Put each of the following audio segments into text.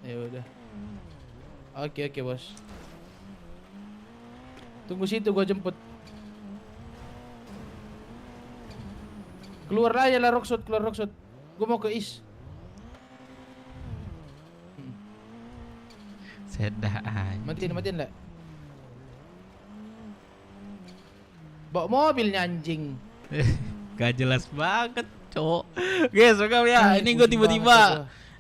Ya udah. Oke oke bos. Tunggu situ gua jemput. Keluar aja lah Rockshot, keluar Rockshot. Gua mau ke Is. Hmm. Sedah Matiin anjing. matiin lah. Bawa mobilnya anjing. Gak jelas banget, cowok. Guys, welcome ya. Ini gue Pusing banget dah gua.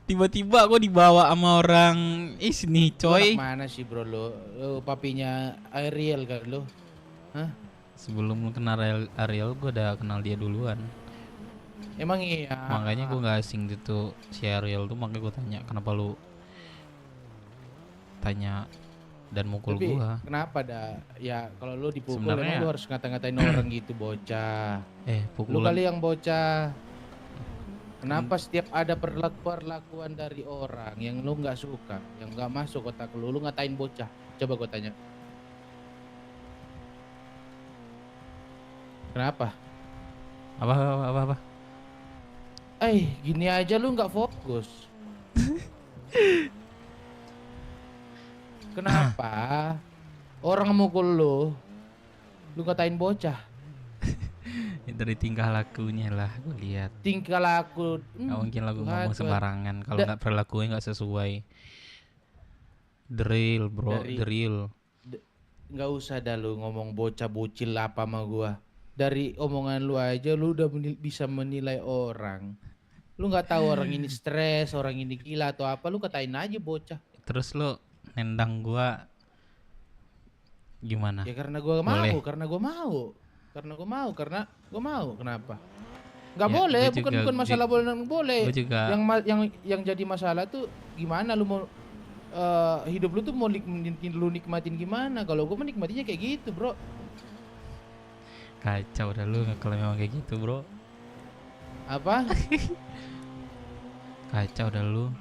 tiba-tiba gue dibawa sama orang nih, Lu anak coy. mana sih bro lu? Lu papinya Ariel kan lu? Hah? Sebelum lu kenal Ariel, gue udah kenal dia duluan. Emang iya. Makanya gue gak asing gitu si Ariel tuh, makanya gue tanya kenapa lu tanya dan mukul Tapi gua. kenapa dah? Ya kalau lu dipukul emang Sebenarnya lu harus ngata-ngatain orang gitu bocah. Lu pukulan kali yang bocah. Kenapa setiap ada perlakuan dari orang yang lu nggak suka, yang nggak masuk otak lu ngatain bocah? Coba gua tanya. Kenapa? apa? Gini aja lu nggak fokus. Kenapa? Orang mukul lu ngatain bocah. Dari tingkah lakunya lah gue lihat. Tingkah laku. Gak mungkin lah gue Tuhan, ngomong Tuhan. sembarangan kalau nggak perilakunya nggak sesuai. Drill bro, drill. Nggak usah dah lu ngomong bocah bocil apa sama gua. Dari omongan lu aja lu udah bisa menilai orang. Lu nggak tahu orang ini stres, orang ini gila atau apa, lu katain aja bocah. Terus lo nendang gua gimana? Ya karena gua Boleh. mau, karena gua mau. Kenapa? Nggak Ya, boleh, gua juga bukan masalah boleh. Gua juga Yang jadi masalah tuh gimana lu mau hidup lu tuh mau lu nikmatin gimana? Kalau gua menikmatinya kayak gitu, bro. kacau dah lu kalau memang kayak gitu, bro. Apa? Kacau dah lu.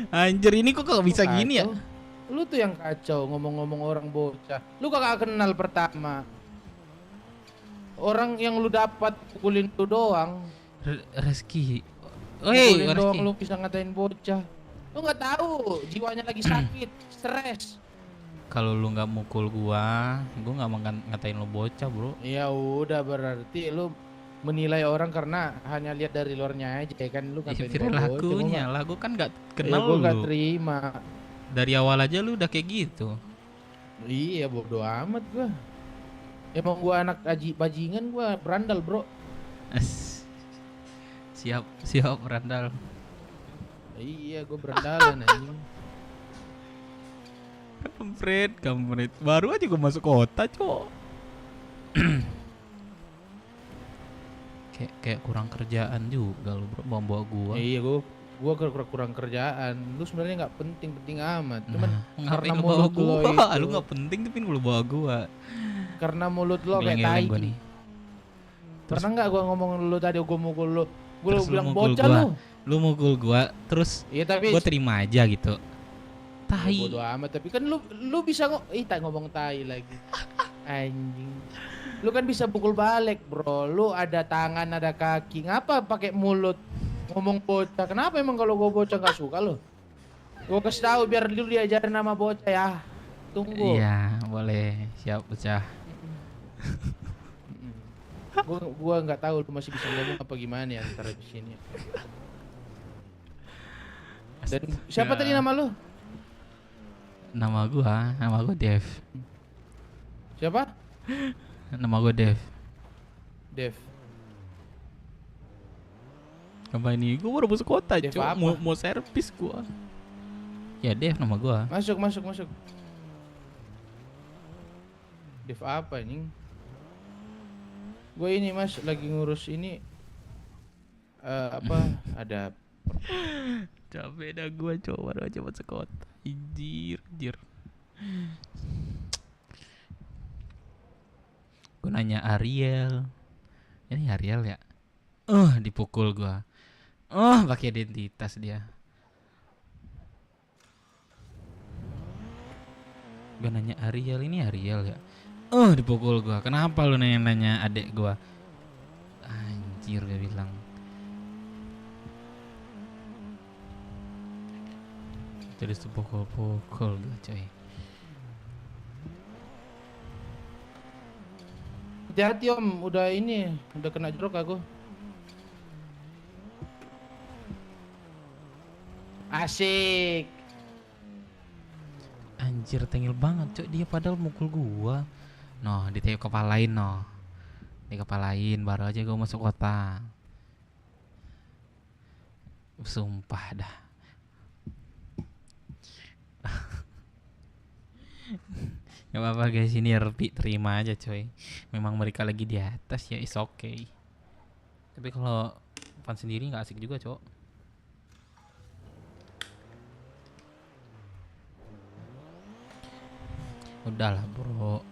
Anjir, ini kok bisa Kacau. gini ya? Lu tuh yang kacau ngomong-ngomong orang bocah. Lu kagak kenal pertama. Orang yang lu dapat pukulin lu doang. Reski. Pukulin doang Reski. lu bisa ngatain bocah. Lu nggak tahu jiwanya lagi sakit, stres. Kalau lu nggak mukul gua nggak mau ngatain lu bocah, bro. Ya udah berarti lu menilai orang karena hanya lihat dari luarnya aja ya kan lu ngatain Perilakunya lah, gua kan nggak kenal gua lu. nggak terima. Dari awal aja lu udah kayak gitu. Iya bodo amat gua. Emang gua anak bajingan, gua berandal bro. Siap Randal. Iya gua berandalan anjing. Kampret. Baru aja gue masuk kota, cok. kayak kurang kerjaan juga lu, bro, bawa gua. Iya gua kurang kerjaan. Lu sebenarnya nggak penting amat. Cuman ngapain karena lu bawa mulut lo gua? itu, Lu nggak penting tapi lu bawa gua. karena mulut lo kayak Geleng-geleng tai. gua nih. Pernah nggak gua ngomong lu tadi gua mukul lu? Gua Terus bilang mukul bocah gua. lu. Lu mukul gua, terus Iya tapi gua terima aja gitu. ya, Tai. bodo amat, tapi kan lu bisa tak ngomong tai lagi. Anjing. Lu kan bisa pukul balik, bro. Lu ada tangan, ada kaki. Ngapa pakai mulut ngomong bocah? Kenapa emang kalau gua bocah nggak suka lu? Gua kasih tahu biar lu diajarin nama bocah ya. Tunggu. Iya, boleh. Siap, bocah. Gua nggak tahu lu masih bisa ngomong apa gimana ya ntar di sini. Dan siapa tadi nama lu? Nama gua Dev. Siapa? Nama gua Dev. Dev. Apa ini? Gua baru masuk kota, Dev cok. apa? Mau servis gua. Ya Dev nama gua. Masuk. Dev apa anjing? Gue ini mas lagi ngurus ini ada Capek dah gua, cok. Baru aja masuk kota. Anjir. Gua nanya Ariel. Ini Ariel ya? Dipukul gua. Pakai identitas dia. Gua nanya Ariel, ini Ariel ya? Dipukul gua. Kenapa lu nanya adek gua? Anjir, dia bilang. Jadi sepukul-pukul gue coy. Hati-hati om, udah kena jeruk aku. Asik. Anjir tengil banget coy, dia padahal mukul gua. Noh, kepalain noh. Dikepalain baru aja gua masuk kota. Sumpah dah. Gak apa-apa guys, ini RP, terima aja coy. Memang mereka lagi di atas ya, is okay. Tapi kalau fan sendiri nggak asik juga cok. Udahlah bro.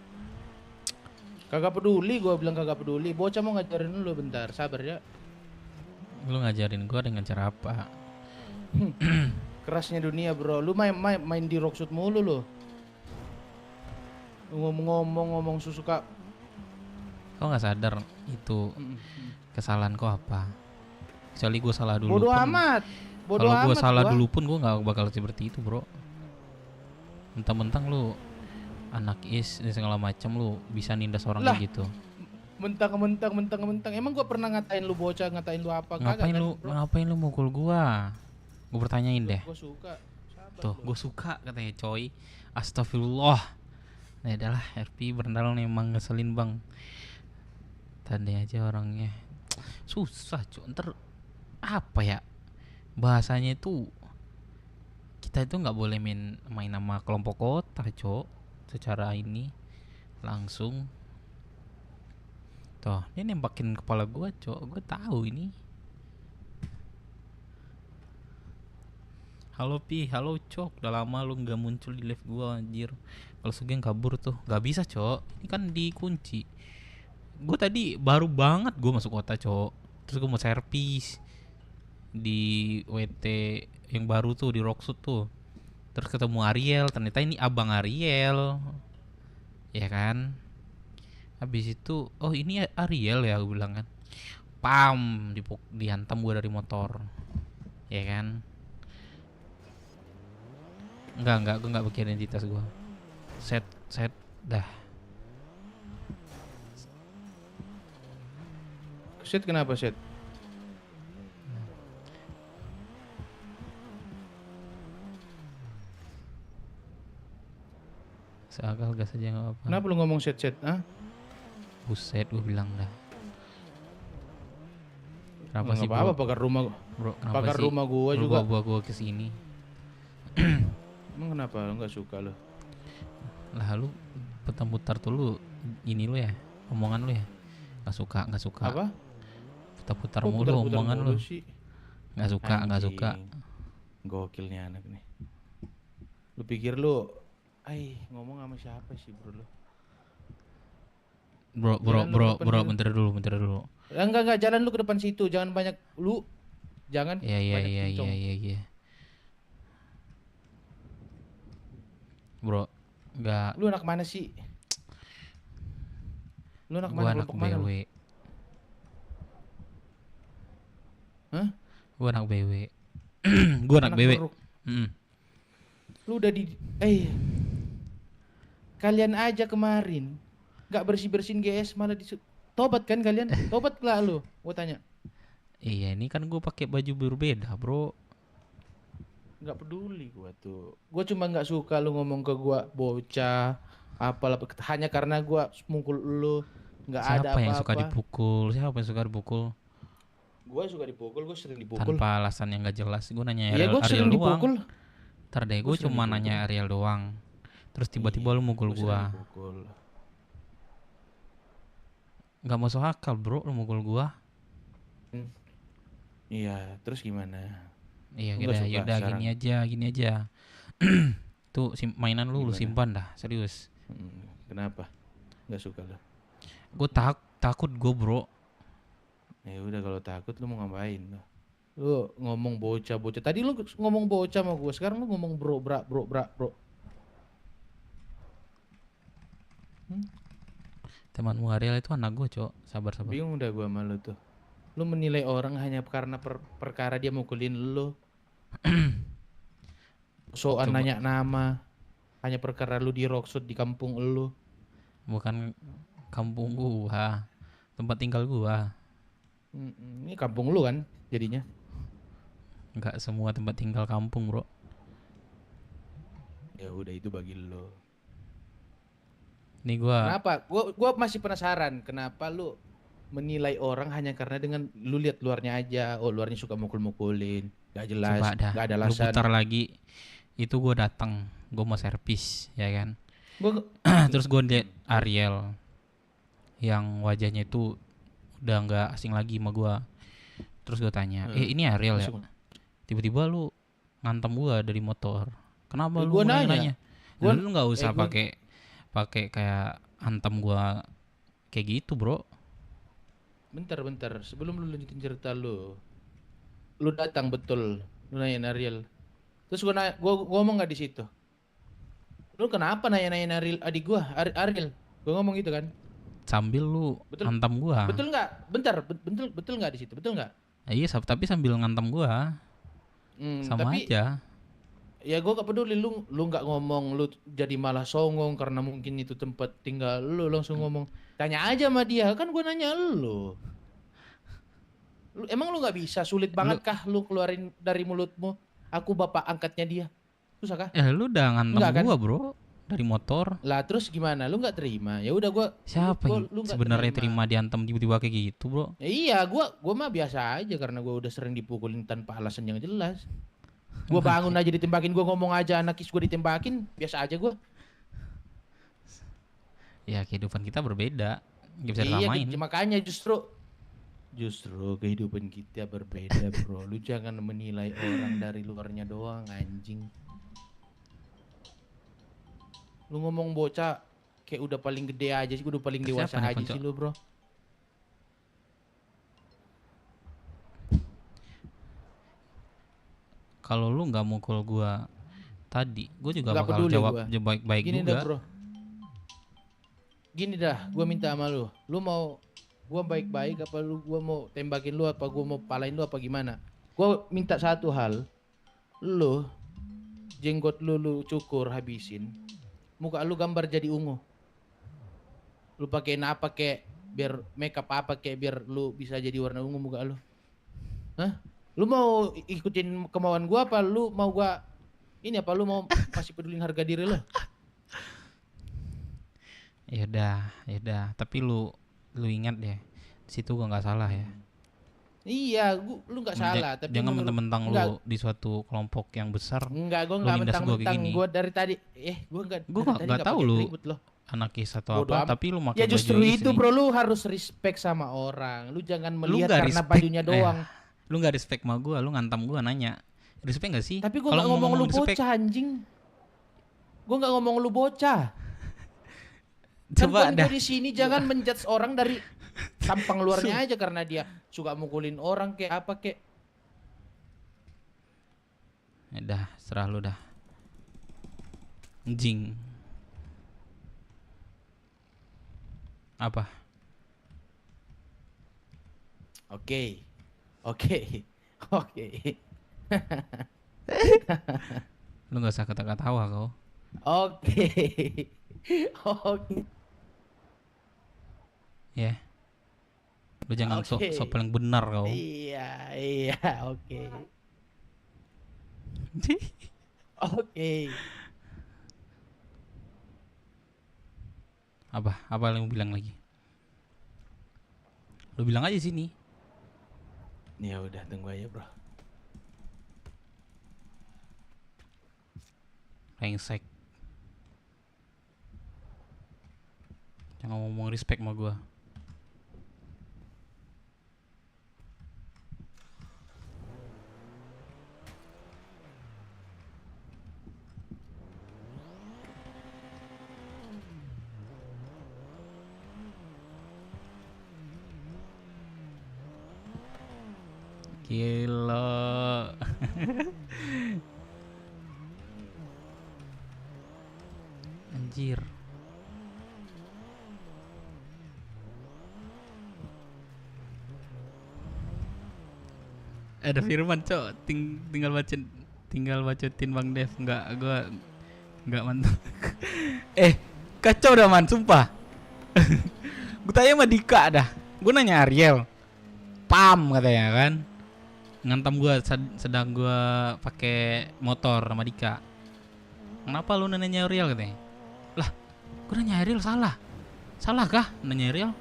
Kagak peduli, gua bilang kagak peduli. Bocah mau ngajarin lu bentar, sabar ya. Lu ngajarin gua dengan cara apa? Kerasnya dunia bro, lu main di Rockshoot mulu lu. Ngomong suka. Kau nggak sadar itu kesalahan kau apa? Kecuali gue salah dulu. Bodoh pun, amat. Kalau gue salah dulu pun gue nggak bakal seperti itu bro. Mentang-mentang lu anak dan segala macam lu bisa nindas orang kayak gitu. Mentang-mentang. Emang gua pernah ngatain lu bocah, ngatain lu apa? Ngapain lu mukul gua? Gue pertanyain deh. Gua suka. Tuh, gue suka katanya coy. Astagfirullah. Nah, adalah RP berendal memang ngeselin bang. Tandai aja orangnya. Susah cuy. Ntar apa ya? Bahasanya itu kita itu nggak boleh main nama kelompok kota cok. Secara ini langsung. Tuh, dia nembakin kepala gua cok. Gue tahu ini. Halo Pi, halo Cok, udah lama lu nggak muncul di live gua anjir. Kalau Sugeng kabur tuh, nggak bisa Cok. Ini kan dikunci. Gue tadi baru banget gue masuk kota Cok. Terus gue mau servis di WT yang baru tuh di Rockshoot tuh. Terus ketemu Ariel, ternyata ini abang Ariel, ya kan? Habis itu, oh ini Ariel ya, gue bilang kan. Pam, dihantam gue dari motor, ya kan? Enggak, gue enggak pakai identitas gue. Set dah. Set kenapa set? Seakal gas aja enggak apa-apa. Kenapa lu ngomong set? Ah? Buset, gue bilang dah. Kenapa sih apa-apa bakar rumah, bro? Kenapa bakar sih rumah gua lu juga. bawa kesini? Emang kenapa lu nggak suka lu? Lah lu putar-putar tuh lu ini lu ya, omongan lu ya. Nggak suka. Apa? Putar-putar mulu omongan lu. Nggak suka. Gokil nih anak nih. Lu pikir lu ngomong sama siapa sih bro lu? Bro, bentar dulu. Enggak, jalan lu ke depan situ, jangan banyak lu. Jangan banyak cincong. Iya. Bro, enggak. Lu anak mana sih? Lu anak Gua mana? anak Kelompok mana? BW. Hah? Gua anak BW. Gua anak BW. Lu udah kalian aja kemarin nggak bersihin GS malah tobat kan kalian? Tobat lah lu, gua tanya. Iya, ini kan gua pakai baju berbeda, bro. Nggak peduli gua tuh. Gua cuma nggak suka lu ngomong ke gua bocah apalah hanya karena gua mukul lu. Nggak ada apa-apa. Siapa yang suka dipukul? Gue suka dipukul, gue sering dipukul. Tanpa alasan yang gak jelas. Gue nanya Iya, gue sering dipukul. Ntar deh, gue cuma nanya Ariel doang. Terus tiba-tiba lu mukul gue. Gak masuk akal bro, lu mukul gue. Iya, terus gimana? Iya, yaudah gini aja. Tuh mainan lu simpan dah, serius. Kenapa? Gak suka lu? Gue takut gue bro. Ya udah kalau takut lu mau ngapain lo? Lu ngomong bocah. Tadi lu ngomong bocah sama gue, sekarang lu ngomong bro. Temanmu Ariel itu anak gue, Cok. Sabar. Bingung dah gue sama lu tuh. Lu menilai orang hanya karena perkara dia mukulin lu. soal Coba. nanya nama hanya perkara lu di roadshow di kampung lu. Bukan kampung gua, tempat tinggal gua. Ini kampung lu kan jadinya. Nggak semua tempat tinggal kampung, bro. Ya udah itu bagi lu. Nih gua Kenapa? Gua masih penasaran kenapa lu menilai orang hanya karena dengan lu lihat luarnya aja. Oh, luarnya suka mukul-mukulin. Gak jelas, coba dah, gak ada lu alasan. putar lagi. Itu gua datang, gua mau servis, ya kan. Gua Terus gua liat Ariel yang wajahnya itu udah nggak asing lagi sama gua. Terus gua tanya, ini Ariel ya? langsung. Tiba-tiba lu ngantem gua dari motor. Kenapa lu Gua mau nanya. nanya-nanya? Gua Lu nggak usah gua pakai kayak antem gua kayak gitu, bro. bentar. Sebelum lu lanjutin cerita lu. Lu datang betul. Lu nanya Ariel. Terus gua ngomong nggak di situ. Lu kenapa nanya Ariel adik gua, Ariel? Gua ngomong gitu kan. Sambil lu Betul. ngantem gua. Betul nggak? Bentar, betul nggak di situ? Betul nggak? Iya, tapi sambil ngantem gua. Sama Tapi aja. ya gue gak peduli lu nggak ngomong lu jadi malah songong karena mungkin itu tempat tinggal lu langsung ngomong tanya aja sama dia kan gue nanya lu emang lu nggak bisa sulit banget kah lu keluarin dari mulutmu aku bapak angkatnya dia susah kah Lu udah ngantem enggak kan gua, bro. Dari motor. lah terus gimana lu nggak terima ya udah gue Siapa yang lu nggak sebenarnya terima diantem tiba-tiba kayak gitu, bro? ya, iya gue mah biasa aja karena gue udah sering dipukulin tanpa alasan yang jelas gue bangun aja ditembakin gue ngomong aja anakis gue ditembakin biasa aja gue. Ya kehidupan kita berbeda. Gak bisa Iya, disamain. makanya justru kehidupan kita berbeda, bro. Lu jangan menilai orang dari luarnya doang, anjing. Lu ngomong bocah kayak udah paling gede aja sih, udah paling dewasa Siapa nih, aja Konco? sih lu, bro. Kalau lu nggak mukul gua tadi, gua juga Gak bakal peduli jawab gua. baik-baik Gini juga. dah, bro. Gini dah, gua minta sama lu. Lu mau gua baik-baik apa gua mau tembakin lu apa gua mau palain lu apa gimana? Gua minta satu hal. Lu jenggot lu cukur habisin. Muka lu gambar jadi ungu. Lu pakein apa kek biar makeup apa kek biar lu bisa jadi warna ungu muka lu. Hah? Lu mau ikutin kemauan gua apa lu mau gua ini apa lu mau masih pedulin harga diri lu? Ya udah. Tapi lu ingat deh, di situ gua nggak salah ya. Iya, lu nggak salah tapi jangan menurut mentang-mentang enggak, lu di suatu kelompok yang besar. enggak gua lu nggak nindas gua kayak mentang-mentang gini. gua dari tadi gua Nggak tahu pakai lu atribut loh. anarkis atau Bodo apa, amat. tapi lu pakai Ya baju justru itu ini. bro lu harus respect sama orang. Lu jangan melihat nggak karena respect, bajunya doang. Lu nggak respect sama gua, lu ngantam gua nanya. Respect gak sih? Tapi gua Kalau nggak ngomong lu respect, bocah anjing. Gua nggak ngomong lu bocah. Kan coba poin dah. gue di sini jangan menjudge orang dari tampang luarnya aja karena dia suka mukulin orang kayak apa kayak. Ya dah, serah lu dah. Anjing. Apa? Oke. Lu nggak usah kata-katawa kau. Oke. Ya. Lu jangan sok Oke. paling benar kau. Iya, oke. Oke. Apa yang lu bilang lagi? Lu bilang aja sini. Ya udah tunggu aja, bro. Rengsek. Jangan ngomong respect sama gua. Gila. Anjir. Ada Firman, Cok. Tinggal baca tinggal bacotin Bang Dev. Enggak mantap. Kacau dah man, sumpah. Gue tanya sama Dika dah. Gue nanya Ariel. Pam katanya kan. Ngantam gue sedang gue pakai motor sama Dika. Kenapa lu nanya Ariel katanya? Lah, gue nanya Ariel salah. Salah kah nanya Ariel?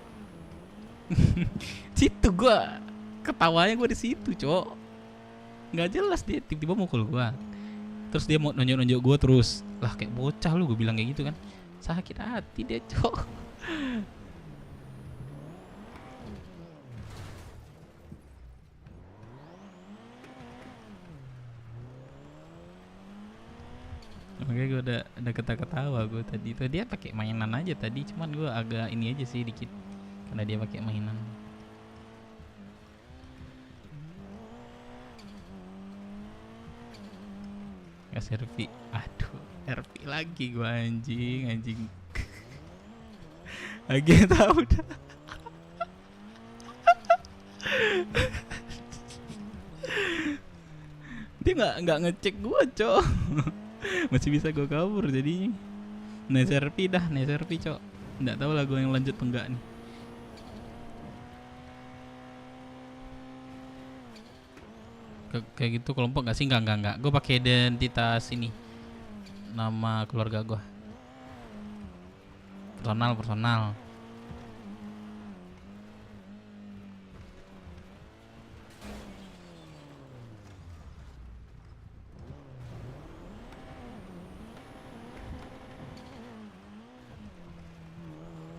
Situ gue ketawanya gue di situ, Cok. Nggak jelas dia tiba-tiba mukul gue. Terus dia mau nonjok-nonjok gue terus. Lah kayak bocah lu, gue bilang kayak gitu kan. Sakit hati dia, Cok. Makanya gue udah ketawa gue tadi. Tuh dia pakai mainan aja tadi, cuman gue agak ini aja sih dikit karena dia pakai mainan. Gas RP. Aduh, RP lagi gue anjing. Lagi tahu dah. Dia nggak ngecek gue, Cok. Masih bisa gue kabur jadinya. Neserpi, Cok. Nggak tahu lah gue yang lanjut enggak nih. Kayak gitu kelompok nggak sih? Enggak. Gue pakai identitas ini, nama keluarga gue. Personal.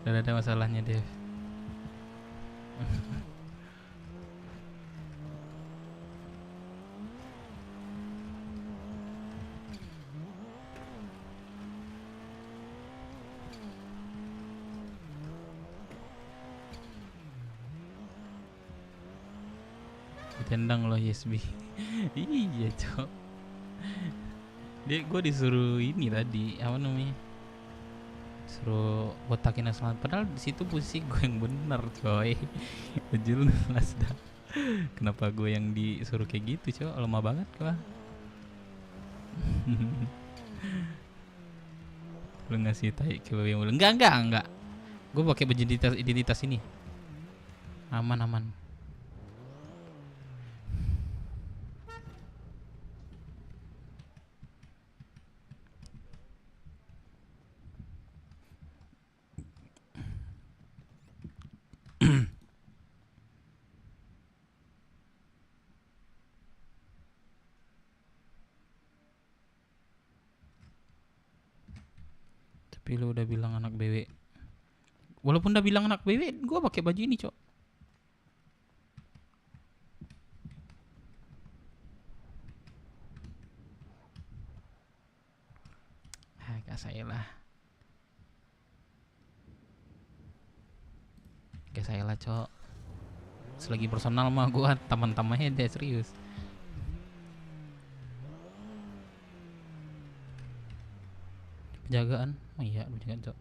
Udah ada masalahnya Dev. Ditendang loh YSB. Iya, Cok. Gue disuruh ini tadi, apa namanya? Suruh botakin nasional, padahal di situ posisi gue yang bener, coy. Jelas dah. Kenapa gue yang disuruh kayak gitu, Cok? Lemah banget gua. Lu ngasih tai ke yang mulu. Enggak. Gue pakai baju identitas ini. Aman. Tapi lu udah bilang anak BW. Walaupun udah bilang anak BW, gue pakai baju ini, Cok. Gak saya lah, Cok. Selagi personal mah gue taman-tamannya deh, serius. Penjagaan, oh iya penjagaan, Cok.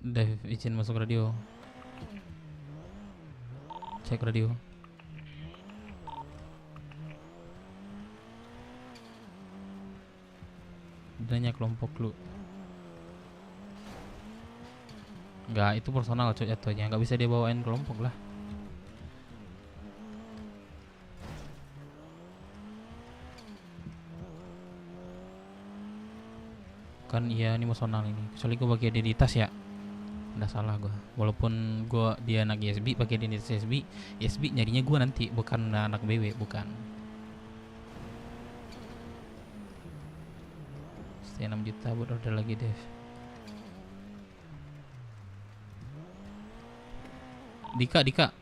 Dev, izin masuk radio. Cek radio. Adanya kelompok lu. Enggak, itu personal, Cok, jatuhnya. Enggak bisa dia bawain kelompok lah. Kan iya, ini personal ini. Kecuali gue pakai identitas ya. Udah salah gue. Walaupun dia anak YSB pakai identitas YSB nyarinya gue nanti, bukan anak BW, bukan. Setelah 6 juta buat order lagi, Dev. Dika. Dika.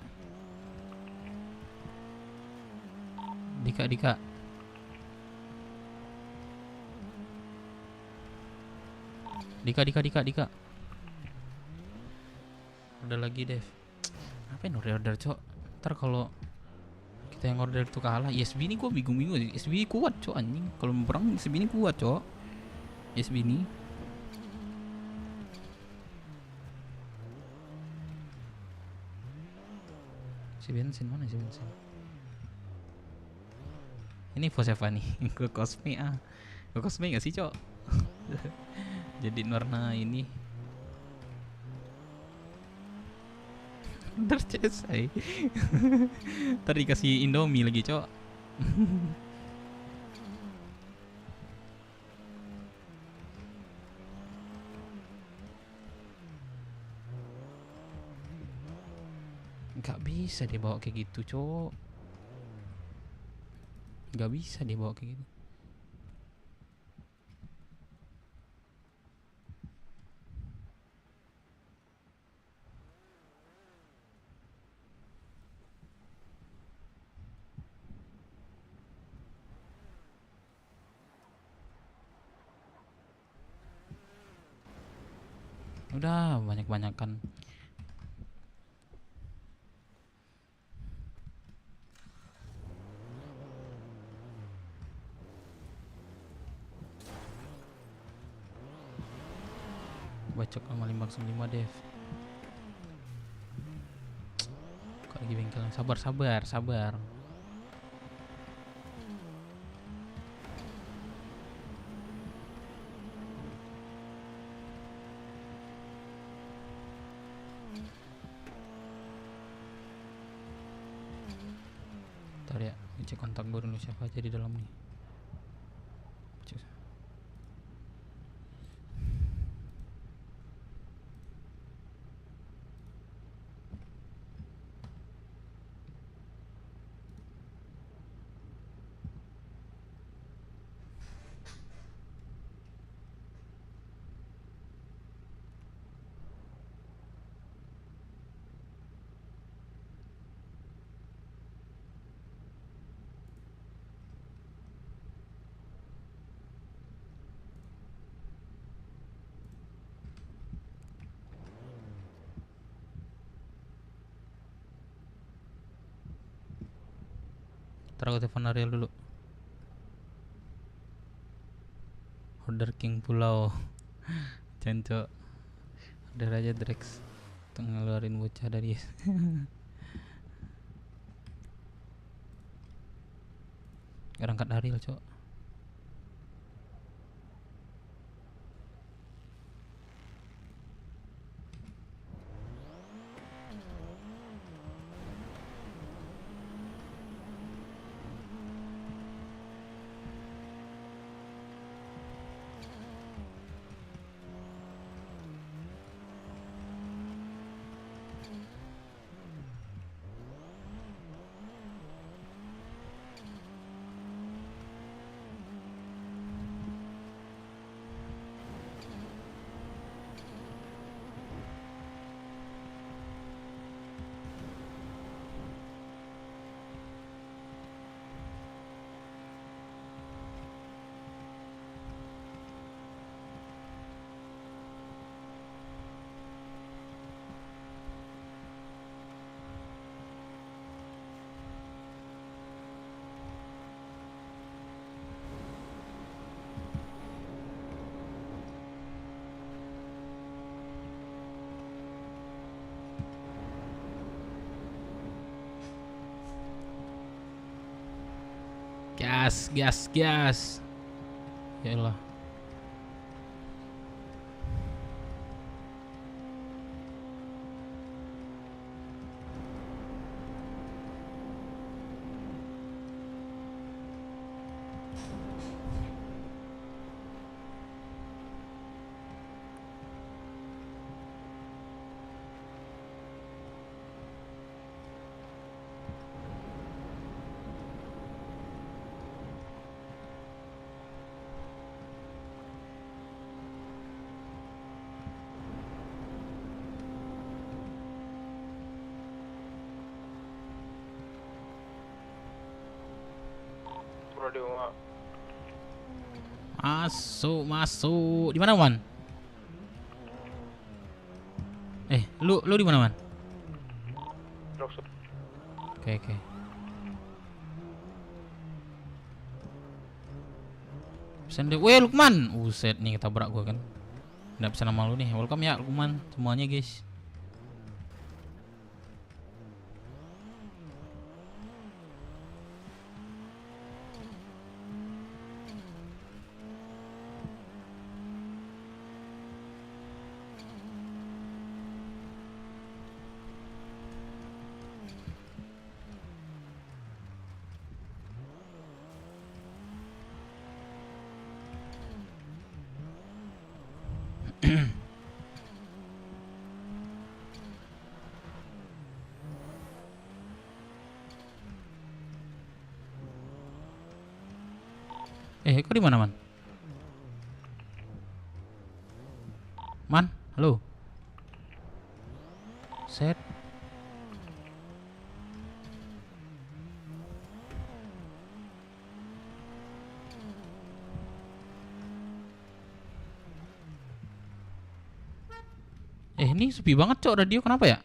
Order lagi, Dev. Ngapain order, Cok? Ntar kalau kita yang order itu kalah, YSB ini gue bingung. YSB kuat, Cok, anjing. Kalau perang YSB ini kuat, Cok. YSB ini Si bensin mana si bensin? Ini Fosefa nih. Ke Cosme ah. Ke Cosme gak sih cok? Jadi warna ini. Tercesai. Ntar dikasih Indomie lagi cok. Gak bisa dia bawa kayak gitu cok. Gak bisa dia bawa kayak gitu. Udah banyak-banyakan. Bacok sama 505 Dev. Kok lagi bengkel. Sabar. Ntar ya, cek kontak gue dulu siapa aja di dalam nih. Cek. Ntar aku telepon Ariel dulu. Order King Pulau. Cancok. Order aja Drex. Ngeluarin bocah dari angkat Ariel cok. Gas. Yaelah. Masuk. Di mana, Man? Lu di mana, Man? Oke. Sendiri. Weh, Lukman. Uset nih ketabrak gua kan. Nggak bisa nama lu nih. Welcome ya, Lukman. Semuanya, guys. Kok di mana, Man? Man, halo. Set. Ini sepi banget, Cok. Radio kenapa ya?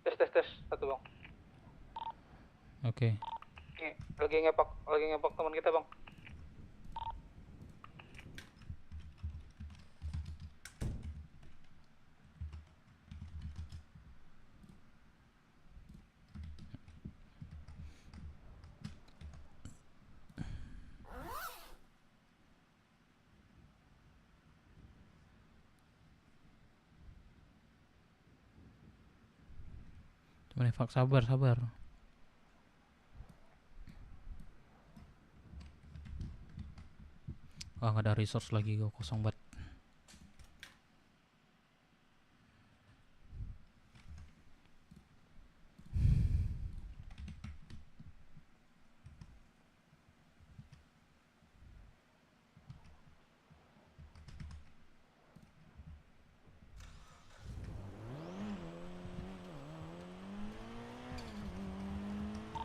Tes satu bang. Oke. Ini lagi ngepak teman kita bang. Cuman Evak, sabar. Wah, nggak ada resource lagi, gue kosong banget.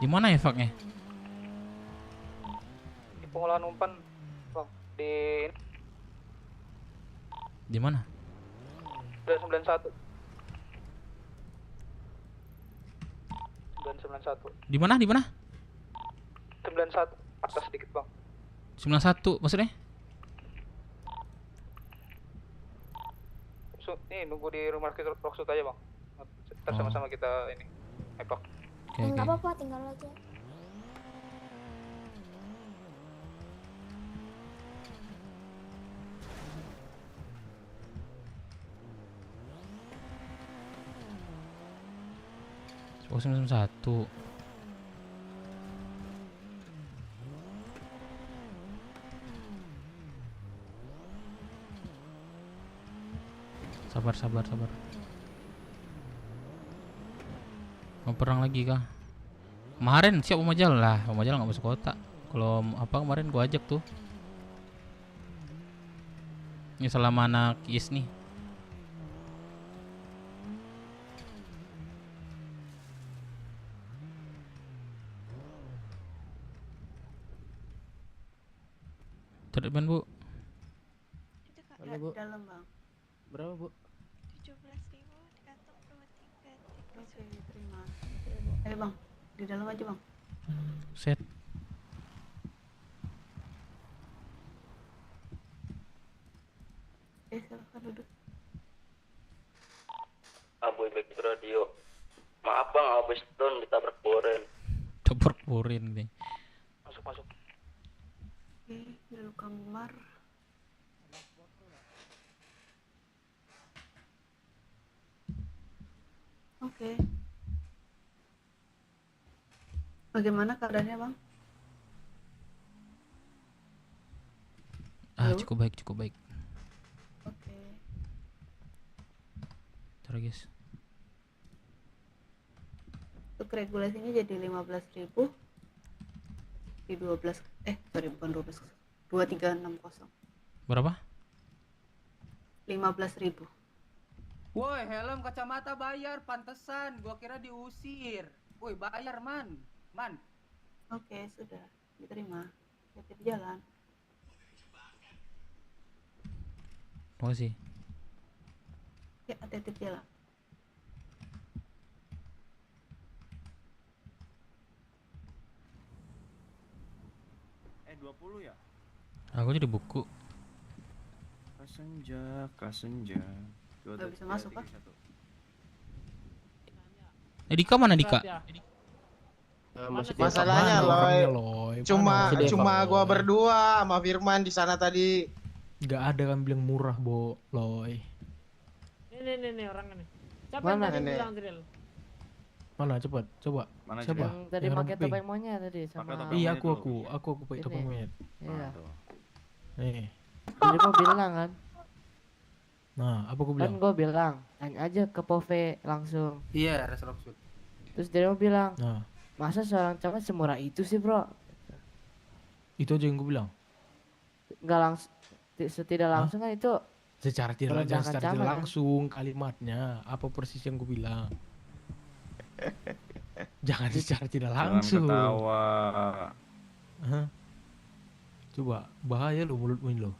Di mana Evaknya? Di pengolahan umpan bang. Di mana? 991. 991. Di mana? 91 atas sedikit bang. 91 maksudnya? Nih nunggu di rumah sakit Roksut aja bang. Ntar sama-sama kita ini epak. Oke. Nggak apa-apa, tinggal aja. Oh, 91. Sabar. Mau perang lagi kah? Kemarin siap Pemajal lah, Pemajal nggak masuk kota. Kalau apa kemarin gua ajak tuh. Ini selama anak Is nih. Treatment Bu. Itu kak Halo, Bu. dalam bang. Berapa, Bu? 17.000 dikantong 23. Oke, Terima. Ayo bang, di dalam aja bang. Set. Silahkan duduk. Abu back radio. Maaf bang, habis down ditabrak boren. Tabrak purin nih. Masuk. Oke, duduk kamar. Oke. Bagaimana keadaannya bang? Halo? Cukup baik. Oke. Ntar guys. Untuk regulasinya jadi 15.000 di 12 bukan 12 2360 Berapa? 15.000. Woi, helm kacamata bayar, pantesan. Gua kira diusir. Woi, bayar, Man. Oke, sudah diterima. Hati di jalan. Makasih. Ya, hati-hati di jalan. $20 ya? Aku jadi buku. Kasenja. Nggak bisa masuk, Pak. Dika mana Dika? Masalahnya Loy, cuma gua berdua sama Firman di sana tadi. Nggak ada kan bilang murah, Bo, Loy. Nih orang ini. Siapa Mana yang tadi ini? bilang drill? Mana cepet, coba. Mana Siapa? Yang tadi Yang pakai ramping. topeng monyet tadi sama. Pakai topeng Iya, monyet dulu. aku pakai Ini. topeng monyet. Iya. Nih. Jadi mau bilang kan. Nah, apa gue Kan bilang? gue bilang, tanya aja ke Pove langsung. Iya, Res Rocksuit. Terus dia mau bilang, Nah, masa seorang camat semurah itu sih bro? itu aja yang gue bilang. Nggak langsung, setidak Hah? langsung kan itu Secara tidak merendahkan secara tidak camat, kan? langsung kalimatnya apa persis yang gue bilang. Jangan secara tidak langsung. ketawa. Hah? Coba bahaya lo mulutmu ini lo.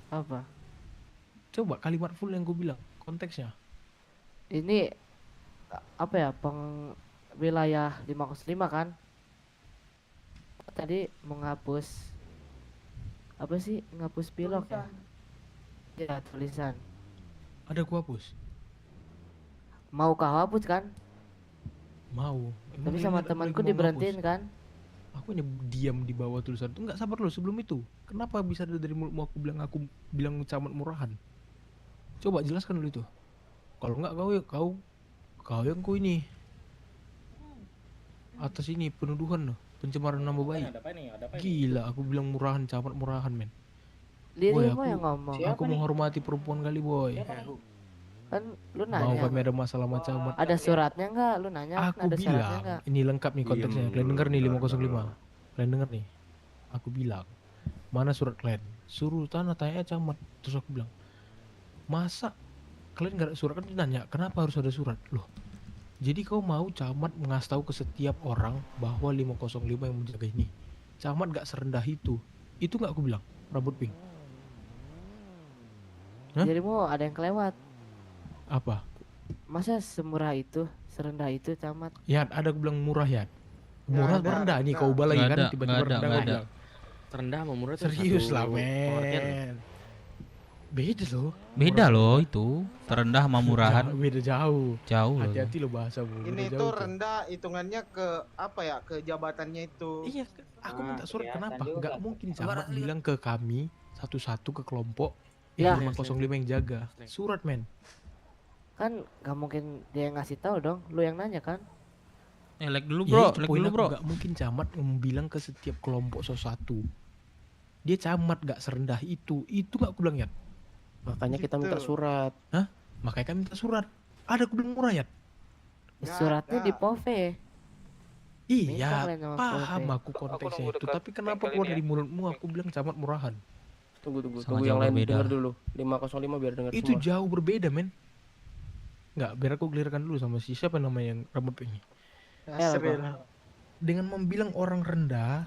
Apa? Coba kalimat full yang gue bilang konteksnya. Ini apa ya, wilayah 505 kan? Tadi mau ngapus apa sih, ngapus pilok ya? Ya tulisan. Ada gue hapus. Mau kau hapus kan? Mau. Emang Tapi ini sama ada temanku lagi mau diberhentiin ngapus? kan? Aku hanya diam di bawah tulisan itu. Enggak, sabar lo, sebelum itu. Kenapa bisa dari mulutmu aku bilang camat murahan? Coba jelaskan dulu itu. Kalau enggak kau yang ku ini. Atas ini penuduhan loh, pencemaran nama baik. Gila, aku bilang murahan, camat murahan, men. Boy, Dirimu yang ngomong. aku menghormati perempuan kali, boy. Kan lu Mau nanya. kami ada masalah sama camat. Ada suratnya enggak? Lu nanya Aku ada syaratnya bilang, enggak? ini lengkap nih konteksnya. Kalian dengar nih 505. Kalian dengar nih. Aku bilang, mana surat kalian? Suruh tanya camat. Terus aku bilang, masa kalian gak ada surat? Kan dia nanya, kenapa harus ada surat? Loh, jadi kau mau camat ngasih tahu ke setiap orang bahwa 505 yang menjaga ini. Camat gak serendah itu. Itu gak aku bilang, rambut pink. Hah? Dirimu ada yang kelewat. Apa? Masa semurah itu, serendah itu camat? Ya, ada aku bilang murah ya. Murah ada, apa rendah nih, ada. kau ubah lagi Nggak kan ada, tiba-tiba nggak ada, rendah. nggak aku ada. bilang. Terendah sama murah tuh Serius satu lah, pengertian loh. men. Beda loh. Beda loh itu. Terendah sama murahan. Beda jauh. Jauh loh. Hati-hati lo bahasa bu. Ini tuh rendah hitungannya ke apa ya? Ke jabatannya itu. Iya, aku minta surat kelihatan kenapa? juga. Gak mungkin Coba camat lihat. bilang ke kami satu-satu ke kelompok Ya. 505 yang jaga. Surat, men. Kan gak mungkin dia yang ngasih tahu dong, lu yang nanya kan? Like dulu Ya, bro, itu like poin dulu aku, bro. gak mungkin camat bilang ke setiap kelompok sesuatu. Dia camat gak serendah itu. Itu gak aku bilang ya. Makanya kita minta Gitu. surat. Makanya kami minta surat. Ada aku bilang murah ya. Nggak Suratnya ada. di Pove. Minta Iya, kalian sama paham Pove. aku konteksnya nunggu itu. dekat Tapi kenapa bengkel keluar ini ya. dari mulutmu aku bilang camat murahan? Tunggu, Sangat tunggu yang jauh lain berbeda. dengar dulu. 505 biar dengar Itu semua. jauh berbeda, men. Nggak, biar aku clearkan dulu sama si siapa namanya yang rambut pink ini. Asril. Dengan membilang orang rendah,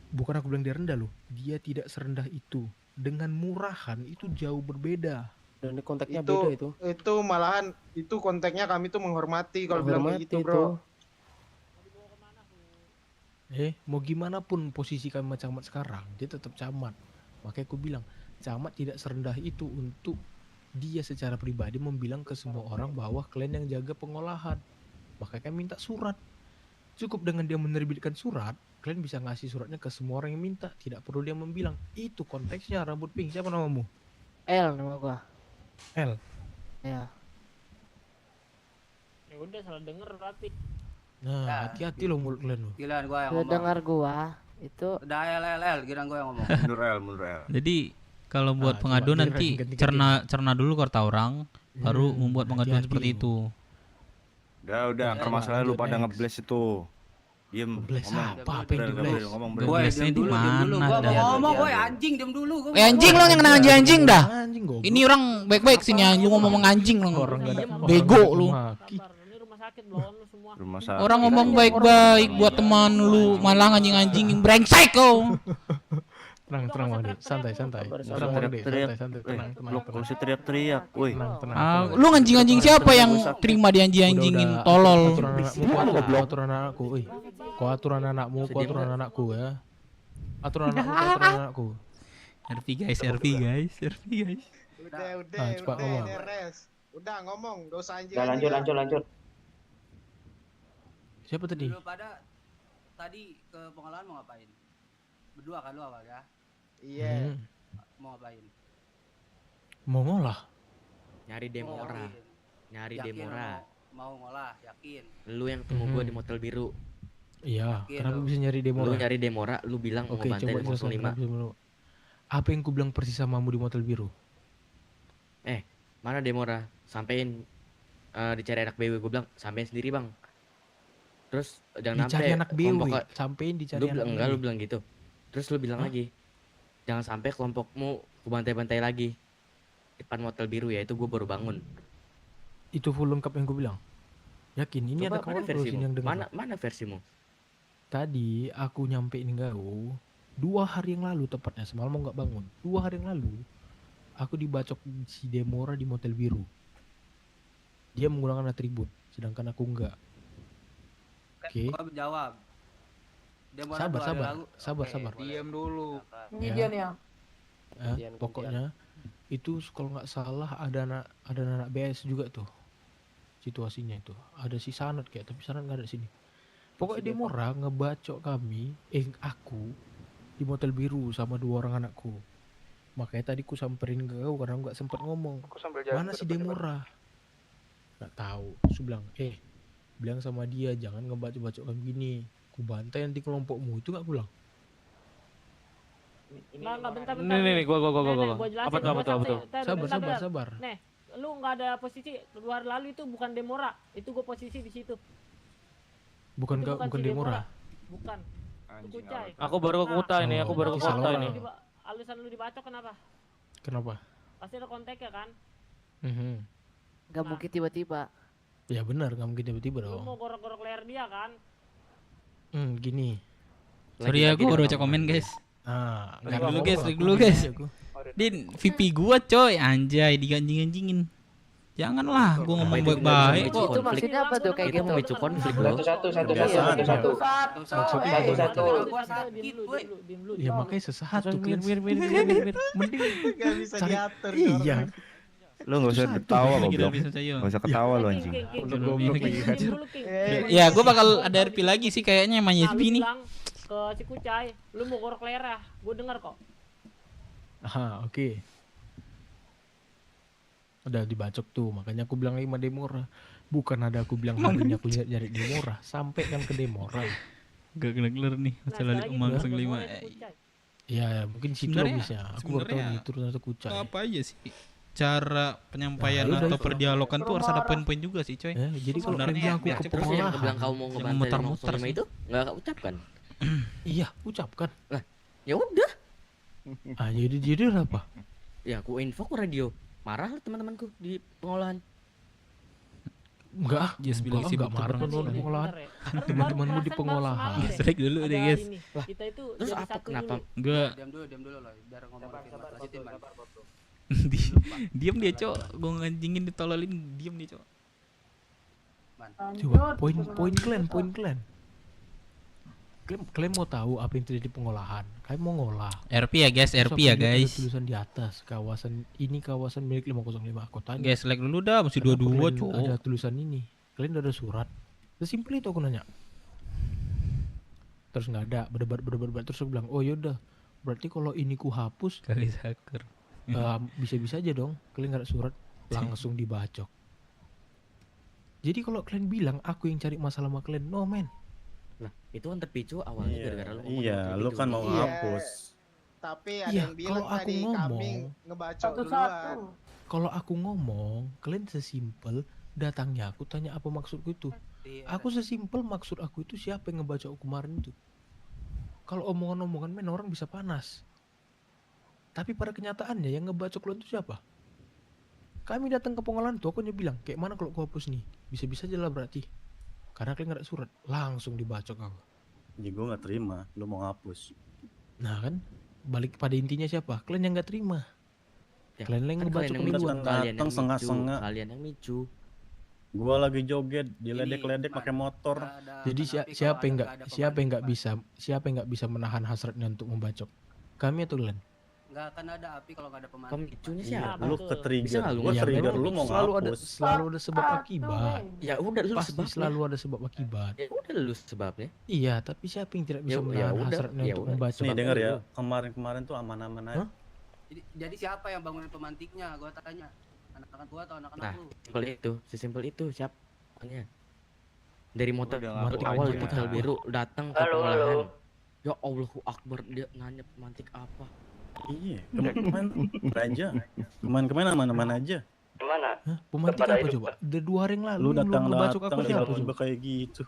bukan aku bilang dia rendah loh. Dia tidak serendah itu. Dengan murahan itu jauh berbeda. Dan ini konteksnya Itu beda itu. itu malahan itu konteksnya kami tuh menghormati kalau bilang kayak Menghormati gitu, itu. Bro. Mau gimana pun posisi kami sama camat sekarang, dia tetap camat. Makanya aku bilang, camat tidak serendah itu untuk dia secara pribadi membilang ke semua orang bahwa kalian yang jaga pengolahan. Makanya kami minta surat. Cukup dengan dia menerbitkan surat, kalian bisa ngasih suratnya ke semua orang yang minta. Tidak perlu dia membilang. Itu konteksnya rambut pink. Siapa namamu? L nama gua. L. Ya. Ya udah salah denger berarti. Nah, Ya. hati-hati loh mulut kalian loh. Giliran gua yang Lu ngomong. dengar gua itu Udah LLL, giliran gua yang ngomong. Mundur L. Jadi kalau buat Ah, pengaduan coba nanti ganti-ganti. cerna dulu ke orang, baru membuat pengaduan hati-hati seperti lo. itu. Udah, akar masalah lu pada ngebles itu. Diem, Ngebles ngomong. apa? Apa yang dibles? Ngomong Gue Boy, biasanya diam di dulu, diam dulu. mana Gua dah? mau ngomong, boy, anjing, diam dulu. Gua mau Anjing lo ngomong. yang kena anjing dah. Anjing goblok. Ini orang baik-baik sini lu ngomong anjing lo. orang nggak ada Bego orang lu. nggak ada maki. Sabar, ini rumah sakit belum lu semua. Rumah sakit. Orang ngomong baik-baik buat teman lu, malah anjing-anjing brengsek kau. Tenang Mandi, santai Sabar, tenang Mandi, teriak. santai tenang Lu gak usah teriak-teriak, woi. tenang. Lu anjing-anjing siapa yang terima di anjing-anjingin tolol? Aturan anakku, woi. Kau aturan anakmu, kau aturan anakku ya. Aturan anakmu, kau aturan anakku. RP guys, RP guys. Udah, Ah, cepat ngomong. udah, Res. Udah ngomong, gak usah anjing. Udah lanjut. Siapa tadi? Dulu pada tadi ke pengolahan mau ngapain? Berdua kan lu awal ya? Iya. Mau ngapain? Mau ngolah. Nyari Demora. Yakin? Nyari Yakin Demora. Mau ngolah, yakin. Lu yang temu gua di motel biru. Iya, Yakin kenapa lu? bisa nyari Lu Demora? nyari Demora, lu bilang Oke, mau bantai coba jelaskan 505. kenapa bisa dulu. Apa yang ku bilang persis samamu di motel biru? Mana Demora? Sampein dicari anak BW, gue bilang sampein sendiri bang. Terus jangan Dicari sampai anak BW, sampein dicari lu anak bilang enggak, BW. lu bilang gitu. Terus lu bilang lagi, jangan sampai kelompokmu ku bantai-bantai lagi depan motel biru ya, itu gue baru bangun. Itu full lengkap yang ku bilang. Yakin ini ada Coba kawan mana terus versimu? ini yang dengar. Mana versimu? Tadi aku nyampein kau 2 hari yang lalu, tepatnya semalam nggak bangun. 2 hari yang lalu aku dibacok si Demora di motel biru. Dia menggunakan atribut, sedangkan aku enggak. Oke. Gua jawab. Demora Sabar, 2 hari sabar, lalu. sabar, Oke, sabar. Diam dulu. Ya. ya. Pokoknya itu kalau nggak salah ada anak BS juga tuh situasinya itu. Ada si Sanat kayak, tapi Sanat nggak ada di sini. Pokoknya Demora ngebacok kami, aku di motel biru sama 2 orang anakku. Makanya tadi ku samperin ke kau karena nggak sempat ngomong. Aku sambil jalan. Mana si Demora? Nggak tahu. Terus bilang, bilang sama dia jangan ngebacok-bacok kami gini. Ku bantai nanti kelompokmu, itu nggak pulang. Enggak, bentar. Nih, gua. Gua jelasin. Apa tuh? Sabar. Nih, lu nggak ada posisi 2 hari lalu itu bukan Demora. Itu gua posisi di situ. Bukan Itu bukan si Demora. Bukan. Itu Kucai. Aku baru ke kota ini, aku baru ke Salah kota orang. ini. Alasan lu dibacok kenapa? Kenapa? Pasti ada kontaknya kan? Gak mungkin tiba-tiba. Ya benar, nggak mungkin tiba-tiba Lu dong. mau gorok-gorok leher dia kan? Gini. Sorry ya, gue baru baca komen guys. Nggak Dulu apa-apa, guys, aku dulu gini guys. aja, aku. Din, VP gua coy, anjay diganjing-ganjingin. Janganlah, gua ngomong baik-baik kok. Itu maksudnya apa tuh kayak Itu gitu? memicu konflik loh. Satu. Gua sakit, woi. Ya makanya sesatu kan. Mending Gak bisa cari- diatur. Iya. Lu nggak usah ketawa Lagi goblok. bisa cayo. Nggak usah ketawa lu anjing. Ya, gua bakal ada RP lagi sih kayaknya sama YSP nih. Bilang ke si Kucai, lu mau gorok leher ya? Gua dengar kok. Oke. Udah dibacok tuh, makanya aku bilang lagi sama Demora. Bukan ada aku bilang harinya aku nyari Demora, sampai kan ke Demora. Gak kelar nih, masalah langsung 5. Ya, mungkin situ Sebenarnya- habisnya. Aku baru tahu sebenarnya itu ternyata Kucai. Apa aja sih cara penyampaian Nah, udah atau itu. perdialogan tuh harus ada poin-poin juga sih coy. Jadi kalau kalian Sebenarnya bilang aku biar ke cepet Terus yang pengolahan, bilang kau mau Yang ngebantai muter-muter 505 sih. itu nggak kau ucapkan? iya, ucapkan. Ya udah. Jadi apa? Ya aku info ke radio. Marah lah teman-temanku di pengolahan. Enggak, Just bilang sibuk enggak marah tuh, teman Bener ya. pengolahan. Baru Teman-temanmu di perasaan baru pengolahan. semalam deh. Strike dulu deh Ada guys. ini. Kita itu Terus jadi apa satu kenapa? dulu. Gua Diam dulu loh, biar ngomong lagi. diam dia cok, gua nganjingin ditololin, diam dia cok. Coba poin kalian. Kalian mau tahu apa yang terjadi di pengolahan? Kalian mau ngolah. RP ya guys, Terus RP aku ya lihat ada guys. tulisan di atas kawasan ini kawasan milik 505 kotanya. Guys, like dulu dah, masih Kenapa 22 kalian cok. ada tulisan ini. Kalian udah ada surat. Sesimpel itu aku nanya. Terus nggak ada, berdebat. Terus aku bilang, oh yaudah, berarti kalau ini ku hapus, Kali hacker. bisa-bisa aja dong. Kalian nggak ada surat, langsung dibacok. Jadi kalau kalian bilang aku yang cari masalah sama kalian, no man. Nah, itu kan terpicu awalnya gara-gara lu ngomong Iya, motel lu biru. kan mau Iya. hapus. Tapi ada Iya, yang bilang kalau aku tadi ngomong, kami ngebacok duluan. Kalau aku ngomong, kalian sesimpel datangnya aku tanya apa maksudku itu. Aku sesimpel maksud aku itu siapa yang ngebaca aku kemarin itu. Kalau omongan-omongan men orang bisa panas. Tapi pada kenyataannya yang ngebacok lo itu siapa? Kami datang ke pengolahan tuh, aku hanya bilang, kayak mana kalau aku hapus nih? Bisa-bisa aja lah berarti. Karena kalian gak ada surat, langsung dibacok aku. Ya gue nggak terima, lu mau hapus. Nah kan, balik pada intinya siapa? Kalian yang gak terima. Ya, Kalian yang kan ngebacok kalian yang duluan. micu, Datang kalian yang micu, sengah-sengah. kalian yang micu. Gua lagi joget, diledek-ledek Ini, pakai motor. Jadi siapa yang nggak bisa menahan hasratnya untuk membacok? Kami atau kalian? Nggak akan ada api kalau nggak ada pemantik. Pemicunya Iya, siapa? lu Betul. ke Bisa trigger, nggak lu gua Ya, trigger memang lu mau selalu ada ngapus. selalu ada sebab akibat. Ya udah lu Pasti sebabnya. selalu ada sebab akibat. Ya udah lu sebabnya. Iya, tapi siapa yang tidak bisa Ya menahan udah, hasratnya ya untuk udah. membacok? Nih denger ya, kemarin-kemarin tuh aman-aman aja. Hah? Jadi siapa yang bangunin pemantiknya? Gua tanya. Anak-anak gua atau anak-anak Nah, lu? sesimpel itu siapanya. Dari motor Udah awal ngapain di aja. motel biru datang ke Halo, pengolahan. halo. Ya Allahu Akbar, dia nanya pemantik apa? Iya, kemana aja. Kemana aman-aman aja. Gimana? Hah? Pemantik Kepada apa hidup, coba? Udah 2 hari yang lalu Lu yang lu ngebacok aku siapa tiba-tiba coba? kayak gitu.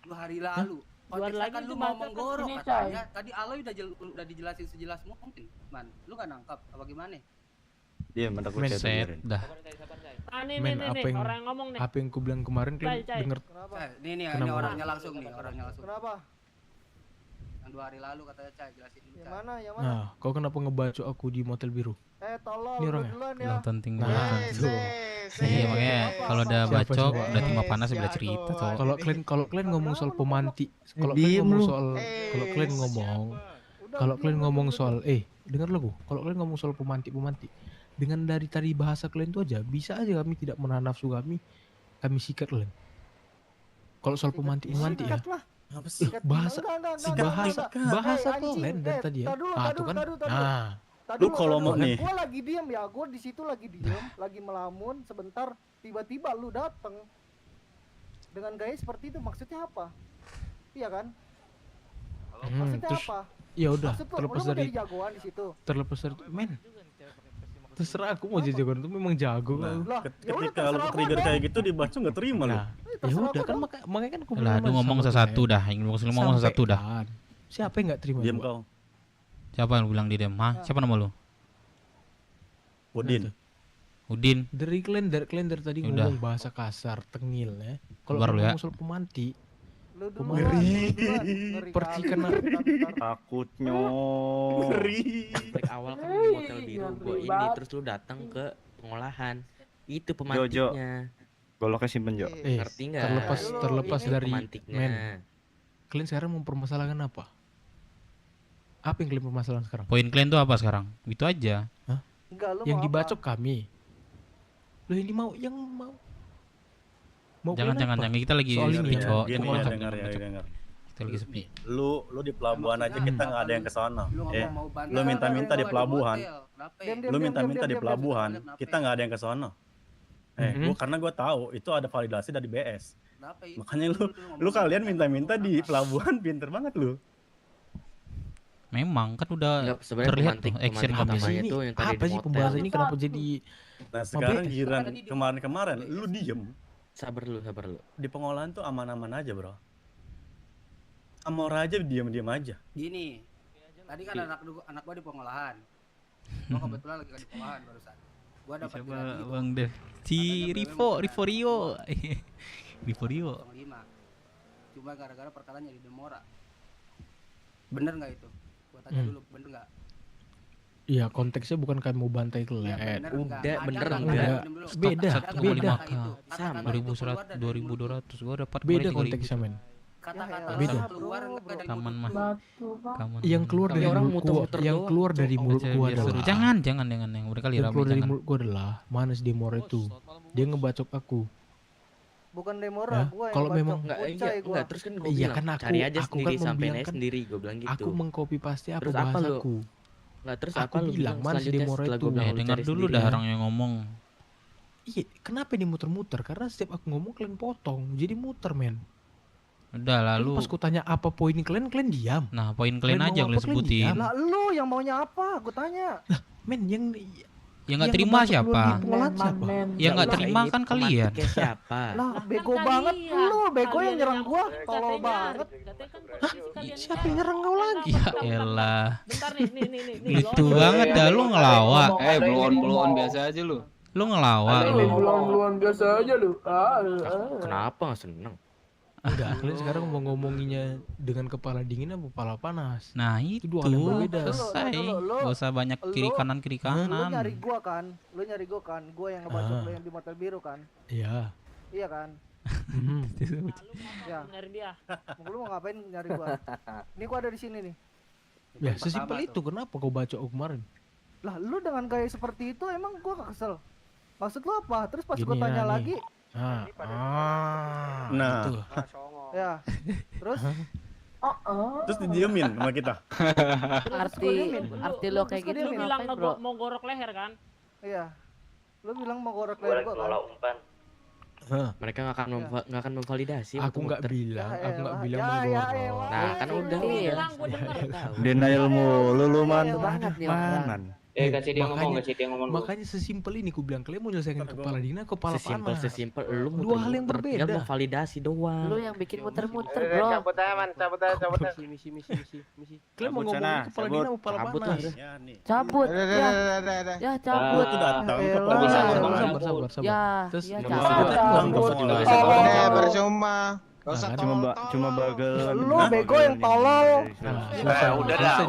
2 hari lalu. Konteksnya lagi kan itu lu mau bacot kan menggorok gini, katanya. Tadi Aloy udah dijelasin sejelas mungkin, Man. Lu gak nangkap apa gimana? Dia mendak Men, saya dengerin. Dah. Ah, nih, Men, nih, apa nih, yang orang yang ngomong nih. apa yang ku bilang kemarin kalian Cai. denger? Ini Kenapa? orangnya langsung nih, orangnya langsung. Kenapa? Yang 2 hari lalu katanya Cai, jelasin dulu. Yang Cai. mana? Yang mana? Nah, kau kenapa ngebacok aku di motel biru? Tolol, Ini lu orangnya. duluan ya. Nonton tinggal. Nah, tuh. Iya makanya kalau udah Siapa, bacok, siapa? udah timah panas udah cerita cowok. Kalau kalian ngomong soal pemantik, kalau kalian ngomong soal kalau kalian ngomong soal dengar lagu. Kalau kalian ngomong soal pemantik, dengan dari tadi bahasa kalian itu aja bisa aja kami tidak menahan nafsu kami sikat kalian. Kalau soal pemantik ya. Apa sih? Bahasa Enggak. bahasa Hey, anjing. kalian dari tadi ya. Tar dulu, Ah, tar tuh dulu, kan. tar dulu, tar dulu. Nah, Lu kalau mau nih. Gua lagi diem ya, gua di situ lagi diem, lagi melamun, sebentar tiba-tiba lu dateng dengan gaya seperti itu, maksudnya apa? Iya kan? Maksudnya terus apa? ya udah Maksud lu, terlepas lu mau dari jadi jagoan di situ. men. Terserah aku mau jadi jagoan itu memang jago. Lah, ya udah Ketika lu terserah trigger gua kayak dong. gitu dibaca nggak terima lu. Nah, ya udah kan makanya kan aku Lah, lu ngomong satu dah, yang lu ngomong satu dah. Siapa yang nggak terima? Diam coba? kau. Siapa yang bilang di dem? Siapa nama lu? Udin. Udin. Dari kalian dari tadi Udah. ngomong bahasa kasar, tengil ya. Kalau Keluar lu ya. ngomong soal pemantik, Lu dulu percikan Takutnya. Dari awal kan di motel biru gua ini terus lu datang ke pengolahan. Itu pemantiknya. Goloknya simpen Jo. Ngerti nggak? terlepas Itu dari pemantiknya. men. Kalian sekarang mempermasalahkan apa? Apa yang kalian permasalahkan sekarang? Poin kalian tuh apa sekarang? Itu aja. Hah? Enggak, lu Yang mau dibacok kami. Loh ini mau yang mau Jangan kalian apa? kita lagi Soal sepi, ini ya. cowok. Gini Cuma ya, lengkap, dengar ya, lengkap. dengar. Kita lagi sepi. Lu di pelabuhan aja kita nggak ada yang ke sana. Lu ngomong mau bantu. Lu minta-minta di pelabuhan. Kenapa? Lu minta-minta di pelabuhan, kita nggak ada yang ke sana. Karena gua tahu itu ada validasi dari BS. Makanya lu kalian minta-minta di pelabuhan pinter banget lu. Memang kan udah Enggak, sebenarnya terlihat tuh pemantik action utamanya kami. tuh yang tadi Apa di sih motel. pembahasan ini kenapa jadi Nah sekarang giran kemarin-kemarin lu diem. Sabar lu. Di pengolahan tuh aman-aman aja bro. Amor aja diam-diam aja. Gini. Tadi kan anak gua di pengolahan. Gua kebetulan lagi di pengolahan barusan. Gua dapat Siapa Bang Dev? Si Rivo Rio. Rivo Rio. 05. Cuma gara-gara perkaranya di Demora. Bener nggak itu? Gua tanya dulu, bener nggak? Iya, konteksnya bukan kalian mau bantai kalian. Udah, bener enggak? Beda. 1,5K 2.200 gua dapat Beda konteksnya men. Kata-kata Beda. keluar nggak dari Kaman mah. Kaman. Yang keluar dari orang mulut gua, muter-muter yang doang, keluar dari mulut gua Biar seru. adalah Jangan yang udah kali yang rame keluar dari jangan. mulut gua adalah Manes Demora itu. Dia ngebacok aku. bukan Demora, Hah? gua yang Kalau bacok, memang Ucai gua. enggak, terus kan gua Iya bilang kan cari aja aku sendiri kan sampai membilang naik kan, sendiri, gua bilang gitu. Aku mengcopy pasti apa Terus apa lu? bahasaku. Enggak, terus Aku apa lu bilang, Mas, selanjutnya Demora setelah itu. gua bilang lu Dengar cari dulu sendiri? dah orang yang ngomong. Iya, kenapa ini muter-muter? Karena setiap aku ngomong kalian potong, jadi muter men. Udah lalu. Pas ku tanya apa poin kalian diam. Nah, poin kalian Kalian aja mau kalian apa, kalian sebutin. diam. Lah lu yang maunya apa? Gua tanya. Men yang Yang nggak terima ngebacok siapa? keluar di pengolahan siapa? Yang nggak terima kan kalian. Pemantiknya siapa? Lah bego banget lu, bego yang nyerang gua, tolol banget. Siapa yang nyerang kau lagi? Ya elah. Bentar nih. Lucu banget dah lu ngelawak. Belum biasa aja lu. Lu ngelawak lu. Belum biasa aja lu. Kenapa nggak seneng? Enggak, kalian sekarang mau ngomonginnya dengan kepala dingin apa kepala panas? Nah itu dua hal yang berbeda. selesai. Lu- Gak usah banyak kiri kanan Lu nyari kanan. gua kan, gua yang ngebacok lu yang di motel biru kan. Iya. Iya kan? Ya. Nyari dia. Lu mau ngapain nyari gua? Ini gua ada di sini nih. Ya sesimpel itu. Kenapa kau baca kemarin? Lah lu dengan gaya seperti itu emang gua gak kesel. Maksud lu apa? Terus pas gua Gini ya, tanya nih. lagi, Nah. gitu. ya. Terus Terus didiemin sama kita. Arti lo kayak Terus gitu dia Lu bilang, bilang ngapain, bro? mau gorok leher kan? iya. Lu bilang mau gorok Gua leher lagi gua kan? nolak umpan. Mereka nggak akan memvalidasi. Aku nggak bilang, aku nggak bilang Ya, menggorok. Nah, kan udah bilang gue denger. Denial mulu lu man. banget nih orang. Man. kasih dia ngomong, kasih dia ngomong dulu. Makanya sesimpel ini ku bilang kalian mau nyelesaikan kepala dina, kepala panas. Sesimpel lu Dua hal yang berbeda. Tinggal validasi doang. Lu yang bikin muter-muter, bro. Cabut aja man, cabut aja. Misi. Kalian mau ngomongin kepala dina mau kepala panas? Cabut. Ya, cabut. Itu datang ke Sabar. Ya, Terus ya cabut. Percuma. Cuma bagel. Lu bego yang tolol. Udah.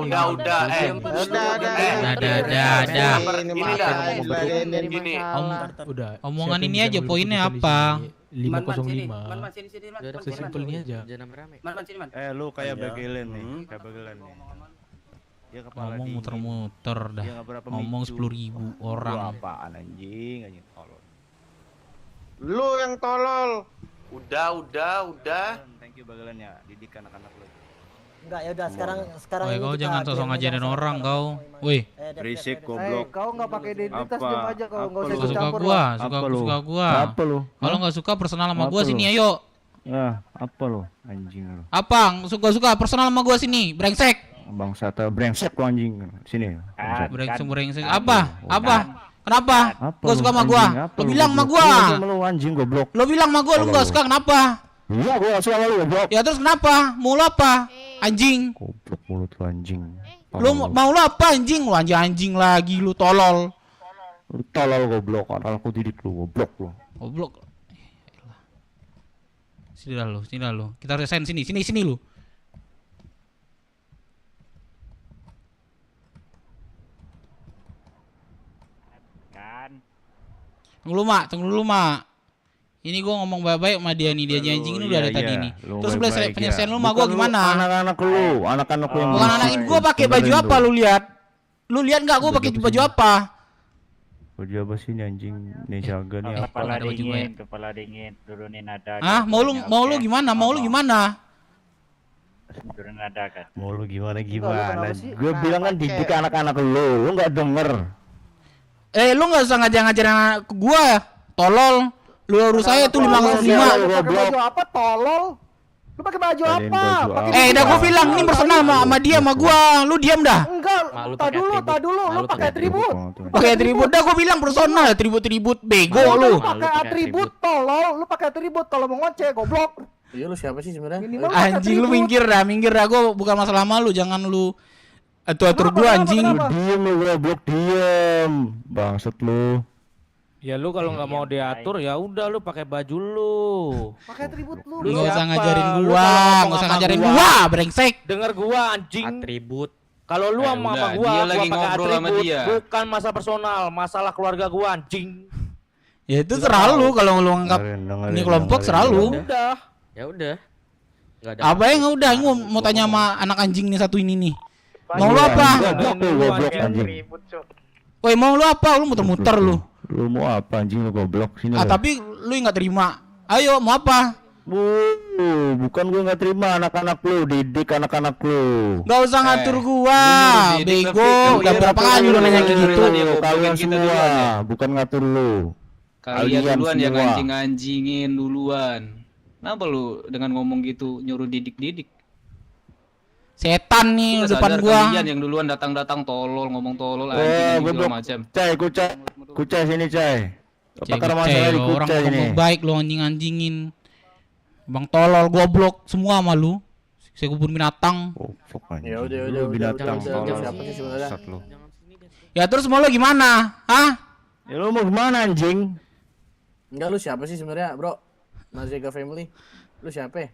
Gini. Udah. Omongan siapa ini yang aja bisa poinnya berkumpul di apa? sini? 505. Man, sini, Man. Sesimpel ini aja. Jangan rame. Man, sini, Man. Lu kayak bagelen nih, kayak bagelen nih. Dia kepala Ngomong dingin. muter-muter dah. Dia nggak berapa Ngomong micu. 10.000 orang. Lu apaan anjing tolol. Lu yang tolol. Udah. Thank you bagelen ya, didik anak-anak lu. Enggak, ya udah sekarang Woi, ini kau kita jangan sosok diam ngajarin aja orang sekarang. kau. Woi, Berisik Eh, goblok. kau enggak pakai identitas Apa? diam aja kau, enggak usah Apa lu? suka campur gua, lah. suka gua. Apa lu? Kalau nggak suka personal sama Apa gua lu? sini ayo. Apa lu? Anjing lu. Apa? Suka personal sama gua sini, brengsek. Bangsa brengsek lu anjing. Sini. Brengsek. Apa? Kenapa? Gua suka sama gua. Lo bilang sama gua. Lu anjing goblok. Lo bilang sama gua lu nggak suka kenapa? Iya, gua suka sama lu goblok. Ya terus kenapa? Mau lo apa? Anjing. Goblok mulut lu anjing. Lu mau lo apa anjing? Lu anjing lagi lu tolol. Lu tolol goblok, aku didik lu goblok lu. Goblok. Sini dah lu. Kita resign sini lu. Tunggu dulu, Mak. Ini gua ngomong baik-baik sama dia nih, dia anjing ini udah dari tadi nih. Terus penyelesaian lu sama gua gimana? Anak-anak lu yang Bukan anakin gua pakai baju apa lu lihat? Lu lihat enggak gua pakai baju apa? Baju apa sih ini anjing? Nih jaga nih apa? Kepala dingin, turunin nada. Hah? Mau lu gimana? Turun nada kan. Mau lu gimana? Gue bilang kan didik anak-anak lu nggak denger. Lu nggak usah ngajarin anak gua, tolol. Lu urus saya tuh 505. Lu pakai baju apa tolol? Lu pakai baju apa? Dah gua bilang ini personal sama dia sama gua. Lu diam dah. Enggak, tak dulu, lu pakai atribut. Pakai atribut dah gua bilang personal, atribut bego lu. Lu pakai atribut tolol, lu pakai atribut kalau mau ngoceh goblok. Iya, lu siapa sih sebenarnya? Anjing lu minggir dah. Gua bukan masalah sama lu, jangan lu atur gua anjing. Diem lu goblok, diem. Bangsat lu. Ya lu kalau nggak mau diatur ya udah lu pakai baju lu. Pakai atribut lu. Nggak usah ngajarin gua, brengsek. Dengar gua anjing. Atribut. Kalau lu sama gua lagi pakai ngobrol sama atribut, dia. bukan masalah personal, masalah keluarga gua anjing. Ya itu serah lu kalau lu anggap ini kelompok serah lu. Ya udah. Enggak ada. Apa yang udah gua mau tanya sama anak anjing nih satu ini nih. Mau lu apa? Goblok anjing. Woi, mau lu apa? Lu muter-muter lu. Lu mau apa anjing lu goblok sini. Tapi lu nggak terima. Ayo, mau apa? Bukan gua nggak terima anak-anak lu, didik anak-anak lu. Gak usah ngatur gua, bego. Udah berapa kali lu nanya kayak gitu? Kalian semua, bukan ngatur lu. Kalian duluan yang ngancing-ngancingin duluan. Kenapa lu dengan ngomong gitu nyuruh didik-didik? Setan nih depan gua. Kalian yang duluan datang-datang tolol, ngomong tolol anjing segala macam. Kucai sini, Cai. Pakar masalah di orang Kucai ini. ngomong baik lu anjing-anjingin. Bang tolol goblok semua sama lu. Saya kubur binatang. Ya udah binatang tolol. Siapa sih sebenarnya? Ya terus mau lu gimana? Hah? Ya lu mau gimana anjing? Enggak, lu siapa sih sebenarnya, Bro? Mazega Family. Lu siapa?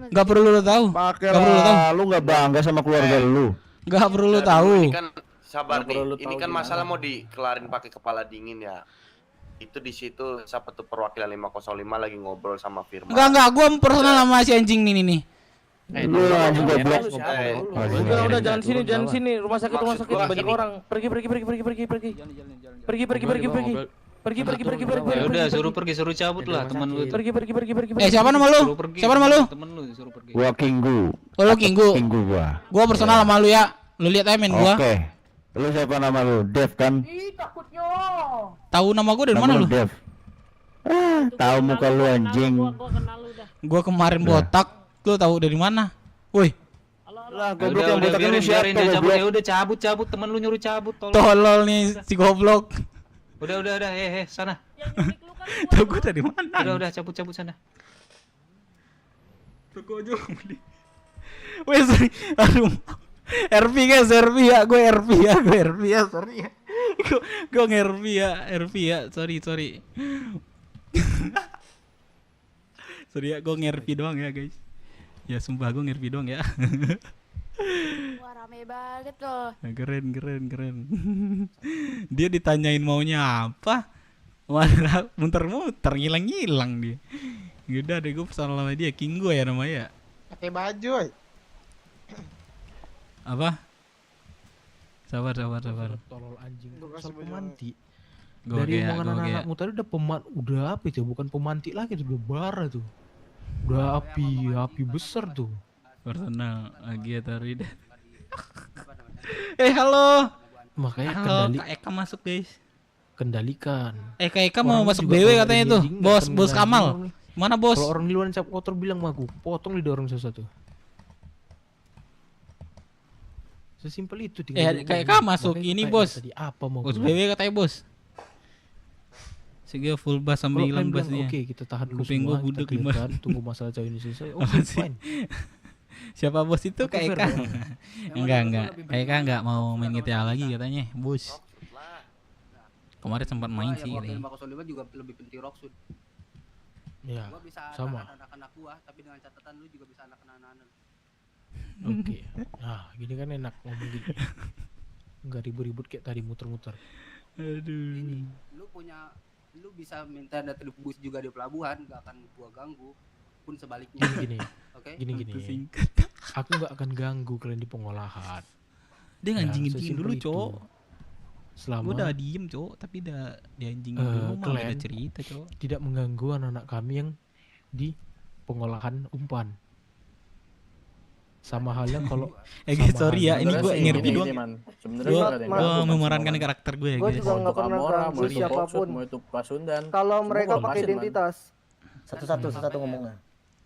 Gak perlu lu tahu. Gak perlu lu tahu. Lu gak bangga sama keluarga lu. Gak perlu lu tahu. Ini kan sabar nih. Ini kan masalah mau dikelarin pakai kepala dingin ya. Itu di situ siapa tuh perwakilan 505 lagi ngobrol sama Firman. Enggak, gua personal sama si anjing nih nih. Lu anjing goblok. Udah jangan sini, rumah sakit banyak orang. Pergi. Ya udah suruh pergi, suruh cabut lah teman lu. Pergi. Siapa nama lu? Siapa nama lu? Temen lu suruh pergi. Gua Kinggu. Oh, lu Kinggu. Kinggu gua. Gua personal sama lu ya. Lu lihat aja main gua. Oke. Lu siapa nama lu? Dev kan? Ih, takutnya. Tahu nama gua dari mana lu? Dev. Tahu muka lu anjing. Gua kemarin botak, lu tahu dari mana? Woi. Lah, goblok yang botak ini siapa? Udah cabut temen lu nyuruh cabut Tolol nih si goblok. Udah, sana. Tahu gua dari mana? Udah, cabut sana. Toko aja beli. Wes, aduh. RP guys, RP ya, gue RP ya, sorry ya. Gue RP ya, sorry. Sorry ya, gue nge-RP doang ya guys. Ya sumpah gue nge-RP doang ya. Wah rame banget loh. Keren. Dia ditanyain maunya apa, malah muter-muter ngilang dia. Udah deh, gue pesan sama dia, Kingo ya namanya. Pakai baju, woy. Apa? Sabar. Tolol anjing. Soal pemanti. Gua Dari kayak- omongan gua anak-anak kayak- muter udah apa itu? Bukan pemanti lagi tuh, udah bara tuh. Udah api besar tuh. Personal lagi ya tadi. Halo. Makanya Halo, Kak Eka masuk guys. Kendalikan. Kak Eka mau Orang masuk juga BW kalau katanya dia tuh. anjing nggak akan Bos mengganggu Kamal. orang nih. Mana bos? Kalau orang di luar cap motor bilang sama aku, potong lidah orang satu-satu. Sesimpel itu tinggal Kak Eka masuk Makanya ini tanya bos. tadi apa mau Bos gua? BW katanya bos. Sehingga full bass sambil Kalau hilang kalian bilang, bassnya. Oke, kita tahan dulu Kuping semua, gua kita budek clearkan, gimana? tunggu masalah cewek ini selesai. Apa Oke, sih? fine. Siapa bos itu? Oke, Kak fair Eka. dong. Enggak. Kak Eka enggak mau main GTA lagi katanya, bos. Kemarin sempat main sih Yang katanya. 505 juga lebih penting Rocksud. Ya, Gua bisa sama. anak-anak gua, tapi dengan catatan lu juga bisa anak-anak. Oke. Nah, gini kan enak ngomong gini. Enggak ribut-ribut kayak tadi muter-muter. Aduh. Lu bisa minta data bus juga di pelabuhan, gak akan gua ganggu. Pun sebaliknya. Gini. Oke. Gini. Aku nggak akan ganggu kalian di pengolahan. Dia nganjingin sesimpel dulu, itu. Cok. Selama Gua udah diem, Cok, tapi udah dianjingin dulu mah kalian udah cerita, Cok. tidak mengganggu anak-anak kami yang di pengolahan umpan. Sama halnya kalau Guys, sorry ya, ini gua ngerti doang. Gua memerankan karakter gue ya, Gue guys. juga nggak pernah ganggu siapapun. Kalau mereka pakai identitas. Satu-satu ngomongnya.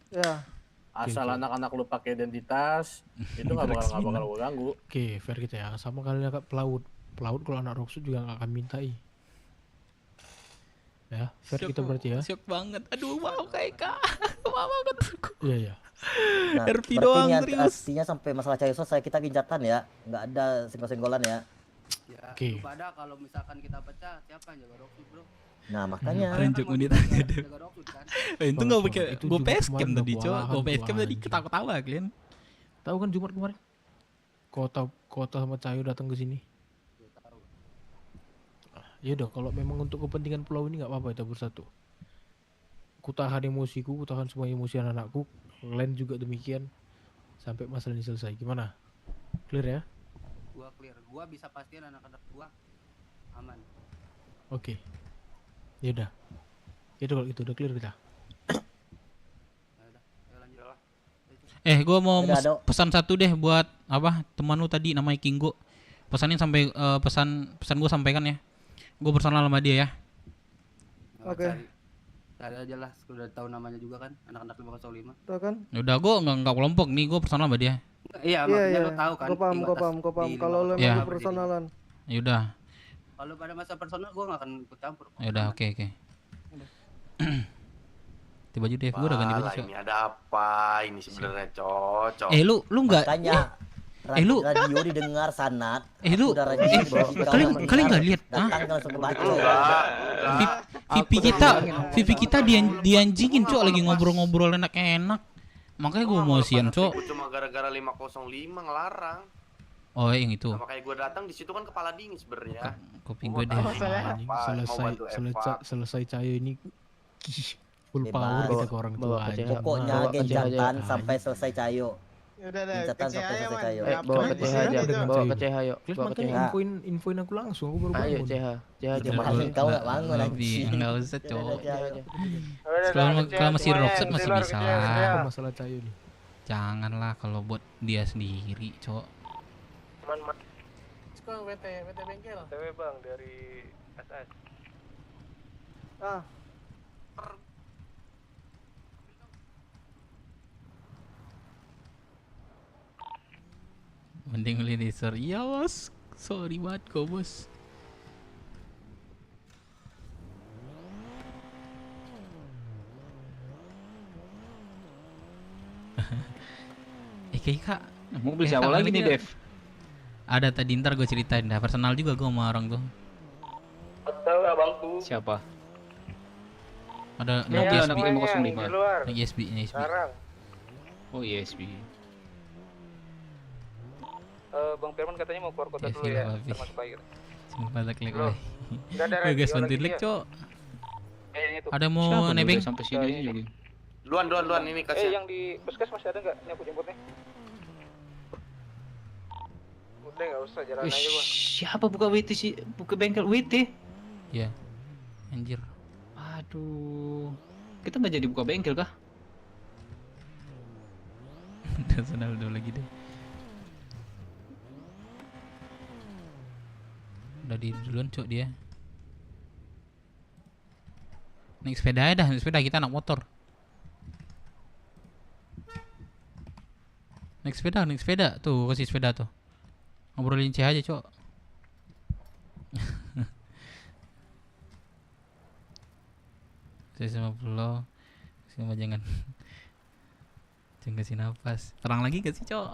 Ya. Asal anak-anak lu pakai identitas, itu nggak bakal gue ganggu. Oke, fair kita ya. Sama kalian kayak pelaut. Pelaut kalau anak Rocksud juga nggak akan mintai. Ya, fair kita berarti ya. Syok banget. Aduh, wow Kak Eka. Wow banget. Iya. Nah, RP berarti doang, ini serius. artinya sampai masalah cair selesai kita gencatan ya, nggak ada senggol-senggolan ya. Ya, Oke. lu pada kalau misalkan kita pecah, siapa yang jaga Rocksud, Bro? Nah makanya. Lanjut mau ditanya deh. kan? Itu nggak pakai Itu gue juga facecam kemarin tadi, udah Cok. kewalahan Gue tuh, facecam tadi anjing. ketawa-tawa kalian. Tahu kan Jumat kemarin? Kota sama Cayo datang ke sini. Ya udah, kalau memang untuk kepentingan pulau ini nggak apa-apa kita bersatu. Ku tahan emosiku, ku tahan semua emosi anak-anakku. Kalian juga demikian sampai masalah ini selesai. Gimana? Clear ya? Gua clear. Gua bisa pastiin anak-anak gua aman. Oke. Ya udah. Ya udah kalau gitu udah clear kita. Gue mau Udah ada. pesan satu deh buat apa teman lu tadi namanya Kingo. Pesanin sampai pesan gue sampaikan ya. Gue bersama sama dia ya. Oke. Cari aja lah, sudah tahu namanya juga kan, anak-anak 505. Tahu kan? Ya udah, gue nggak kelompok nih, gue bersama sama dia. Iya, makanya lo tahu kan. Gue paham, di gue batas paham. di Kalau lo Ya. emang personalan. Ya udah, Kalau pada masa personal gua nggak akan ikut campur. ya udah, oke. Ganti baju deh, gue udah ganti baju. Alah, Cok. ini ada apa ini sebenarnya, cocok. Lu nggak? Makanya. Lu Radio didengar sanat. lu Udah radio kalian nggak lihat? Datang langsung ke baca. VP kita dianjingin, Cok, lagi ngobrol-ngobrol enak-enak. Makanya gue emosian, Cok. Gua cuma gara-gara 505 ngelarang. Oh, yang itu. Nah, makanya gue datang di situ kan kepala dingin sebenarnya. Kuping gue deh. Anjing, selesai Cayo ini full power kita ke orang tua aja. Pokoknya gencatan sampai selesai Cayo. Udah deh, Gencatan sampai selesai Cayo. Bawa ke CH aja, bawa ke CH yuk. Makanya infoin aku langsung, aku baru bangun. Kau nggak bangun Lebih anjing. nggak usah, Cok. Kalau Kalau masih Rockset masih bisa lah. Apa masalah Cayo nih? Janganlah kalau buat dia sendiri, Cok. Sekarang WT bengkel. TW bang dari SS. Ah, Mending beli laser. Iya bos, sorry banget kok bos. Kak, mau beli siapa lagi nih, Dev? Ada tadi, ntar gue ceritain dah. Personal juga gue sama orang tuh. Betul abangku. Siapa? Ada Ya, anak ISB, namanya, 505. anak ISB, anak ISB. Oh ISB. Bang Firman katanya mau keluar kota Ya, dulu ya, silakan, termasuk air. Sumpah tak klik. Belum. Nggak ada Guys, radio bantuin lagi lik, dia. Cok. Yang itu. Ada mau Siapa nebeng? udah sampai sini aja juga. Duluan ini kasih. Yang di Puskes masih ada nggak jemput-jemputnya? Udah nggak usah, jalan aja gua. Siapa buka WT sih? Buka bengkel WT? Ya. Anjir. Aduh. Kita nggak jadi buka bengkel kah? Udah sana udah lagi deh. Udah di duluan Cok dia. Naik sepeda aja dah, naik sepeda, kita anak motor. Naik sepeda tuh, kasih sepeda tuh. Ngobrolin C aja, Cok. Saya sama pulau. Sama jangan kasih nafas. Perang lagi gak sih, Cok?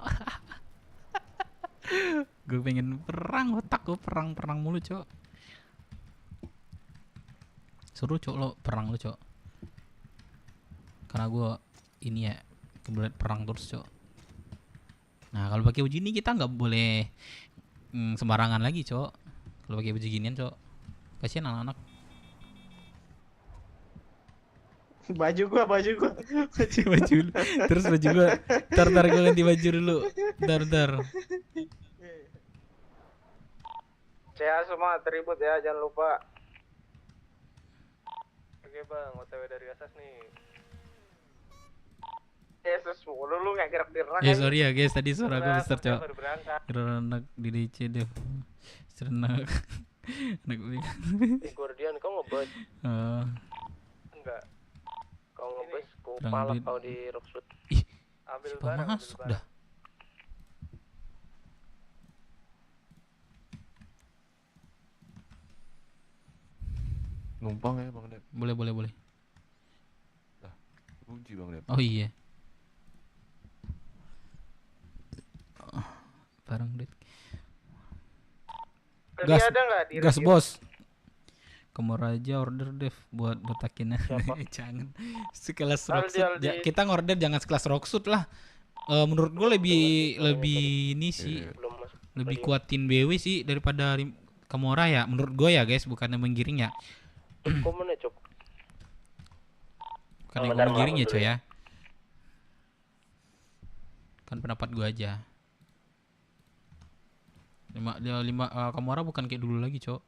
Gue pengen perang, otak gue perang mulu, Cok. Suruh Cok lo perang lo, Cok. Karena gue ini ya kebelet perang terus, Cok. Nah kalau pakai uji ini kita nggak boleh sembarangan lagi, Cok. Kalau pakai uji ginian, Cok. Kasihan anak-anak. Baju gua. baju lu. Terus baju gua. Ntar gua ganti baju dulu. Ntar. Sehat semua, tribut ya, jangan lupa. Oke bang, OTW dari Asas nih. Yesus, lu nggak gerak-gerak. Ya sorry ya guys, tadi suara gue besar, Cok. Baru berangkat. Anak di DC deh. Serenak. Anak gue. Gordian, kau ngebus? Enggak. Kau ngebus, kau Perang palak duit. kau di Rockshoot. Ih, Ambil siapa barang, masuk ambil dah? Numpang ya Bang Dep. Boleh. Dah, kunci Bang Dep. Oh iya. Barang duit. Tadi ada nggak di Gas radio? bos. Kemur aja order Dev buat botakin. Jangan sekelas Rockshoot. Kita ngorder jangan sekelas Rockshoot lah. Menurut gue lebih ini sih. Lebih kuatin BW sih daripada Kamora ya. Menurut gue ya guys, bukannya menggiring ya. Komen ya, Cok. Bukan yang menggiring ya, coy ya. Kan pendapat gue aja. 5 Kamora bukan kayak dulu lagi, Cok.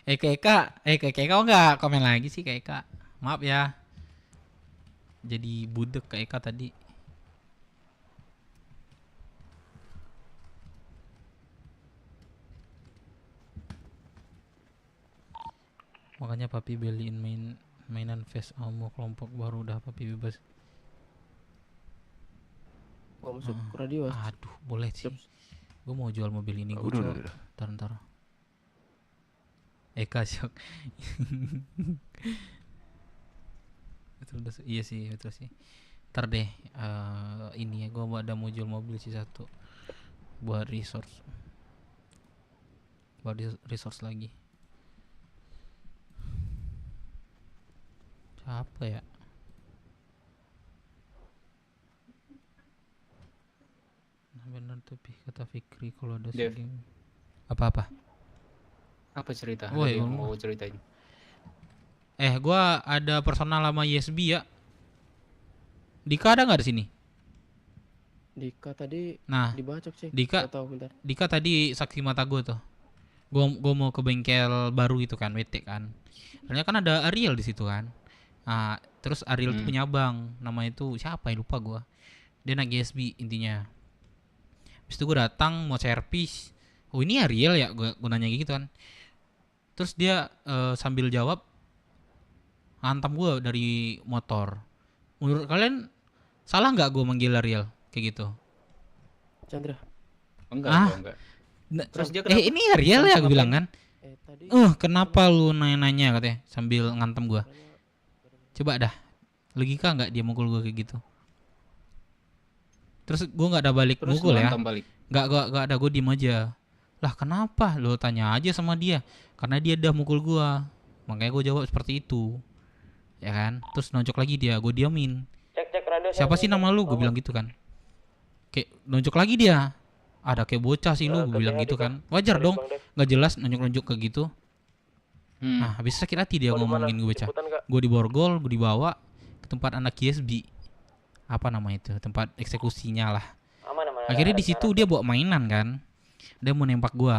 Kak kok nggak komen lagi sih Kak? Maaf ya. Jadi budek Kak tadi. Makanya papi beliin mainan face Amo kelompok baru, udah papi bebas. Gua masuk radio. Aduh, boleh sih. Gue mau jual mobil ini gue. Udah. Ntar. Eka shock. Iya sih, betul sih. Ntar deh, ini ya gue ada mau jual mobil sih satu buat resource. Buat resource lagi. Apa ya? Nah, benar tapi kata Fikri kalau ada Dev. segeng. Apa? Apa cerita? Woi, Ada yang mau ceritain? Gua ada personal sama ISB ya. Dika ada nggak di sini? Dika tadi Nah, dibacok sih. Dika, Nggak tahu, bentar. Dika tadi saksi mata gue tuh. Gue mau ke bengkel baru itu kan, WT kan. Ternyata kan ada Ariel di situ kan. Nah, terus Ariel tuh punya abang, namanya itu siapa ya lupa gue. Dia anak ISB intinya. Habis itu gue datang mau servis. Oh ini Ariel ya, gue nanya gitu kan. Terus dia sambil jawab hantam gue dari motor. Menurut kalian salah nggak gue manggil Ariel kayak gitu? Chandra. Enggak. Terus dia ini Ariel ya gue bilang kan. Kenapa lu nanya-nanya katanya sambil ngantem gue. Coba dah, logika nggak dia mukul gue kayak gitu? Terus gue nggak ada balik Terus mukul lu ya? hantam balik? Nggak ada, gue diem aja. Lah kenapa? Lo tanya aja sama dia. Karena dia udah mukul gue, makanya gue jawab seperti itu, ya kan? Terus nonjok lagi dia, gue diamin. Cek radio. Siapa sih nama lu? Gue bilang gitu kan. Kayak nonjok lagi dia. Ada kayak bocah sih lu, gue bilang gitu kan. Wajar dong, nggak jelas nonjok-nonjok kayak gitu. Nah, habis sakit hati dia ngomongin gue bocah. Gue diborgol, gue dibawa ke tempat anak ISB. Apa nama itu? Tempat eksekusinya lah. Akhirnya di situ dia bawa mainan kan. Dia mau nembak gue.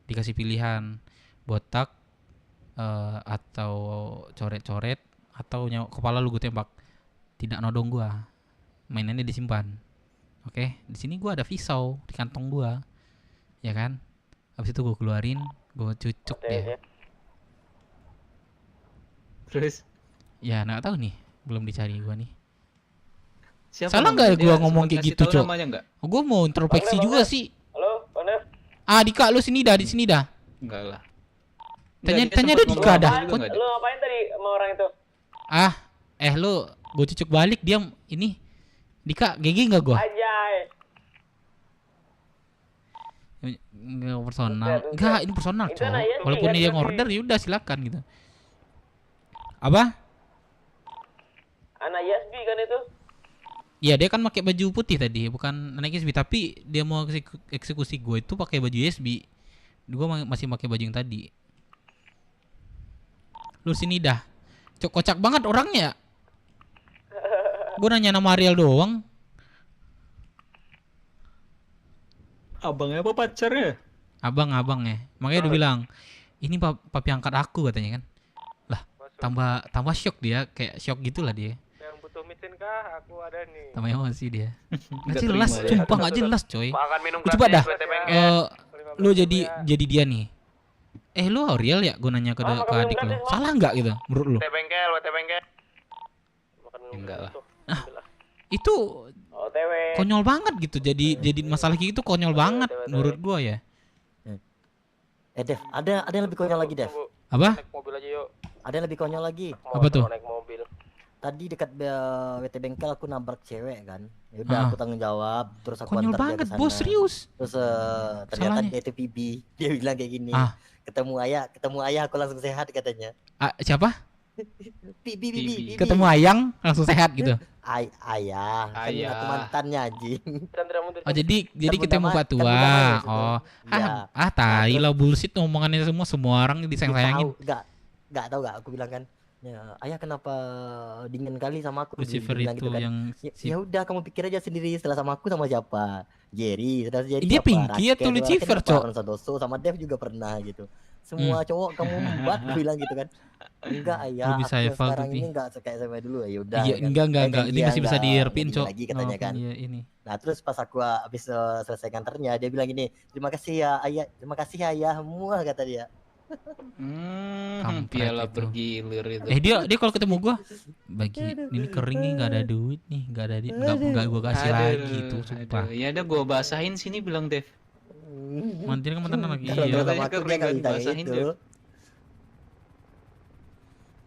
Dikasih pilihan botak atau coret-coret atau kepala lu gue tembak. Tidak nodong gue. Mainannya disimpan. Oke, di sini gue ada pisau di kantong gue, ya kan? Habis itu gue keluarin, gue cucuk dia. Terus? Ya nggak tahu nih, belum dicari gue nih. Siapa Salah namanya? nggak gue Dia ngomong sempat kayak ngasih gitu, tahu Cok? namanya nggak? Gue mau introspeksi juga sih. Halo, Bang Dev. Dika, lu sini dah, di sini dah. Enggak lah. Tanya Dia ada sempat Dika ngomong dah. apa juga nggak ada? Lu ngapain tadi sama orang itu? Lu gue cucuk balik dia ini. Dika, GG nggak gue? Ajay. Nggak personal. Enggak, ini personal, Cok. Walaupun dia ngorder ya udah silakan gitu. Apa? Anak Yasbi kan itu? Iya, dia kan pakai baju putih tadi, bukan anak SB, tapi dia mau eksekusi gue itu pakai baju SB. Gue masih pakai baju yang tadi. Lu sini dah. Cok, kocak banget orangnya. Gue nanya nama Ariel doang. Abangnya apa pacarnya? Abang ya. Makanya dia bilang, ini papi angkat aku katanya kan. Lah, tambah shock dia, kayak shock gitulah dia. Yang butuh mesin kah? Aku ada nih. Tambah emosi dia. Nggak Nggak jelas, terima ya. sumpah nggak jelas coy. Makan minum Coba gratis, dah. Lu jadi dia nih. Lu Ariel ya? Gue nanya ke adik lu. Salah nggak gitu menurut lu? WT bengkel. Enggak lah. Itu OTW. konyol banget gitu. Jadi masalah kayak gitu konyol banget menurut gua ya. Dev, ada yang lebih konyol lagi, Dev. Apa? Naik mobil aja yuk. Ada yang lebih konyol lagi. Apa tuh? Naik mobil. Tadi dekat WT bengkel aku nabrak cewek kan. Ya udah aku tanggung jawab, terus aku Konyol antar dia banget, ke sana. Bos, serius. Terus ternyata Salahnya. dia itu PB. Dia bilang kayak gini. Ketemu ayah aku langsung sehat katanya. Siapa? Bibi. Ketemu Ayang langsung sehat gitu. Ayah. Kan aku mantannya anjing. Oh jadi Kan ketemu Bunda Pak Kan Tua. Bunda Maya situ. Oh. Iya. Tai lah bullshit omongannya semua orang disayang-sayangin. Enggak tahu aku bilang kan. Ya, ayah kenapa dingin kali sama aku? Lucifer Dia bilang itu gitu kan. yang Ya udah kamu pikir aja sendiri, setelah sama aku sama siapa? Jerry, setelah Jerry Dia siapa? Pinky atau Raket, Lucifer, Raket Cok? Aaron Santoso sama Dev juga pernah gitu. Semua cowok kamu membuat bilang gitu kan. Enggak ayah, Lu bisa aku eval sekarang tuh, ini Pi. enggak kayak sama dulu ya udah. Iya, kan. enggak. Ini masih bisa enggak dierpin, gini Cok. lagi katanya kan. Iya, ini. Nah, terus pas aku habis selesai kantornya dia bilang gini, "Terima kasih ya ayah, terima kasih ya ayahmu," kata dia. Piala bergilir itu. Dia kalau ketemu gua bagi ini kering nih nggak ada duit nih, nggak gua kasih lagi tuh sumpah. Ya udah gua basahin sini bilang Dev. Mantin kan mantan lagi. Kalau Iya. sama aku dia nggak bisa basahin, itu. Dev.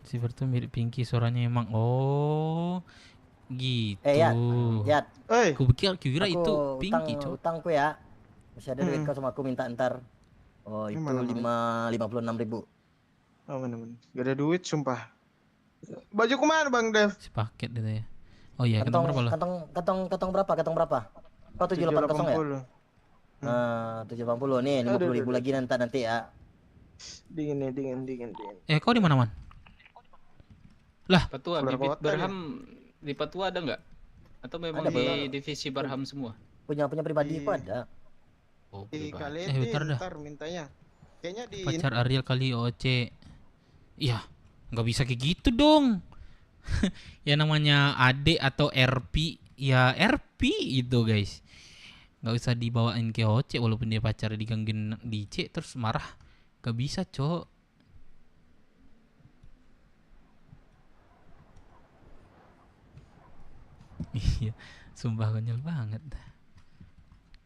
Silver tuh mirip Pinky suaranya emang. Oh. Gitu. Yat. Kira itu Pinky, Cok. Utangku ya. Masih ada duit kau sama aku minta ntar. Oh, itu Mana, 56.000. Oh, mana. Gak ada duit sumpah. Baju kemana Bang Dev? Sepaket gitu ya. Oh iya, kantong berapa lo? Kantong berapa? Kau 780 ya? Nah, 780 nih, 50.000 lagi nanti ya. Dingin. Kau di mana, Man? Lah, Patua, bibit Barham di Patua ada nggak? Atau memang Ada, di divisi Barham semua? Punya pribadi aku ada. Oh, Di pribadi. Kaleti bentar dah. ntar mintanya. Kayaknya di Pacar Ariel kali OC. Iya, nggak bisa kayak gitu dong. Ya namanya AD atau RP, ya RP itu guys. Nggak usah dibawain ke Oce walaupun dia pacar digangguin di C terus marah. Gak bisa, Cok. Iya, sumpah konyol banget.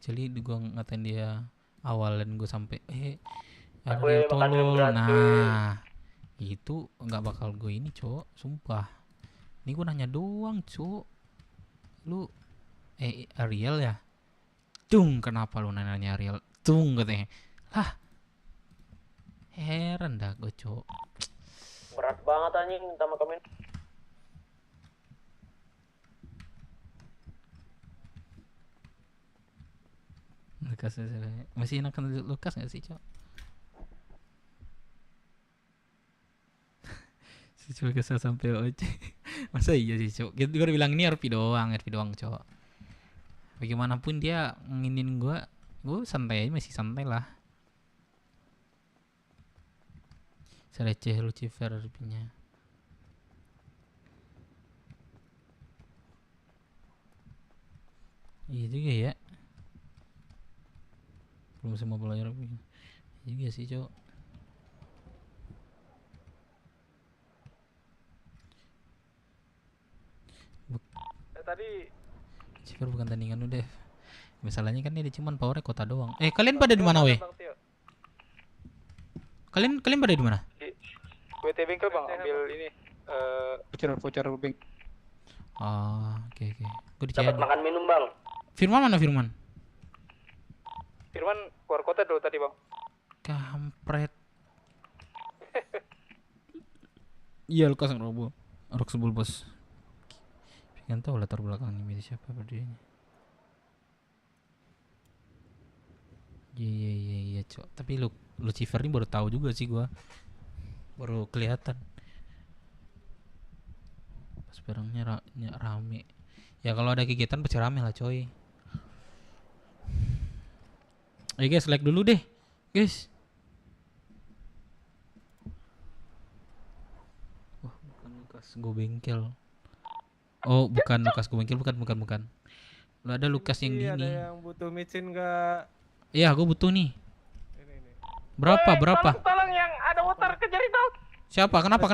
Jadi gue ngatain dia awal dan gue sampai Ariel tolol. Nah, itu nggak bakal gue ini, Cok. Sumpah. Ini gue nanya doang, Cok. Lu Ariel ya? Tung, kenapa lu nanya Ariel? Tung katanya. Lah. Heran dah gue, Cok. Berat banget anjing minta makamin. Lukas masih enakan Lukas nggak sih, Cok? Si Cok kesel sampai Oce. Masa iya sih, Cok? Gue udah bilang ini RP doang, Cok. Bagaimanapun dia nginin gue santai aja, masih santai lah. Sereceh Lucifer RP-nya. Iya juga ya. Belum semua pelajar RP. Iya juga sih, Cok. Tadi Lucifer bukan tandingan lu, Dev. Masalahnya kan dia cuman powernya kota doang. Kalian pada di mana, weh? Kalian pada di mana? WT bengkel bang, ambil ini voucher bengkel. Oke. Gue Dapat makan minum bang. Firman mana Firman? Firman keluar kota dulu tadi bang. Kampret. Iya, Lukas ngeroboh. Rok sebul bos. Kan tahu latar belakang ini siapa berdirinya. Iya, Cok. Tapi Lucifer ini baru tahu juga sih gua. Baru kelihatan. Pas barangnya rame. Ya kalau ada kegiatan pasti rame lah, coy. Ayo guys, like dulu deh. Guys. Wah, bukan Lukas gue bengkel. Oh, bukan Lukas gue bengkel, bukan. Lu ada Lukas yang gini. Ada yang butuh micin enggak? Iya, gue butuh nih. Berapa? Tolong yang ada motor kejarin dong. Siapa? Kenapa?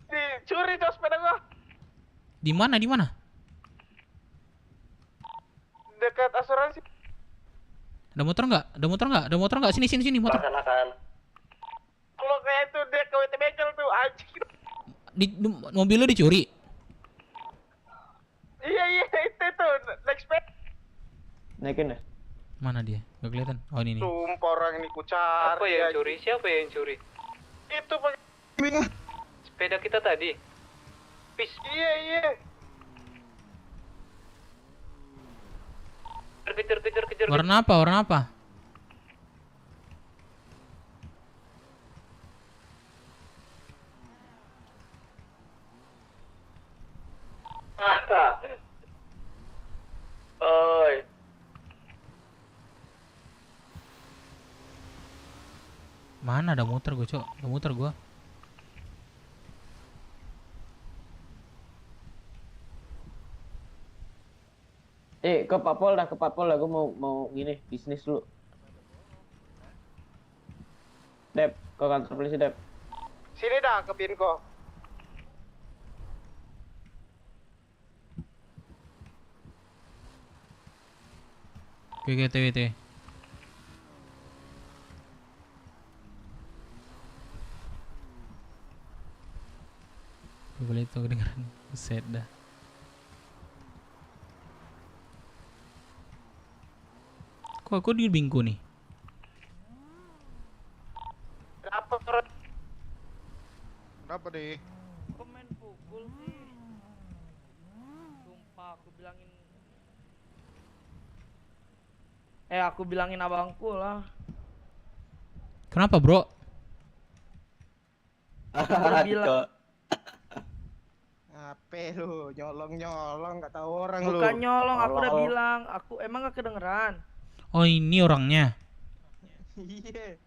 Dicuri tuh sepeda gua. Di mana? Dekat asuransi. Ada motor nggak? Sini motor. Kalau kayak itu dia ke WT bengkel tuh anjing. Mobil lu dicuri. Iya itu next pet. Naikin deh. Mana dia? Gak kelihatan. Oh ini nih. Sumpah orang ini kucar. Siapa yang curi? Itu pakai Sepeda kita tadi. Iya. Kejar. Warna apa? Oi. Mana ada motor gue, Cok? Ada motor gue. Ke Papol dah, gue mau gini, bisnis dulu. Dep, ke kantor polisi, Dep. Sini dah ke Pinko. WT. Gue boleh itu kedengeran. Buset dah. Kok aku di Bingko nih? Kenapa deh? Kok main pukul sih? Sumpah aku bilangin. Aku bilangin abangku lah. Kenapa, Bro? Bilang. Apa lu? Nyolong nggak tahu orang lu. Bukan nyolong, aku udah bilang. Aku emang gak kedengeran. Oh, ini orangnya. Iya.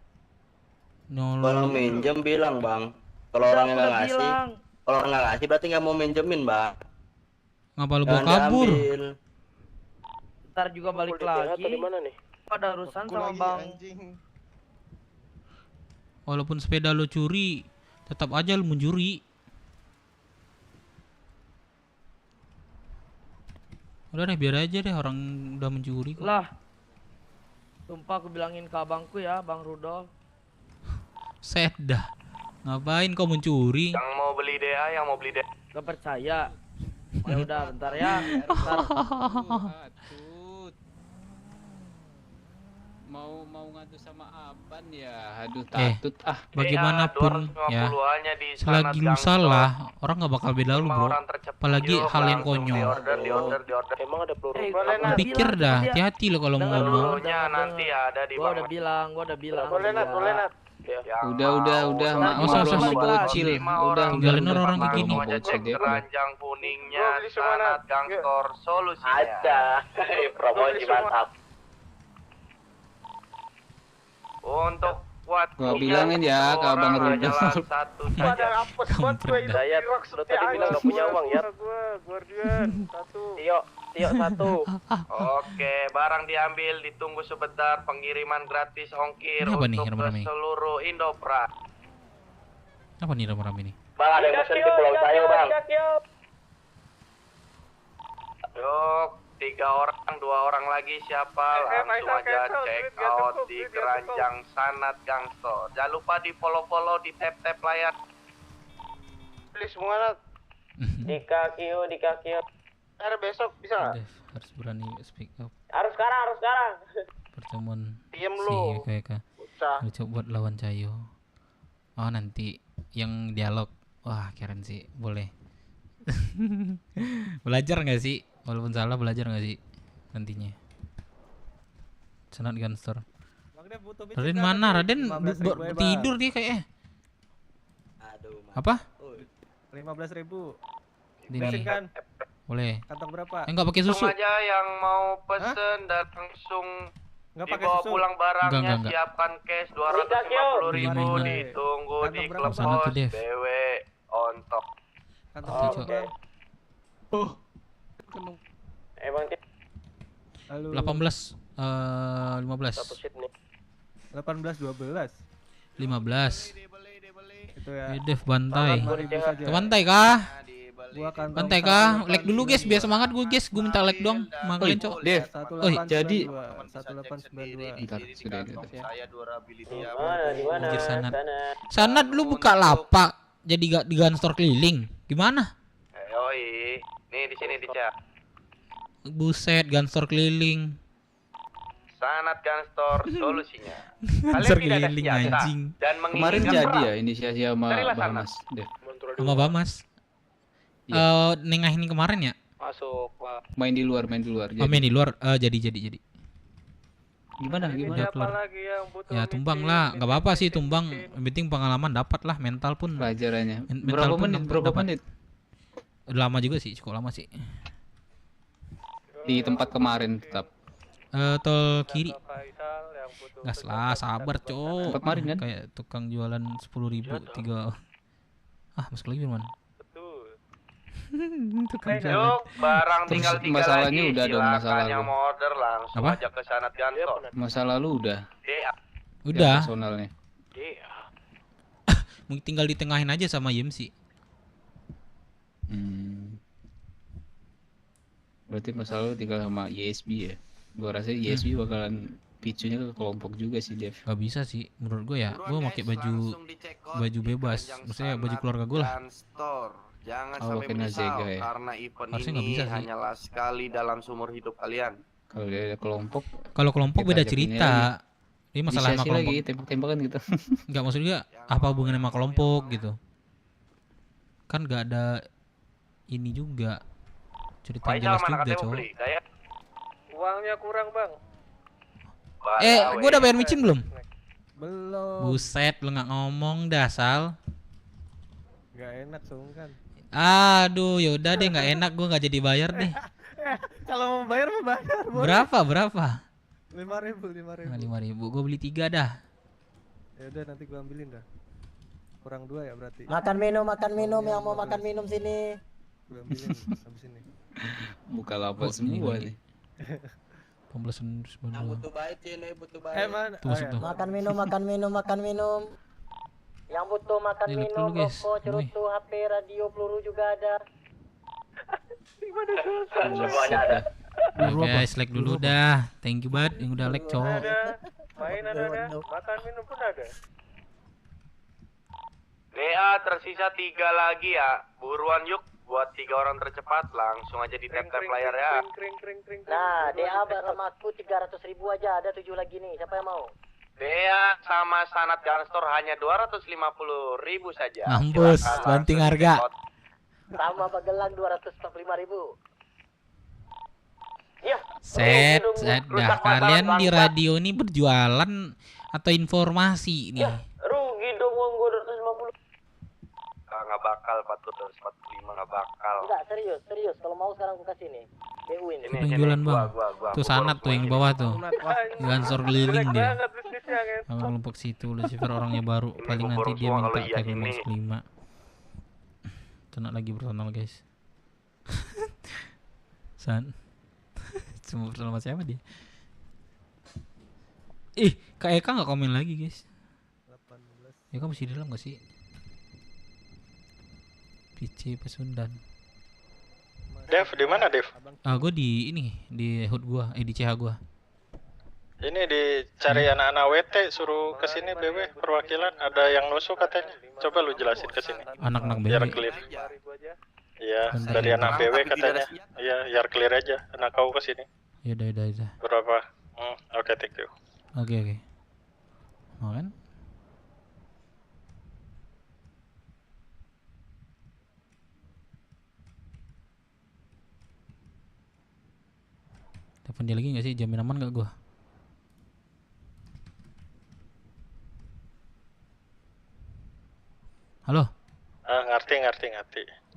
Kalau minjem bilang bang. Kalau orangnya nggak ngasih, kalau orang nggak ngasih berarti nggak mau minjemin bang. Ngapa lu bawa kabur? ntar juga balik lagi. Di mana nih? Ada urusan sama Bang. Walaupun sepeda lo curi, tetap aja lo mencuri. Udah deh, biar aja deh orang udah mencuri kok. Lah. Sumpah aku bilangin ke abangku ya, Bang Rudolf. Set dah. Ngapain kau mencuri? Yang mau beli DA, yang mau beli DA. Gak percaya. Ya udah bentar ya. Bentar. Mau ngadu sama Aban ya. Aduh takut Bagaimanapun ya, selagi lu salah, orang nggak bakal beda lu bro. Apalagi hal yang konyol. Emang ada peluru? Lu pikir dah, hati-hati lo kalau ngomong. Pelurunya nanti ada di Gua udah bilang. Boleh Nat. Udah Masa sama bocil. Udah tinggalin orang kayak gini. Cek keranjang kuningnya, sanat gangster solusinya. Ada. Promosi mantap. Untuk kuat Gua bilangin ya ke Abang Rudolf. Satu saja. Dayat, lu tadi bilang gak punya uang ya? Guardian, satu. Tio satu. Oke, barang diambil, ditunggu sebentar. Pengiriman gratis ongkir Ini apa nih, untuk rame-rame? seluruh Indopra. Apa nih rame-rame nih? Bang, ada yang pesen di Pulau Sayo, Bang. Yuk, 3 orang, 2 orang lagi siapa? Langsung aja check out di keranjang sanat gangster. Jangan lupa di follow-follow, di tap-tap layar. Please semua Nat. Di kaki. Besok bisa nggak? Dev harus berani speak up. Harus sekarang. Pertemuan Diem si lu. Eka. Bocah. Lu coba buat lawan Cayo. Oh nanti yang dialog. Wah keren sih, boleh. Belajar nggak sih? Walaupun salah belajar nggak sih nantinya? Senat Gunster. Raden mana? Raden tidur dia kayaknya. Apa? 15.000. Ini. kan? Boleh. Kantong berapa? Enggak pakai susu. Langsung aja yang mau pesen dan langsung dibawa pulang barangnya, Enggak. siapkan cash 250.000, Gimana? ditunggu di klub Sana tuh, pos Dev. BW ontok. Oke. Emang 18 15 18 12. 15. Itu ya. Dev bantai. 5.000 saja. Ke bantai kah? Gua kantong Bantai kah? Like dulu guys, biar semangat gue guys. Gue minta like dong. Makanya cok. Dev. Oi, jadi 1892. Bentar, sudah. Saya durability di mana? Anjir, Sanat. Sanat dulu buka lapak. Jadi gak di gun store keliling. Gimana? Yoi, nih di sini dicat. Buset, gun store keliling. Sanat Gunstore solusinya. Gun store keliling anjing. Dan Kemarin jadi ya inisiasi sama Bamas, Dev. Sama Bamas. Nengah ini kemarin ya? Masuk, Pak. Main di luar. Oh, main di luar. Jadi. Gimana? Udah keluar. Ya tumbang lah, nggak apa-apa sih tumbang. Yang penting pengalaman dapat lah, mental pun. Pelajarannya. Mental Berapa menit? Udah lama juga sih, cukup lama sih. Di tempat kemarin tetap. Tol kiri. Gas lah, sabar cok. Tempat kemarin kan? Kayak tukang jualan 10.000 3. Masuk lagi mana? Tukang jualan. Yuk, barang Terus tinggal 3 masalahnya lagi. udah dong, Silakan masalah yang lu. mau order langsung Apa? aja ke Sanat Gunstore. Masa lalu udah. Udah. Personalnya. Mungkin tinggal ditengahin aja sama YMC. Berarti masalah lu tinggal sama YSB ya. Gua rasa YSB bakalan picunya ke kelompok juga sih, Dev. Gak bisa sih, menurut gue ya. Gue pakai baju bebas. Maksudnya baju keluarga gue lah. Jangan Oh, sampai kena menyesal Zega ya. karena event Harusnya nggak ini bisa sih. hanyalah sekali dalam seumur hidup kalian. Kalau dia ada kelompok. Kalau kelompok kita beda ajak ini cerita. lagi. Ini masalah sama Inisiasi kelompok. lagi, tembak-tembakan gitu. Enggak, maksud gue apa hubungannya sama kelompok gitu. Kan gak ada ini juga. Cerita yang jelas juga, cowok. Uangnya kurang, Bang. Gue udah bayar micin belum? Belum. Buset, lu gak ngomong dah, Sal. Gak enak sungkan. Aduh, yaudah deh, gak enak, gue gak jadi bayar deh. Kalau mau bayar Berapa? 5.000. 5.000, gue beli 3 dah. Ya udah nanti gua ambilin dah. Kurang 2 ya berarti. Makan minum yang mau makan minum sini. Gua ambilin habis ini. Buka lapak semua nih. 18 butuh baik ini, butuh baik. Tuh, masuk tuh. Makan minum. Yang butuh makan Ini lihat minum, dulu, guys. rokok, cerutu, HP, radio, peluru juga ada. Semuanya ada. Guys, like dulu dah. Thank you banget yang udah like, cowok. Mainan ada, makan minum pun ada. DA tersisa 3 lagi ya. Buruan yuk buat 3 orang tercepat, langsung aja di tap layar ya. Nah, DA sama aku 300.000 aja, ada 7 lagi nih. Siapa yang mau? DA sama Sanat Gunstore hanya 250.000 saja. Mampus, Silakan banting langsung harga. di-spot. Sama Pagelang 245.000. Ya. Set, dah. Kalian di radio ini berjualan atau informasi nih? Rugi dong uang gua 250. Nggak bakal 445 nggak bakal. Enggak, serius. Kalau mau sekarang aku kasih nih. BU ini. Siapa yang jualan, Bang? Tuh Sanat tuh yang di bawah tuh. Gansor keliling dia. Sama kelompok situ Lucifer orangnya baru. Paling nanti dia minta kayak kelompok 5. Tenang lagi personal, guys. Semua personal sama siapa dia? Kak Eka nggak komen lagi, guys. Eka masih di dalam nggak sih? PC Pasundan. Dev, di mana Dev? Gue di ini, di HUD gua, di CH gua. Ini dicari anak-anak WT, suruh ke sini BW perwakilan. Ada yang nusuk katanya. Coba lu jelasin ke sini. Anak-anak BW. Biar clear. Iya, dari anak BW katanya. Iya, biar clear aja. Anak kau ke sini. Ya udah. Berapa? Oke, thank you. Oke. Mau kan? Telepon dia lagi nggak sih? Jamin aman nggak gua? Halo? Ngerti.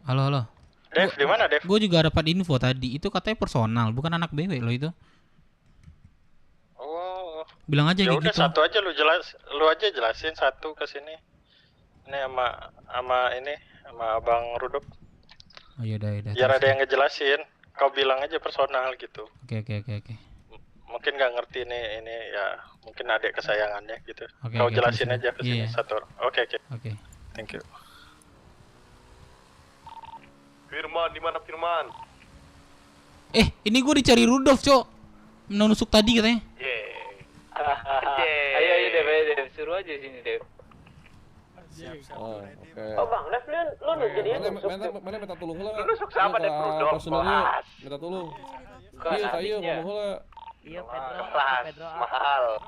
Halo. Dev, di mana Dev? Gue juga dapat info tadi. Itu katanya personal, bukan anak BW lo itu. Oh. Bilang aja ya kayak udah gitu. satu aja lu aja jelasin satu ke sini. Ini sama Abang Rudok. Oh iya udah. Biar ada yang ngejelasin. Kau bilang aja personal gitu. Oke. Mungkin nggak ngerti ini ya, mungkin adik kesayangannya gitu. Oke, Kau oke, jelasin terus. aja ke sini Iya. satu. Oke. Oke. Thank you. Firman, di mana Firman? Ini gue dicari Rudolf, Cok. Menusuk tadi katanya. Ayo Dev, suruh aja sini Dev. Oh, oke. Oh Bang, Dev lu jadi Mana minta tolong heula. Lu nusuk siapa Dev Rudolf? Minta tolong. Iya, kayu ngomong heula. Iya, Pedro mahal.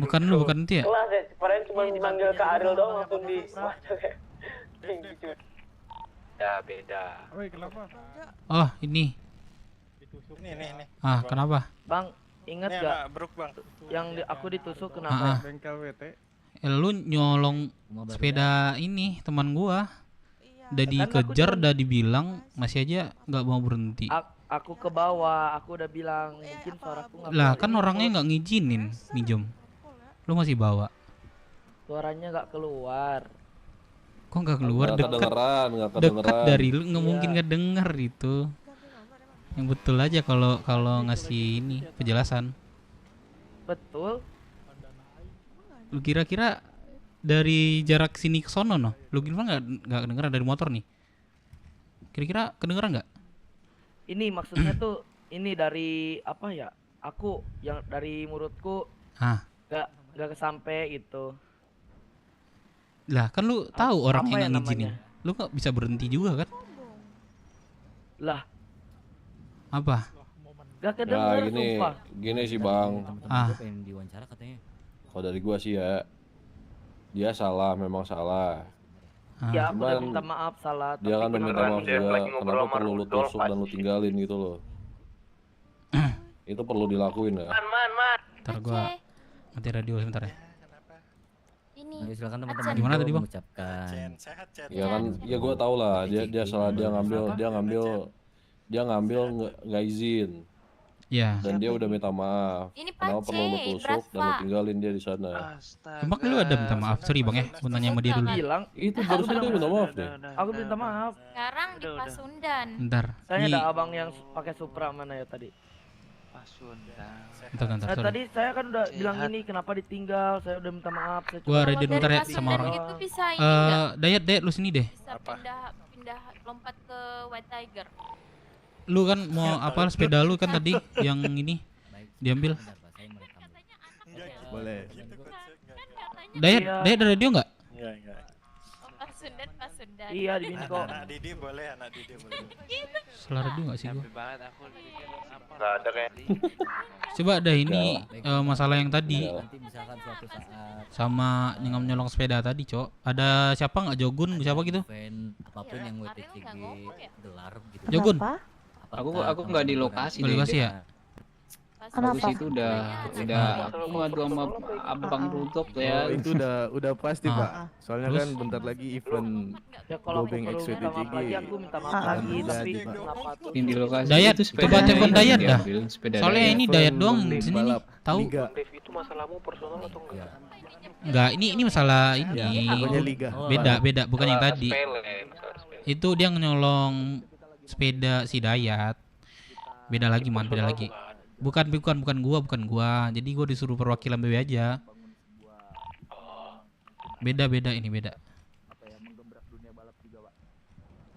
Bukan lu, bukan itu ya? Kelas ya, kemarin cuma dipanggil ke Ariel doang langsung di Ya beda. Woi, kenapa? Oh, ini. Ini. Kenapa? Bang, ingat Ini gak? anak Brook, Bang. Aku ditusuk kenapa? Bengkel WT. Lu nyolong sepeda ini teman gua. Udah dikejar, udah dibilang, masih aja nggak mau berhenti. Aku ke bawah, aku udah bilang mungkin suaraku nggak. Lah kan orangnya nggak ngizinin minjem. Lu masih bawa. Suaranya nggak keluar. Kok nggak keluar? Dekat dari lu, nggak mungkin nggak denger itu. Yang betul aja kalau ngasih ini penjelasan. Betul. Lu kira-kira dari jarak sini ke sono no? Lu gimana nggak kedengeran dari motor nih? Kira-kira kedengeran nggak? Ini maksudnya tuh ini dari apa ya? Aku yang dari mulutku nggak kesampe gitu. Lah kan lu tahu orang apa yang ya nggak ngizinin. Lu kok bisa berhenti juga kan? Lah. Apa? Gak kedengeran sumpah. Gini sih Bang. Pengen diwawancara katanya. Kalau dari gua sih ya, dia salah, memang salah. Ya aku udah minta maaf salah. Dia kan meminta maaf juga. Kenapa perlu lu tusuk dan lu tinggalin gitu loh? Itu perlu dilakuin ya. Ntar gua mati radio sebentar ya. Ini. Silakan teman-teman. Gimana tadi Bang? Ya kan, ya gua tau lah. Dia salah, dia ngambil nggak izin. Ya. Dan dia udah minta maaf. Kenapa perlu lu tusuk dan lu tinggalin dia di sana? Emang lu ada minta maaf? Sorry Bang ya, mau tanya sama dia dulu. Bilang itu barusan dia minta maaf deh. Aku minta maaf. Sekarang di Pasundan. Bentar. Saya ada abang yang pakai Supra mana ya tadi? Bentar, Nah, sorry. tadi saya kan udah bilang gini, kenapa ditinggal? Saya udah minta maaf. Saya Gua cuma- ready bentar ya sama orang. Itu bisa ini enggak? Dayat lu sini deh. Bisa pindah lompat ke White Tiger. Lu kan mau apa sepeda lu kan tadi yang ini diambil. Boleh. Dayat ada radio enggak? Enggak. Pak Sundan. Iya di sini kok. Anak Didi boleh, anak Didi boleh. Salah radio enggak sih gua? Nggak ada kayak. Coba ada ini masalah yang tadi misalkan suatu saat sama nyolong sepeda tadi, Cok. Ada siapa nggak Jogun siapa gitu? event apapun yang WTCG gelar gitu. Jogun. Aku nggak di lokasi. Nggak di lokasi ya? Bagus itu udah aku ngadu sama Abang Rudok ya. Oh, itu udah pasti, Pak. Soalnya Terus? kan bentar lagi event Ya kalau aku Gobeng perlu X minta maaf WTCG. lagi, aku minta maaf lagi. Tapi Jadi, Pak. kenapa tuh? Yang di lokasi Dayat, itu sepeda coba telepon Dayat dah. diambil, sepeda Soalnya Dayat. ini Dayat doang di sini nih. balap Tahu? liga. Itu masalahmu personal atau enggak? Enggak, ini masalah ini. pokoknya liga. Beda, bukan yang tadi. Masalah sepele. Itu dia nyolong sepeda si Dayat. Beda lagi, beda lagi. Bukan gua. Jadi gua disuruh perwakilan BW aja. Beda ini beda.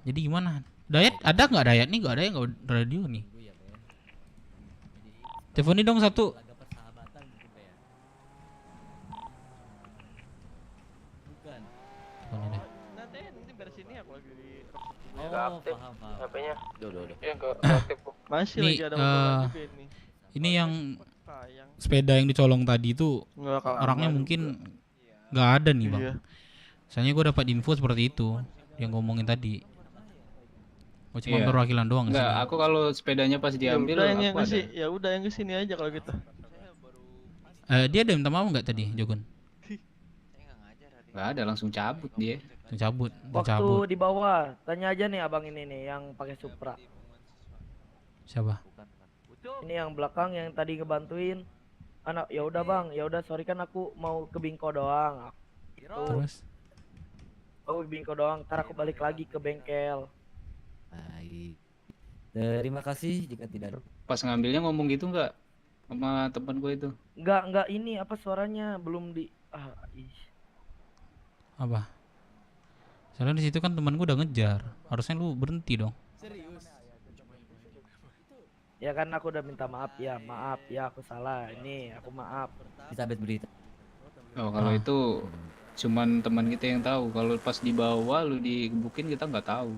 Jadi gimana? Dayat ada nggak Dayat nih? Nggak ada yang nggak radio nih. Telepon dong satu. Teleponin deh. Nanti beres ini aku lagi di Oh, aktif paham. HP-nya. Udah. Iya enggak aktif kok. Masih Nih, lagi ada masalah juga ini. ini yang sepeda yang dicolong tadi itu Nggak, Kak. orangnya mungkin nggak ada nih bang. Iya. Soalnya gue dapat info seperti itu yang ngomongin tadi. Gue cuma Iya. perwakilan doang. Enggak, sini. aku kalau sepedanya pas diambil Udah yang aku ada. ya udah yang kesini aja kalau gitu. Dia ada minta maaf nggak tadi Jogun? Nggak ada, langsung cabut dia. Cabut. Waktu di bawah, tanya aja nih abang ini nih yang pakai Supra. Siapa? Ini yang belakang yang tadi ngebantuin. Anak, ya udah bang, ya udah sorry kan aku mau ke Bingko doang. Gitu. Terus? Oh Bingko doang, ntar aku balik lagi ke bengkel. Baik. Terima kasih jika tidak ada. Pas ngambilnya ngomong gitu nggak sama teman gue itu? Enggak ini apa suaranya belum di Apa? Soalnya di situ kan teman gue udah ngejar. Harusnya lu berhenti dong. Ya kan aku udah minta maaf ya aku salah. Ini aku maaf. Bisa update berita. Oh kalau itu cuman teman kita yang tahu. Kalau pas di bawah lu digebukin kita nggak tahu.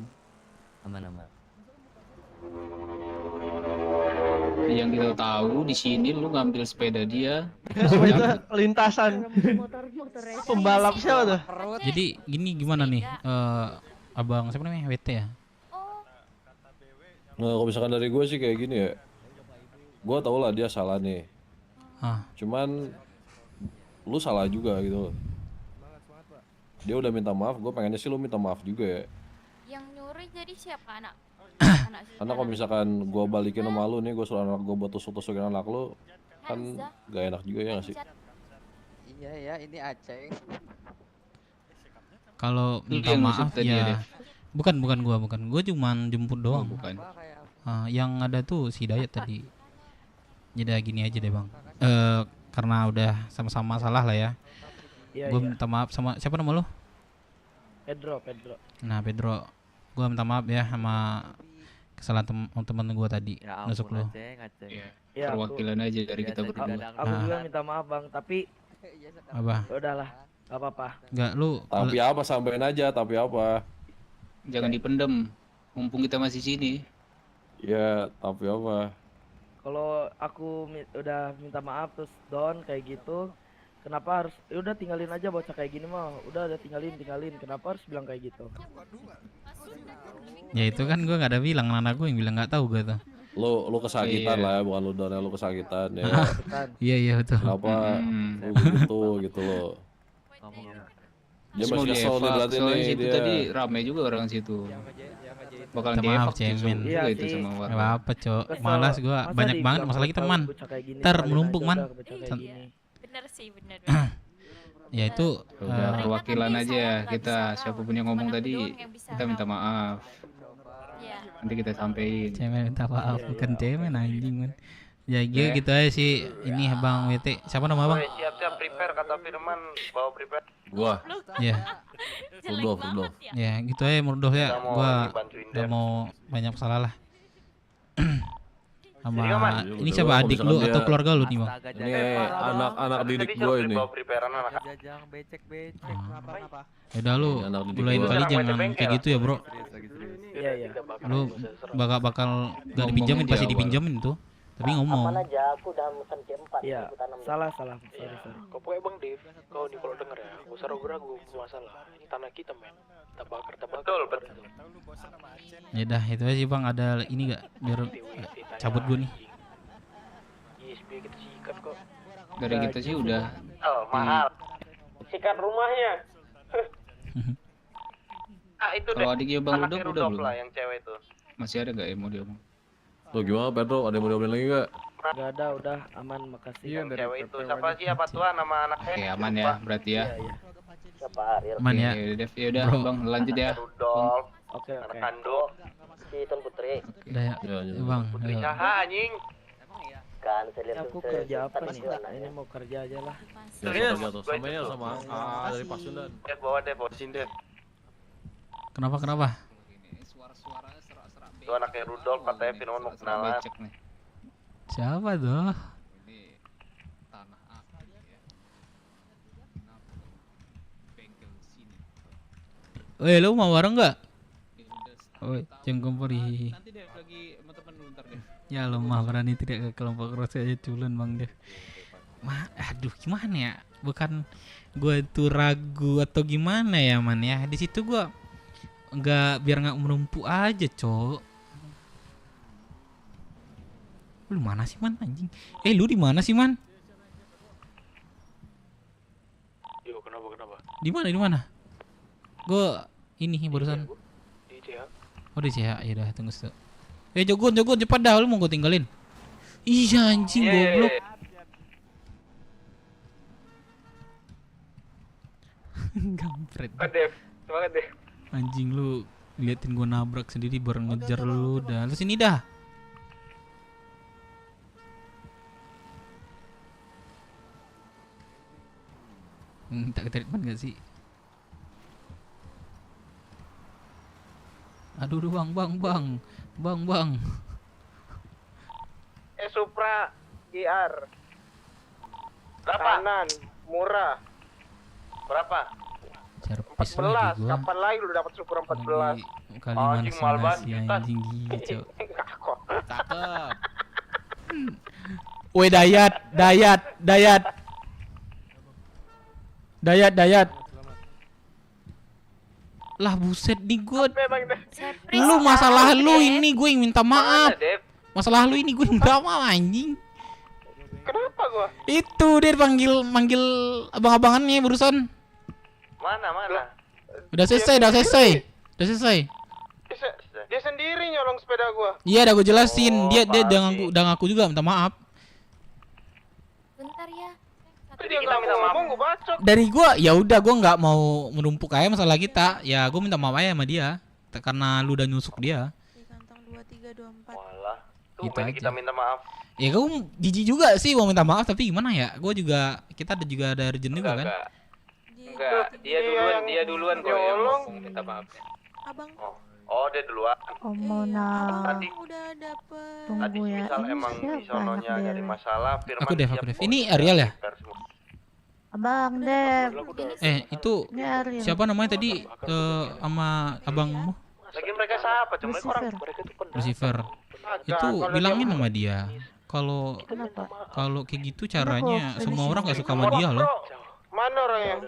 Aman. Yang kita tahu di sini lu ngambil sepeda dia. Semua itu lintasan. Pembalap siapa tuh? Jadi gini gimana nih? Abang siapa namanya? WT ya? Nah kalau misalkan dari gue sih kayak gini ya, gue tau lah dia salah nih. Cuman lu salah juga gitu loh. Dia udah minta maaf, gue pengennya sih lu minta maaf juga ya. Yang nyuri jadi siapa anak? Karena kalau misalkan gue balikin sama lu nih, gue suruh anak gue buat tusuk-tusukin anak lu, kan gak enak juga ya gak sih? Iya ya, ini Aceh. Kalau minta yang maaf nusuk tadi ya, ya. Dev? Bukan gua cuman jemput doang. Bukan. Yang ada tuh si Dayat tadi. Jadi gini aja deh bang. Karena udah sama-sama salah lah ya. Iya, Gue iya. minta maaf sama siapa nama lu? Pedro. Nah Pedro, gue minta maaf ya sama kesalahan temen gue tadi Ya nusuk lu. Ya, Perwakilan aja dari kita berdua. Aku juga minta maaf bang, tapi Apa? ya udahlah, gak apa-apa. Enggak lu. Tapi apa sampein aja, tapi apa? Jangan dipendem. Mumpung kita masih sini. Ya, tapi apa? Kalau aku udah minta maaf terus down kayak gitu, kenapa harus? Ya udah tinggalin aja bocah kayak gini mah. Udah tinggalin. Kenapa harus bilang kayak gitu? Ya itu kan gue nggak ada bilang, anak gue yang bilang nggak tahu gue tuh. Lu kesakitan Iya. lah ya, bukan lu down ya, lu kesakitan ya. Iya betul. Kenapa lu gitu loh? Dia Terus mau masih kesel nih dievac, berarti soalnya nih situ dia. tadi rame juga orang situ. Bakalan Minta maaf, dievac cemen. juga itu sama Gak warga. apa-apa cok. Kesel. Malas gue Masa banyak banget dibilang masalah kita tahu man. bocah kayak gini, Ntar tinggalin menumpuk aja man. udah bocah kayak gini. Bener sih, bener. Ya itu Udah perwakilan aja kita, siapapun yang ngomong tadi kita minta maaf. Nanti kita sampein. cemen minta maaf bukan cemen anjing man. Ya gitu aja sih. Ini Bang WT. Siapa nama Bang? Woi, siap-siap prepare kata Firman, bawa prepare. Gua. Ya. Rudolf. Ya, gitu aja Murdoch ya. Kita mau Gua bantuin gak Dev. mau banyak salah lah. Sama Jadi, Mas. ini siapa adik lu atau keluarga lu nih, Bang? Ini anak didik gue ini. Bawa preparean anak. Jajang becek-becek. Kenapa? Ya udah lu mulai kali jangan kayak gitu ya, Bro. Iya, iya. Lu bakal gak dipinjamin, pasti dipinjamin tuh. Tapi ngomong. Aman aja, aku udah pesan C4. Iya, salah. Sorry. Kau pokoknya Bang Dev, kau nih kalau denger ya, gak usah ragu-ragu masalah. Ini tanah kita, men. Kita bakar. Betul. Ya dah, itu aja sih Bang. Ada ini gak biar cabut gue nih. Yes, biar kita sikat kok. Dari kita sih udah. Oh, mahal. Sikat rumahnya. Itu deh. Kalau adiknya Bang Anaknya Rudolf udah belum? lah yang cewek itu. Masih ada gak ya mau dia Bang? Tuh gimana Pedro? Ada yang mau diobrolin lagi gak? Gak ada, udah aman, makasih. Yang cewek itu siapa tuh nama anaknya? Oke, aman ya berarti ya. Siapa Ariel? Aman ya. Oke, Dev, ya udah Bro. Bang lanjut ya. Rudolf. Oke. Anak kandung. Si Tun Putri. Udah ya. Bang. Putri ayo. Caha anjing. Kan saya lihat Aku kerja apa ini? Ini mau kerja aja lah. Serius? Samanya sama dari Pasundan. Dev bawa sini Dev. Kenapa? Itu anaknya Rudolf katanya Firman mau kenalan. Siapa tuh? Woi, lu mau bareng nggak? Woi, jangan kompori. Nanti deh lagi sama temen lu ntar deh. Ya lemah berani tidak ke kelompok cross aja culun Bang Dev. Aduh gimana ya? Bukan gue itu ragu atau gimana ya man ya. Di situ gue biar nggak menumpuk aja, Cok. Lu mana sih man anjing? Lu di mana sih man? Yo, kenapa? Di mana? Gue ini barusan. Di CH. Oh di CH, ya udah tunggu sebentar. Jogon cepat dah, lu mau gue tinggalin. Iya anjing goblok. Gampret. Semangat Dev. Anjing lu liatin gue nabrak sendiri baru ngejar lu dah. Lu sini dah. Tak treatment gak sih? Aduh bang. Supra GR. Berapa? Kanan, murah. Berapa? Servis 14. Kapan lagi lu dapat Supra 14? Kaliman Sulawesi anjing gila, Cok. Cakep. Woi Dayat. Lah buset nih gue. Lu masalah lu ini gue yang minta maaf. Masalah lu ini gue yang minta maaf anjing. Kenapa gua? Itu dia manggil abang-abangannya barusan. Mana? Udah selesai. Dia sendiri nyolong sepeda gua. Iya, udah gue jelasin. Dia udah ngaku juga minta maaf. Bentar ya. Jadi kita minta maaf, gua bacot. Dari gue ya udah gue nggak mau menumpuk aja masalah kita. Ya gue minta maaf aja sama dia karena lu udah nyusuk dia. Walah. Tuh Gitu aja. kita minta maaf. Ya gue jijik juga sih mau minta maaf tapi gimana ya? Kita ada urgent juga kan? Enggak, dia duluan kok yang ngomong minta maafnya. Abang. Oh, dia duluan. Tadi udah dapet. Tunggu Tadi ya, misal ini emang siapa di sononya anak nyari Dev? masalah, Firman Aku Dev. siap kok. Ini Ariel ya? Abang Dev. Itu Ini Ariel. siapa namanya tadi sama abangmu? Lagi mereka siapa? Cuma mereka itu Lucifer. Itu bilangin sama dia. Kalau kayak gitu caranya semua orang gak suka sama dia loh. Mana orangnya?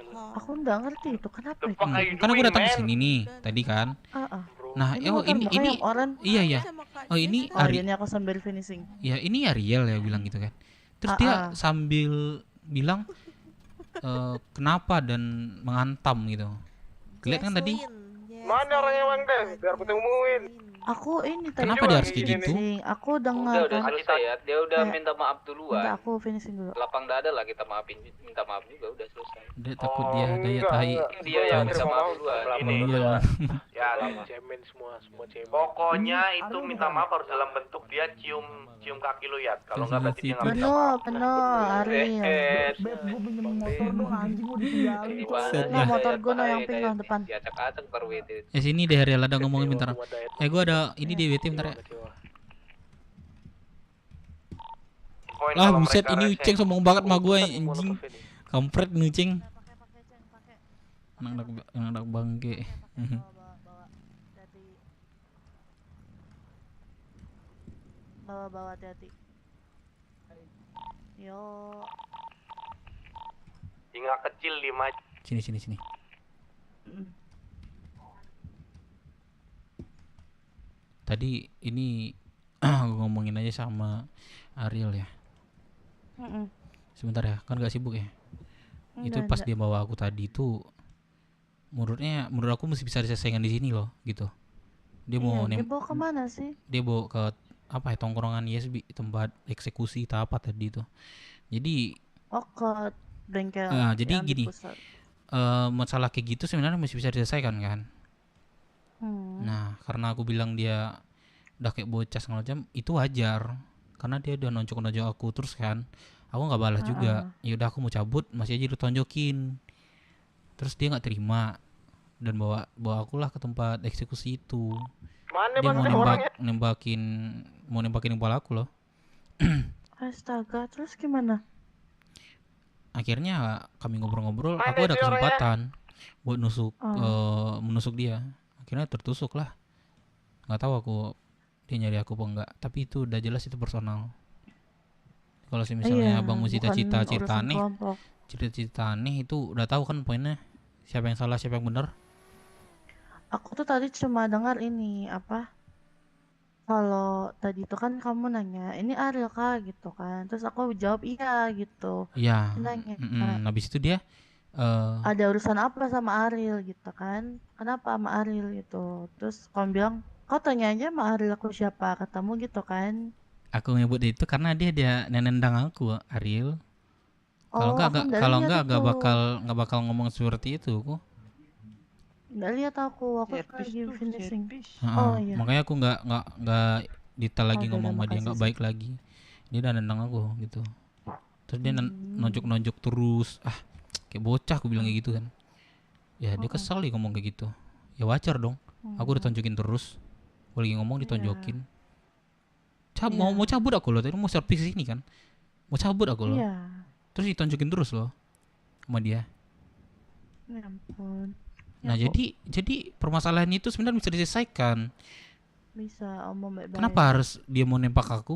Aku nggak ngerti itu kenapa itu. Kan aku datang ke sini nih tadi kan. Nah, ini iya. Oh ini Ini aku sambil finishing. Ya ini Ariel ya bilang gitu kan. Terus dia sambil bilang kenapa dan mengantam gitu. Lihat kan tadi. Mana orangnya Bang Dev? Biar aku temuin. Aku ini tadi Kenapa dia harus kayak gitu? finishing. Aku Udah dengar udah kan. selesai ya. Dia udah Kayak- minta maaf Bentar, duluan. aku finishing dulu. Lapang dada lah kita maafin, minta maaf juga udah selesai. Dia takut dia daya tai. Dia yang minta maaf duluan. Iya. Ya, cemen semua cemen. pokoknya itu minta maaf harus dalam bentuk dia cium kaki lu ya. Kalau nggak berarti dia nggak minta Penuh, maaf. penuh, Ariel. Beb, gue pinjem motor dong, anjing gue ditinggalin. Set Nah, dah. motor gue no yang pink yang depan. Diacak-acak baru WT. Sini deh Ariel, ada ngomongin bentar. Gua ada ini di WT bentar ya. Poin Lah kalau buset, mereka ini rese. Uceng sombong banget sama gue anjing. Kampret nih Uceng. Anak bangke. Bawa hati-hati. Yo. Singa kecil 5. Sini. Tadi ini ngomongin aja sama Ariel ya. Sebentar ya, kan gak sibuk ya. Itu pas dia bawa aku tadi itu menurut aku mesti bisa diselesaikan di sini loh gitu. Dia mau Dia bawa kemana sih? dia bawa ke apa ya, tongkrongan ISB, tempat eksekusi tak apa tadi itu. Jadi Oh, ke bengkel. jadi yang di gini, pusat. masalah kayak gitu sebenarnya masih bisa diselesaikan kan. Nah, karena aku bilang dia udah kayak bocah segala macam, itu wajar. Karena dia udah nonjok aku terus kan. Aku nggak balas juga. Ya udah aku mau cabut, masih aja ditonjokin. Terus dia nggak terima dan bawa aku lah ke tempat eksekusi itu. Mana Dia bang orangnya? mau nembakin kepala aku loh. Astaga, terus gimana? Akhirnya kami ngobrol-ngobrol, Mana aku ada sih orangnya? kesempatan buat menusuk dia. Akhirnya tertusuk lah. Nggak tahu aku dia nyari aku apa enggak, tapi itu udah jelas itu personal. Kalau misalnya abang mau cerita-cerita aneh itu udah tahu kan poinnya, siapa yang salah siapa yang benar. Aku tuh tadi cuma dengar ini apa? Kalau tadi itu kan kamu nanya, ini Ariel kah gitu kan? Terus aku jawab iya gitu. Iya. Nanya, Habis itu dia ada urusan apa sama Ariel gitu kan? Kenapa sama Ariel gitu? Terus kamu bilang, kau tanya aja sama Ariel aku siapa, katamu gitu kan? aku nyebut itu karena dia nendang aku, Ariel. Kalau Oh, aku nggak lihat itu. nggak bakal ngomong seperti itu kok. Nggak lihat aku lagi finishing. Heeh, Iya. makanya aku nggak detail lagi Oke, ngomong sama dia, makasih nggak sih. baik lagi. Dia udah nendang aku gitu. Terus dia nonjok terus. Kayak bocah aku bilang kayak gitu kan. Ya dia kesel dia ngomong kayak gitu. Ya wajar dong. Aku ditonjokin terus. Aku lagi ngomong ditonjokin. Mau cabut aku loh. Tadi mau servis sini kan. Mau cabut aku loh. Iya. Terus ditonjokin terus loh sama dia. Ya ampun. Nah, jadi permasalahan itu sebenarnya bisa diselesaikan. Bisa omong baik-baik. Kenapa harus dia mau nempak aku?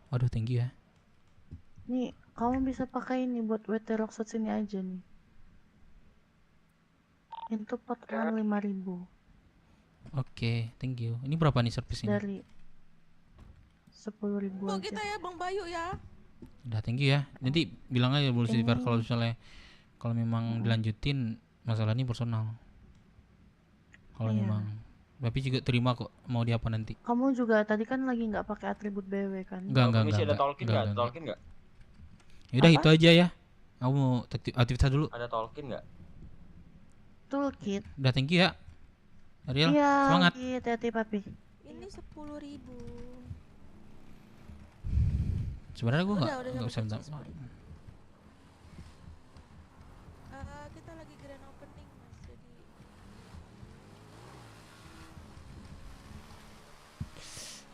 Waduh, thank you ya. Nih, kamu bisa pakai ini buat WT Rockset sini aja nih. Itu potongan 5.000 Oke, thank you. Ini berapa nih servisnya? dari 10.000 aja. kita ya Bang Bayu ya. Udah, thank you ya. Nanti bilang aja boleh Silver kalau misalnya kalau memang dilanjutin masalah ini personal. Kalau Iya. memang tapi juga terima kok mau di apa nanti. Kamu juga tadi kan lagi nggak pakai atribut BW kan? Enggak. Tolkien nggak? Yaudah Apa? itu aja ya. Aku mau aktivitas dulu. Ada Tolkien nggak? Toolkit. Udah, thank you ya. Ariel, Iya, semangat. hati-hati papi. Ini 10.000. Sebenarnya gue Udah nggak bisa minta. Kita lagi grand opening Mas, jadi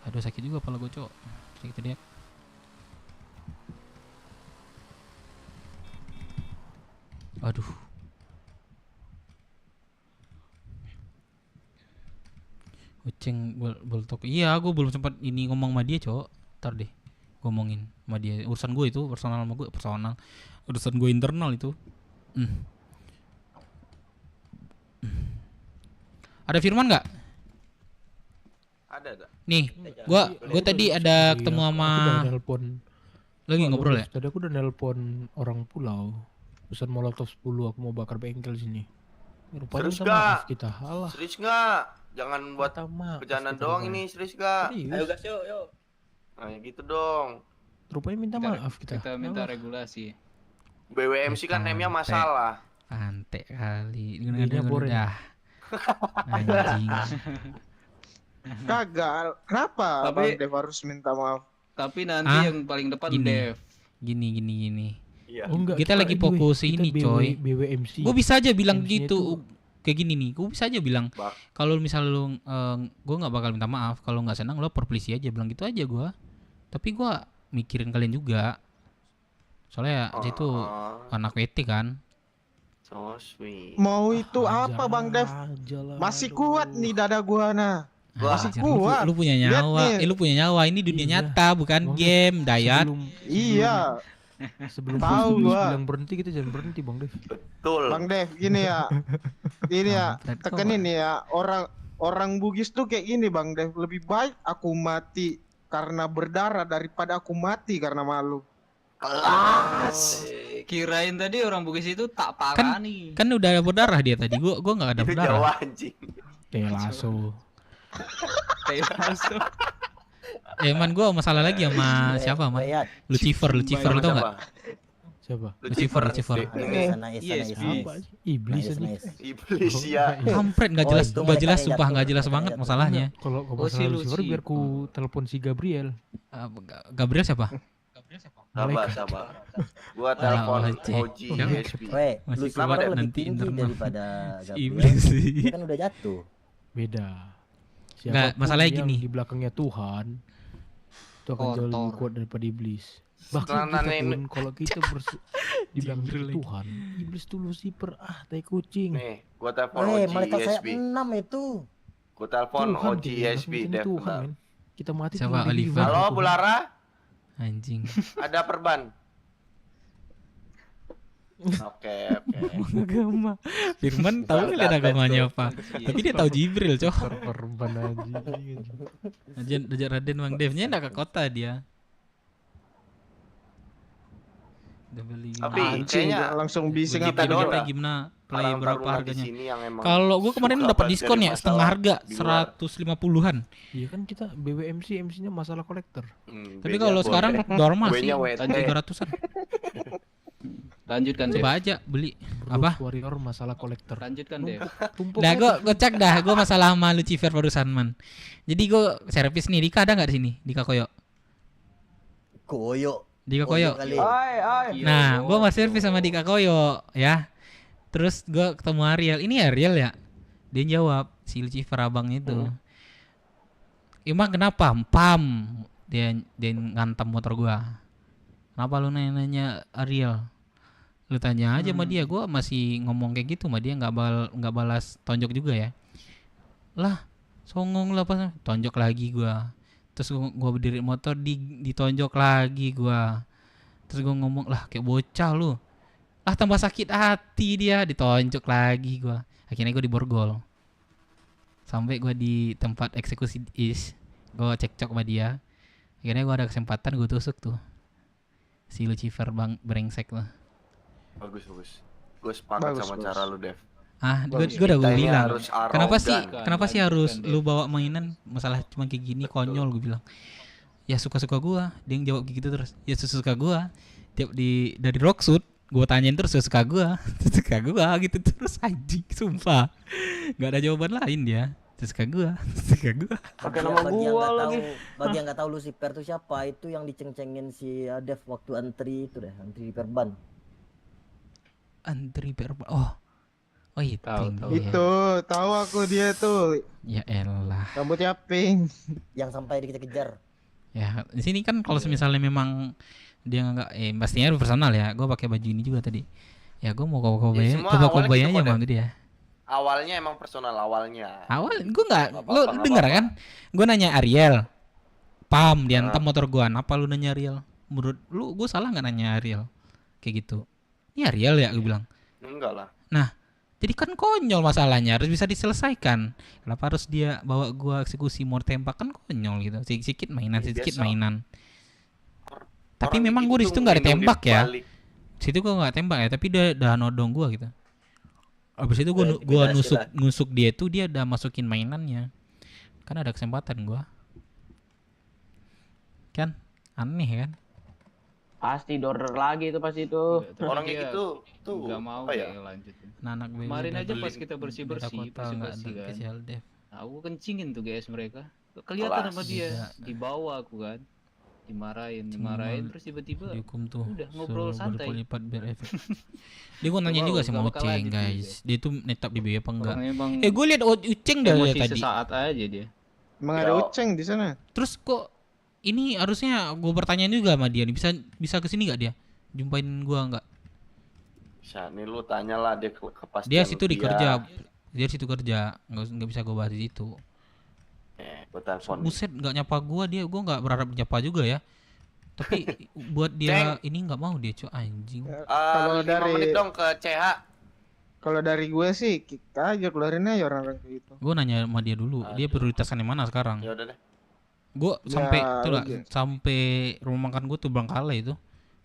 Aduh, sakit juga kepala gue, Cok. Sakit tadi ya. Aduh. Uceng boltok. Iya, gue belum sempat ini ngomong sama dia, Cok. Ntar deh ngomongin sama dia. Urusan gue itu personal sama gue, personal. Urusan gue internal itu. Ada Firman nggak? Ada. Nih, gua tadi ada ketemu sama lagi ngobrol ya. Tadi aku udah nelpon orang pulau. Pesan molotov 10, aku mau bakar bengkel sini. Rupanya Serius minta maaf nggak? kita. Alah. Serius nggak? Jangan buat bercanda doang ini, serius gak? Ayo gas yuk. Nah, gitu dong. Rupanya minta maaf kita. Kita minta regulasi. BWMC kan name-nya masalah. Pantek kali. Ini boring. Dah. Anjing. Kagak. Kenapa Bang Dev harus minta maaf? Tapi nanti yang paling depan Dev. Gini. Iya. Oh, enggak, Kita lagi fokus ini, coy. BWMC. Gue bisa aja bilang gitu. Kayak gini nih, gue bisa aja bilang kalau misal lu gue nggak bakal minta maaf kalau nggak senang lo perpelisi aja, bilang gitu aja gue. Tapi gue mikirin kalian juga, soalnya itu anak WT kan. So sweet. Mau itu apa Bang Dev? Masih kuat nih dada gua nah. Masih kuat. Lu punya nyawa, lu punya nyawa. Ini dunia nyata bukan game, Dayat. Iya. Sebelum tahu gua bilang berhenti, kita jangan berhenti Bang Dev. Betul. Bang Dev gini ya. Gini ya, tekenin ya, orang Bugis tuh kayak gini Bang Dev, lebih baik aku mati karena berdarah daripada aku mati karena malu. Kelas. Kirain tadi orang Bugis itu tak parah nih. Kan udah berdarah dia tadi. Gua enggak ada berdarah. Jawa anjing. Telaso. Telaso. Man, gua masalah lagi sama siapa, Man? Lucifer lu tau enggak? Siapa? Lucifer. Iblis ya. Kampret enggak jelas, sumpah enggak jelas banget masalahnya. Kalau masalah Lucifer biar ku telepon si Gabriel. Gabriel siapa? Sabar. Gua telepon OGSP. Lucifer nanti tinggi daripada Iblis Gabriel. Dia kan udah jatuh. Beda. Enggak, masalahnya gini. Di belakangnya Tuhan itu akan jauh lebih kuat daripada iblis. Bahkan kita pun kalau kita di belakang Tuhan, iblis tuh Lucifer tai kucing. Nih, gua telepon malaikat saya OGSP. 6 itu. Gua telepon OGSP Dev. Kita mati siapa? Oliver. Halo Bu Lara? Anjing. Ada perban. Oke. Agama. Firman tahu kalian agamanya apa? Tapi dia tahu Jibril, coy. Perban aja Raden Bang Devnya enggak ke kota dia. Tapi kayaknya langsung bising kita doang gimana play berapa harganya? Kalau gua kemarin dapat diskon ya setengah harga 150-an. Iya kan kita BWMC MC-nya masalah kolektor. Tapi kalau sekarang normal sih 300-an. Lanjutkan deh. Coba aja beli apa? Warrior masalah kolektor. Lanjutkan deh. Nah, gua cek dah, gua masalah sama Lucifer barusan, Man. Jadi gua servis nih, Dika ada enggak di sini? Dika Koyo. Dika Koyo. Nah, gua mau servis sama Dika Koyo, ya. Terus gua ketemu Ariel. Ini Ariel ya? Dia jawab, si Lucifer abang itu. Emang kenapa? Pam. Dia ngantem motor gua. Kenapa lu nanya Ariel? Lu tanya aja sama dia, gua masih ngomong kayak gitu sama dia nggak balas tonjok juga ya. Lah, songong lah pas tonjok lagi gua. Terus gua berdiri motor ditonjok lagi gua. Terus gua ngomong, "Lah, kayak bocah lu." Lah tambah sakit hati dia, ditonjok lagi gua. Akhirnya gua diborgol. Sampai gua di tempat eksekusi gua cekcok sama dia. Akhirnya gua ada kesempatan gua tusuk tuh si Lucifer brengsek lah. Bagus. Gue sepakat sama cara lu, Dev. Gue udah bilang. Kenapa sih harus lu bawa mainan masalah cuma kayak gini konyol, gue bilang. Ya suka-suka gua. Dia yang jawab gitu terus. Ya suka gua. Tiap dari Rocksuit gua tanyain terus suka gua gitu terus anjing sumpah. Enggak ada jawaban lain dia. Suka gua. Pakai nama gua lagi. Bagi yang enggak tahu Lucifer itu siapa, itu yang diceng-cengin si Dev waktu antri itu deh, antri di perban. Oh itu. Itu tahu aku dia tuh. Ya elah. Rambutnya pink. Yang sampai dikejar-kejar. Ya di sini kan kalau misalnya memang dia nggak pastinya personal ya. Gue pakai baju ini juga tadi. Ya gue mau kobay aja bang dia. Awalnya emang personal awalnya. Gue nggak. Lu dengar kan? Gue nanya Ariel. Pam diantem motor gue. Apa lu nanya Ariel? Menurut lu gue salah nggak nanya Ariel? Kayak gitu. Ini Ariel ya gue bilang. Enggak lah. Nah, jadi kan konyol masalahnya, harus bisa diselesaikan. Kenapa harus dia bawa gua eksekusi mau tembak, kan konyol gitu. Sedikit mainan. Tapi memang gua di situ enggak ditembak ya. Situ gua enggak tembak ya, tapi dia udah nodong gua gitu. Abis itu gua nusuk dia tuh, dia udah masukin mainannya. Kan ada kesempatan gua. Kan aneh kan? Pasti order lagi itu pasti itu. Orang kayak gitu tuh Nggak mau apa ya? kayak lanjutin. Anak BW Kemarin udah aja beli pas kita bersih-bersih Dakota nggak ada kan. special dev. Aku kencingin tuh guys mereka. Kelihatan sama dia. Iya. Dibawa aku kan. Dimarahin Cuma terus tiba-tiba dihukum tuh udah ngobrol suruh santai. berlipat biar efek. Dia gua nanya juga sama Nggak bakal Uceng lanjut guys, dia tuh netap di BW apa enggak? Orangnya emang Gue liat Uceng dah emosi tadi. sesaat aja dia. Emang ada Uceng di sana. Terus kok ini harusnya gue bertanya juga sama dia nih, bisa kesini nggak dia? Jumpain gua nggak? Bisa nih lu tanyalah dia kepastian. Dia situ di kerja, dia situ kerja, nggak bisa gue bahas di situ. Gua telepon. Buset, nggak nyapa gua nggak berharap nyapa juga ya. Tapi buat dia ini nggak mau dia, cuy, anjing. Kalau 5 dari menit dong ke CH. Kalau dari gue sih kick aja, keluarin aja orang-orang kayak gitu. Gue nanya sama dia dulu, dia prioritaskan yang mana sekarang? Ya udah deh. Gue Ya, sampai tuh lah, udah. sampai rumah makan gue tuh Terbengkalai itu.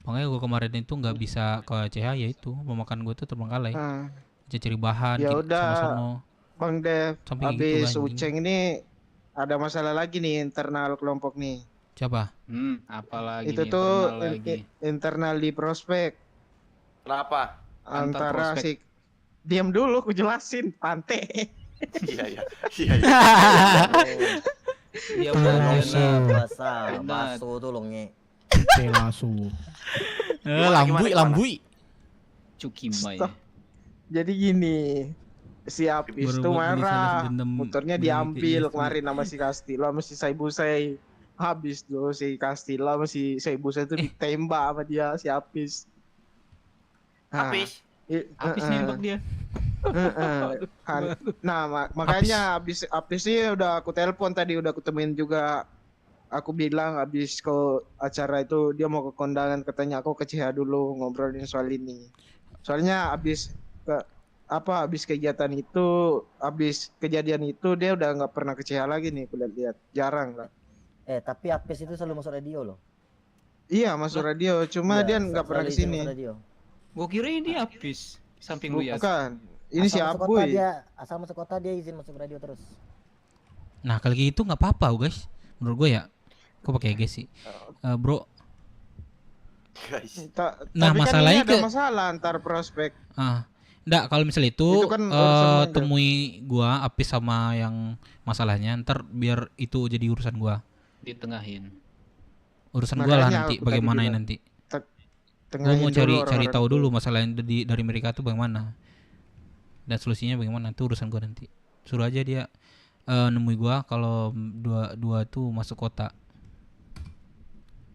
Makanya gue kemarin itu nggak bisa ke CH, ya itu rumah makan gue tuh Terbengkalai. Cari bahan Ya sama udah, sono. Bang Dev, Sampai gitu, habis anjing. Uceng ini ada masalah lagi nih internal kelompok nih. Siapa? Apalagi Itu nih, tuh internal lagi. internal di prospek Kenapa? antara prospek. si diam dulu, aku jelasin Pante. Iya. Dia Baso tolong nge. Pelasu. Lambui. Cukimai. Jadi gini, si Apis Baru tuh buat beli marah, salah dendam motornya beli diambil kayak kemarin sama si Castilla sama si Saibusai. Habis tuh si Castilla sama si Saibusai tuh ditembak sama dia si Apis. Apis? Apis nembak dia. Makanya Apis sih udah aku telepon tadi, udah aku temuin juga. Aku bilang abis ke acara itu dia mau ke kondangan, katanya aku ke CH dulu ngobrolin soal ini. Soalnya abis kegiatan itu, abis kejadian itu dia udah nggak pernah ke CH lagi nih, aku lihat jarang lah. Tapi Apes itu selalu masuk radio loh. Iya masuk radio, cuma dia nggak pernah kesini. Gua kira ini Apis samping lu ya. Bukan, ini si Abuy. Asal masuk kota dia izin masuk radio terus. Nah kalau gitu nggak apa-apa guys, menurut gue ya. Kok pakai guys sih, bro? Nah Tapi masalahnya kan ini ada masalah antar prospek. Enggak, kalau misalnya itu, kan urusan manajer. temui gua Apis sama yang masalahnya, ntar biar itu jadi urusan gua. Ditengahin. Urusan gua lah Makanya nanti aku bagaimana tadi ya nanti. Gua tengahin mau dulu cari orang-orang tahu itu. dulu masalah yang dari mereka tuh bagaimana. Dan solusinya bagaimana, itu urusan gua nanti. Suruh aja dia nemui gua kalau dua tuh masuk kota.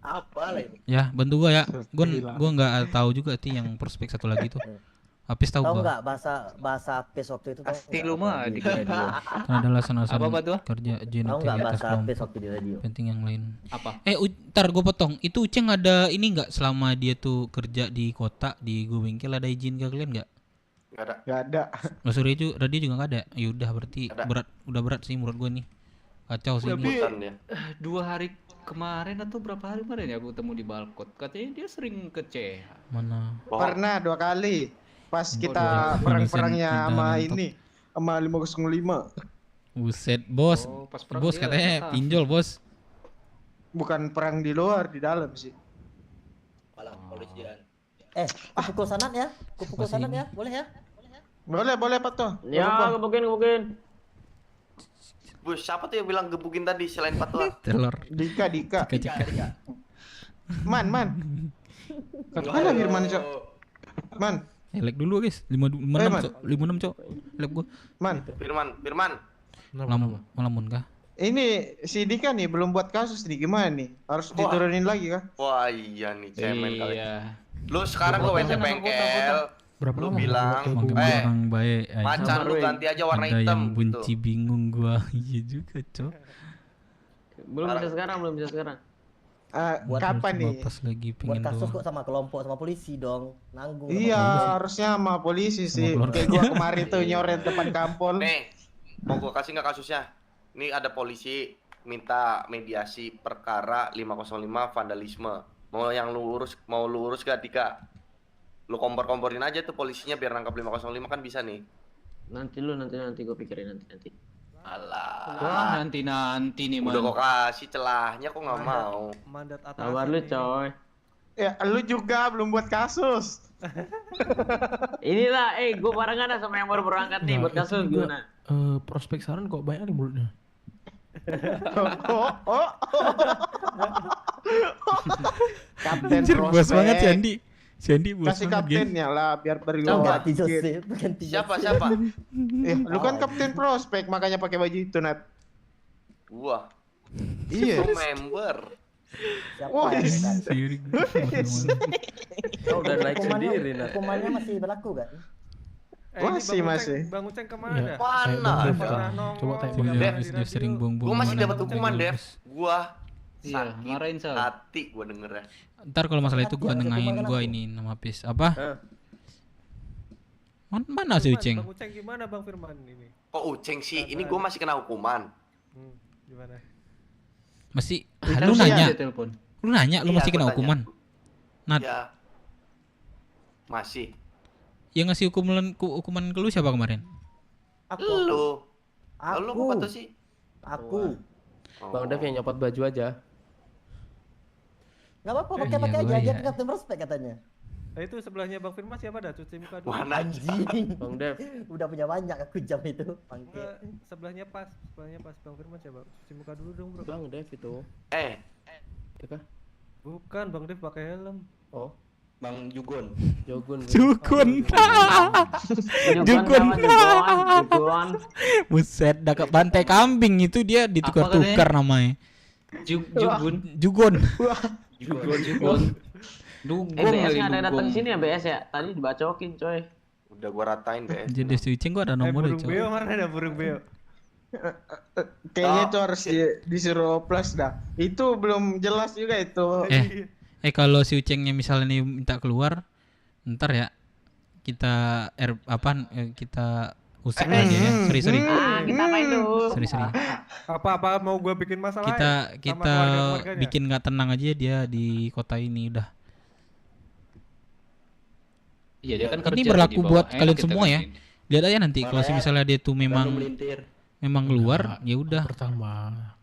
Apa lagi? Ya, bantu gua ya. Gua nggak tahu juga sih yang prospek satu lagi tuh. Apis tahu Tahu gua. nggak bahasa Apes waktu itu? Pasti lu mah di radio. Kan ada alasan-alasan Apa tuh? kerja Tahu genetik nggak atas bahasa Apes kelompok. waktu di radio? Penting yang lain. Apa? Ntar gue potong. Itu Uceng ada ini nggak selama dia tuh kerja di kota di gue bengkel, ada izin ke kalian nggak? Nggak ada. Mas radio juga nggak ada. Yaudah berarti udah berat sih menurut gue nih. Kacau sih ini. Tapi 2 hari kemarin atau berapa hari kemarin ya aku ketemu di Balkot. Katanya dia sering ke CH. Mana? Pernah 2 kali. Pas Oh, kita dua. perang-perangnya Tidak sama nonton. ini, sama 505. Buset, bos. pas perang Bos dia katanya tahan. pinjol, bos. Bukan perang di luar, di dalam sih. Kepolisian. Kupukul sanat ya? Kupukul sanat ya? Boleh ya? Boleh Pak Toh. Ya, gebukin. Bus, siapa tuh yang bilang gebukin tadi selain Patwa? Telur. Dika. Dika. Man. Mana Firman, Cok? Man. Lag dulu guys. 56 cok. 56 cok. Lag gua. Man. Firman. Lamun kah? Ini si Dika nih belum buat kasus nih, gimana nih? Harus diturunin lagi kah? Wah iya nih cemen kali. Iya. Lu sekarang ke WC bengkel. Berapa Lu lama? bilang, orang baik. macan lu ganti aja warna ada hitam. yang benci bingung gua. Iya juga cok. Belum bisa sekarang. Kapan nih? Pas lagi Buat pengen kasus doang. kok sama kelompok sama polisi dong. Nanggung. sama Iya, polisi. harusnya sama polisi sih. keluarga. Kayak gua kemarin tuh nyoret depan kampol. Nih, mau gua kasih nggak kasusnya? Ini ada polisi minta mediasi perkara 505 vandalisme. Mau lu urus gak Dika? Lu kompor-komporin aja tuh polisinya biar nangkap 505 kan bisa nih. Nanti gue pikirin nanti. Wah, nanti nih Udah man. kok kasih celahnya kok nggak mau. Mandat atas. Sabar lu coy. Ya, lu juga belum buat kasus. Inilah, gue barengan dah sama yang baru berangkat nih buat kasus gimana? Prospek saran kok banyak nih mulutnya. Kapten Anjir, bos prospek. banget Sandy bos Kasih banget, Gen. kaptennya lah biar Ganti berliwat. Joseph, ganti Siapa? Lu kan kapten prospek makanya pakai baju itu, Nat. Gua. Iya. Itu member. Wah, Kau udah naik sendiri, Nat. Hukumannya masih berlaku kan? Masih. Bang Uceng kemana? Mana? Coba tanya Coba Dev, dia sering buang-buang. Gua masih mana. dapat hukuman, Dev. Gua Iya, marahin Sal. hati gua dengernya. Ntar kalau masalah itu gua nengahin gua ini nama Pis. Apa? Mana si Uceng? Bang Uceng gimana Bang Firman ini? Kok Uceng sih? Ini gua masih kena hukuman. Gimana? Masih Lu lu nanya. telepon. Lu nanya lu Iya, masih gua kena tanya. hukuman. Nat, Ya. Masih. yang ngasih hukuman ke lu siapa kemarin? Lu. Aku. Lu kok patut sih? Aku. Oh. Bang Dev yang nyopot baju aja. Gak apa-apa, Iya, pakai gua aja. Dia iya. kapten prospek katanya. Nah itu sebelahnya Bang Firman siapa dah? Cuci muka dulu. Mana? Anjing. Bang Dev. Udah punya banyak aku jam itu. Bangke. Enggak, sebelahnya pas Bang Firman siapa? Cuci muka dulu dong, Bro. Bang Dev itu. Itu bukan Bang Dev pakai helm. Oh, Bang Jugon. Jogun. Jugon. Buset, dekat bantai kambing itu dia ditukar-tukar namanya. Jugun. Jugon. Jugon. Dugong BS kali nya ada datang dugong. sini ya BS ya. Tadi dibacokin coy. Udah gua ratain, BS. Jadi si Uceng gua ada nomornya, burung beo coy. mana ada burung beo? Kayaknya itu harus disuruh plus dah. Itu belum jelas juga itu. Kalau si Ucengnya misalnya nih minta keluar, ntar ya kita kita usir aja ya. Sorry. Kita apain dulu? Sorry. Apa mau gua bikin masalah? Kita bikin nggak tenang aja dia di kota ini udah. Iya, dia kan kerja Ini berlaku di bawah. buat Enak kalian kita semua ya. gantiin. Lihat aja nanti kalau misalnya dia tuh memang keluar, ya udah. Pertama,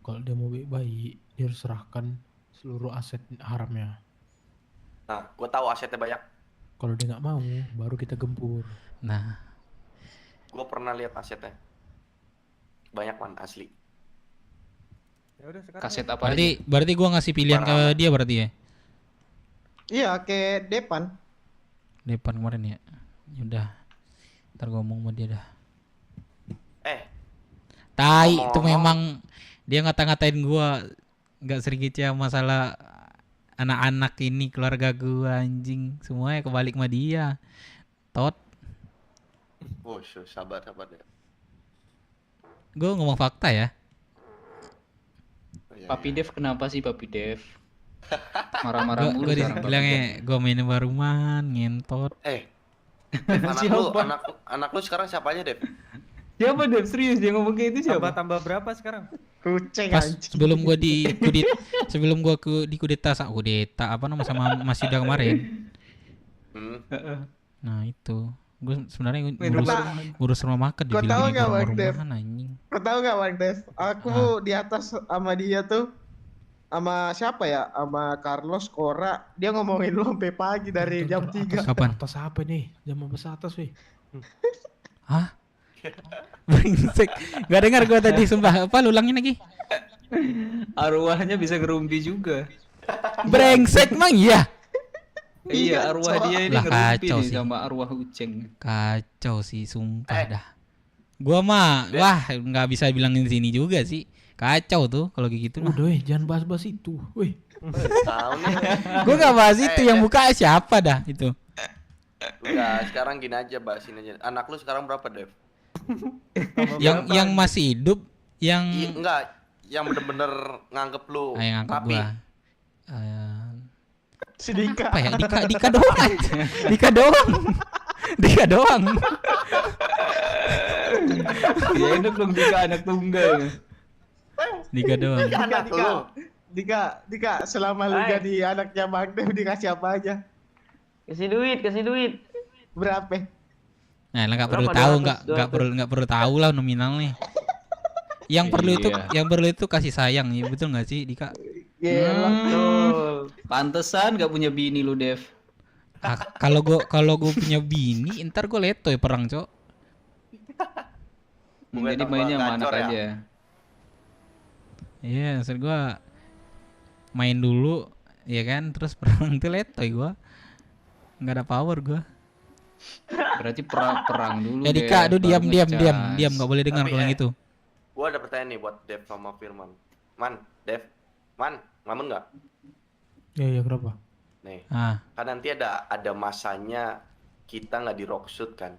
kalau dia mau baik-baik, dia harus serahkan seluruh aset haramnya. Nah, gua tahu asetnya banyak. Kalau dia nggak mau, baru kita gempur. Nah, Gua pernah lihat asetnya. Banyak man asli. Ya udah sekarang. Kaset apa aja? berarti gua ngasih pilihan ke dia berarti ya. Iya, kayak Depan. Depan kemarin ya. Ya udah. Ntar gua ngomong sama dia dah. Tai itu memang dia ngata-ngatain gua nggak sedikit ya masalah anak-anak ini keluarga gua anjing semuanya kebalik sama dia. Tot. Oh, sabar ya. Gua ngomong fakta ya. Papi Dev kenapa sih Papi Dev? Marah-marah mulu Gua sekarang Papi bilangnya Dev. gua main baruman ngentot. Anak lu sekarang siapa aja, Dev? Siapa Dev? Serius dia ngomong kayak itu siapa? Tambah berapa sekarang? Kucing Pas sebelum gua di kudeta apa nama sama Mas Yuda kemarin. Nah itu gue sebenarnya ngurus rumah makan Kau tahu dibilang nggak Bang Dev? rumahan anjing. Kau tahu nggak Bang Dev? Aku di atas sama dia tuh sama siapa ya? Sama Carlos Cora. Dia ngomongin lu sampai pagi dari jam 3. Kapan? Atas apa nih? Jam atas weh. Hah? Brengsek. Gak dengar gua tadi sumpah. Apa lu ulangin lagi? Arwahnya bisa ngerumpi juga. Brengsek mang iya. Iya, arwah dia ini Lah, ngerumpi kacau nih sih. sama arwah Uceng. Kacau sih sumpah dah. Gua mah wah nggak bisa bilangin sini juga sih. Kacau tuh kalau kayak gitu mah. Udah jangan bahas-bahas itu. Weh. Tahu nih. Gua nggak bahas itu yang buka siapa dah itu. Udah, sekarang gini aja, bahasin aja. Anak lu sekarang berapa, Dev? yang masih hidup yang enggak, yang bener-bener nganggep lu. yang anggap Papi. gua. Si Dika. Apa ya? Dika doang aja. Dika doang. Ya enak dong Dika anak tunggal. Dika doang. Dika, selama lu jadi anaknya Bang Dev dikasih apa aja? Kasih duit. Berapa? Nah, nggak perlu tahu, nggak perlu tahu lah nominalnya. Yang perlu itu kasih sayang, ya betul nggak sih, Dika? Betul. Pantesan gak punya bini lu, Dev. Kalau gue punya bini, ntar gue letoy perang, Cok. Jadi mainnya sama anak aja. Iya, maksud gue main dulu, ya kan, terus perang tuh letoy gue. Nggak ada power gue. Berarti perang dulu. Ya Dika, aduh diam, nggak boleh dengar kalau yang itu. Gua ada pertanyaan nih buat Dev sama Firman. Dev, ngelamun nggak? Iya, kenapa? Nih, kan nanti ada masanya kita nggak di rockshoot kan?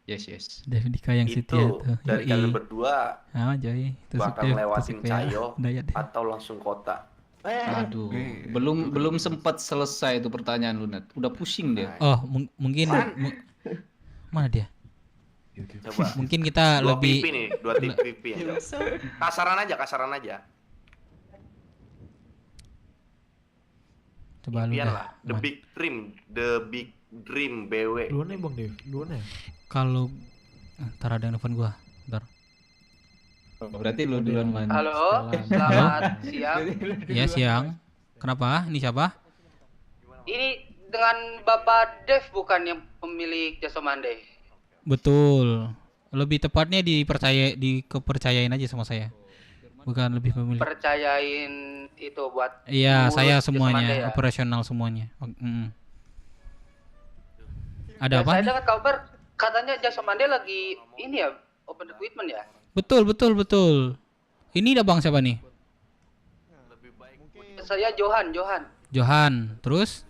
Yes. Dev Dika yang setia tuh. Dari kalian berdua Joy. bakal lewatin Cayo atau langsung kota? Aduh, belum sempat selesai itu pertanyaan lu, Nat. Udah pusing dia. Oh, mungkin mana dia? Coba. Mungkin kita dua lebih pipi nih, 2 tip pipi ya. Kasaran aja. Coba lu lah. The big dream BW. Duluan ya Bang Dev, duluan ya. Kalau ntar ada yang nelfon gua, ntar. Berarti lu duluan, Man. Halo, selamat siang. Iya, siang. Kenapa? Ini siapa? Ini dengan Bapak Dev bukan yang pemilik Jasa Mande? Betul. Lebih tepatnya kepercayain aja sama saya. Bukan lebih pemilik. Percayain itu buat. Iya, saya Jasa semuanya, Mande ya? operasional semuanya. Ada apa? Saya dengar kabar katanya Jasa Mande lagi ini ya, open recruitment ya? Betul. Ini ada Bang siapa nih? Saya Johan. Johan. Terus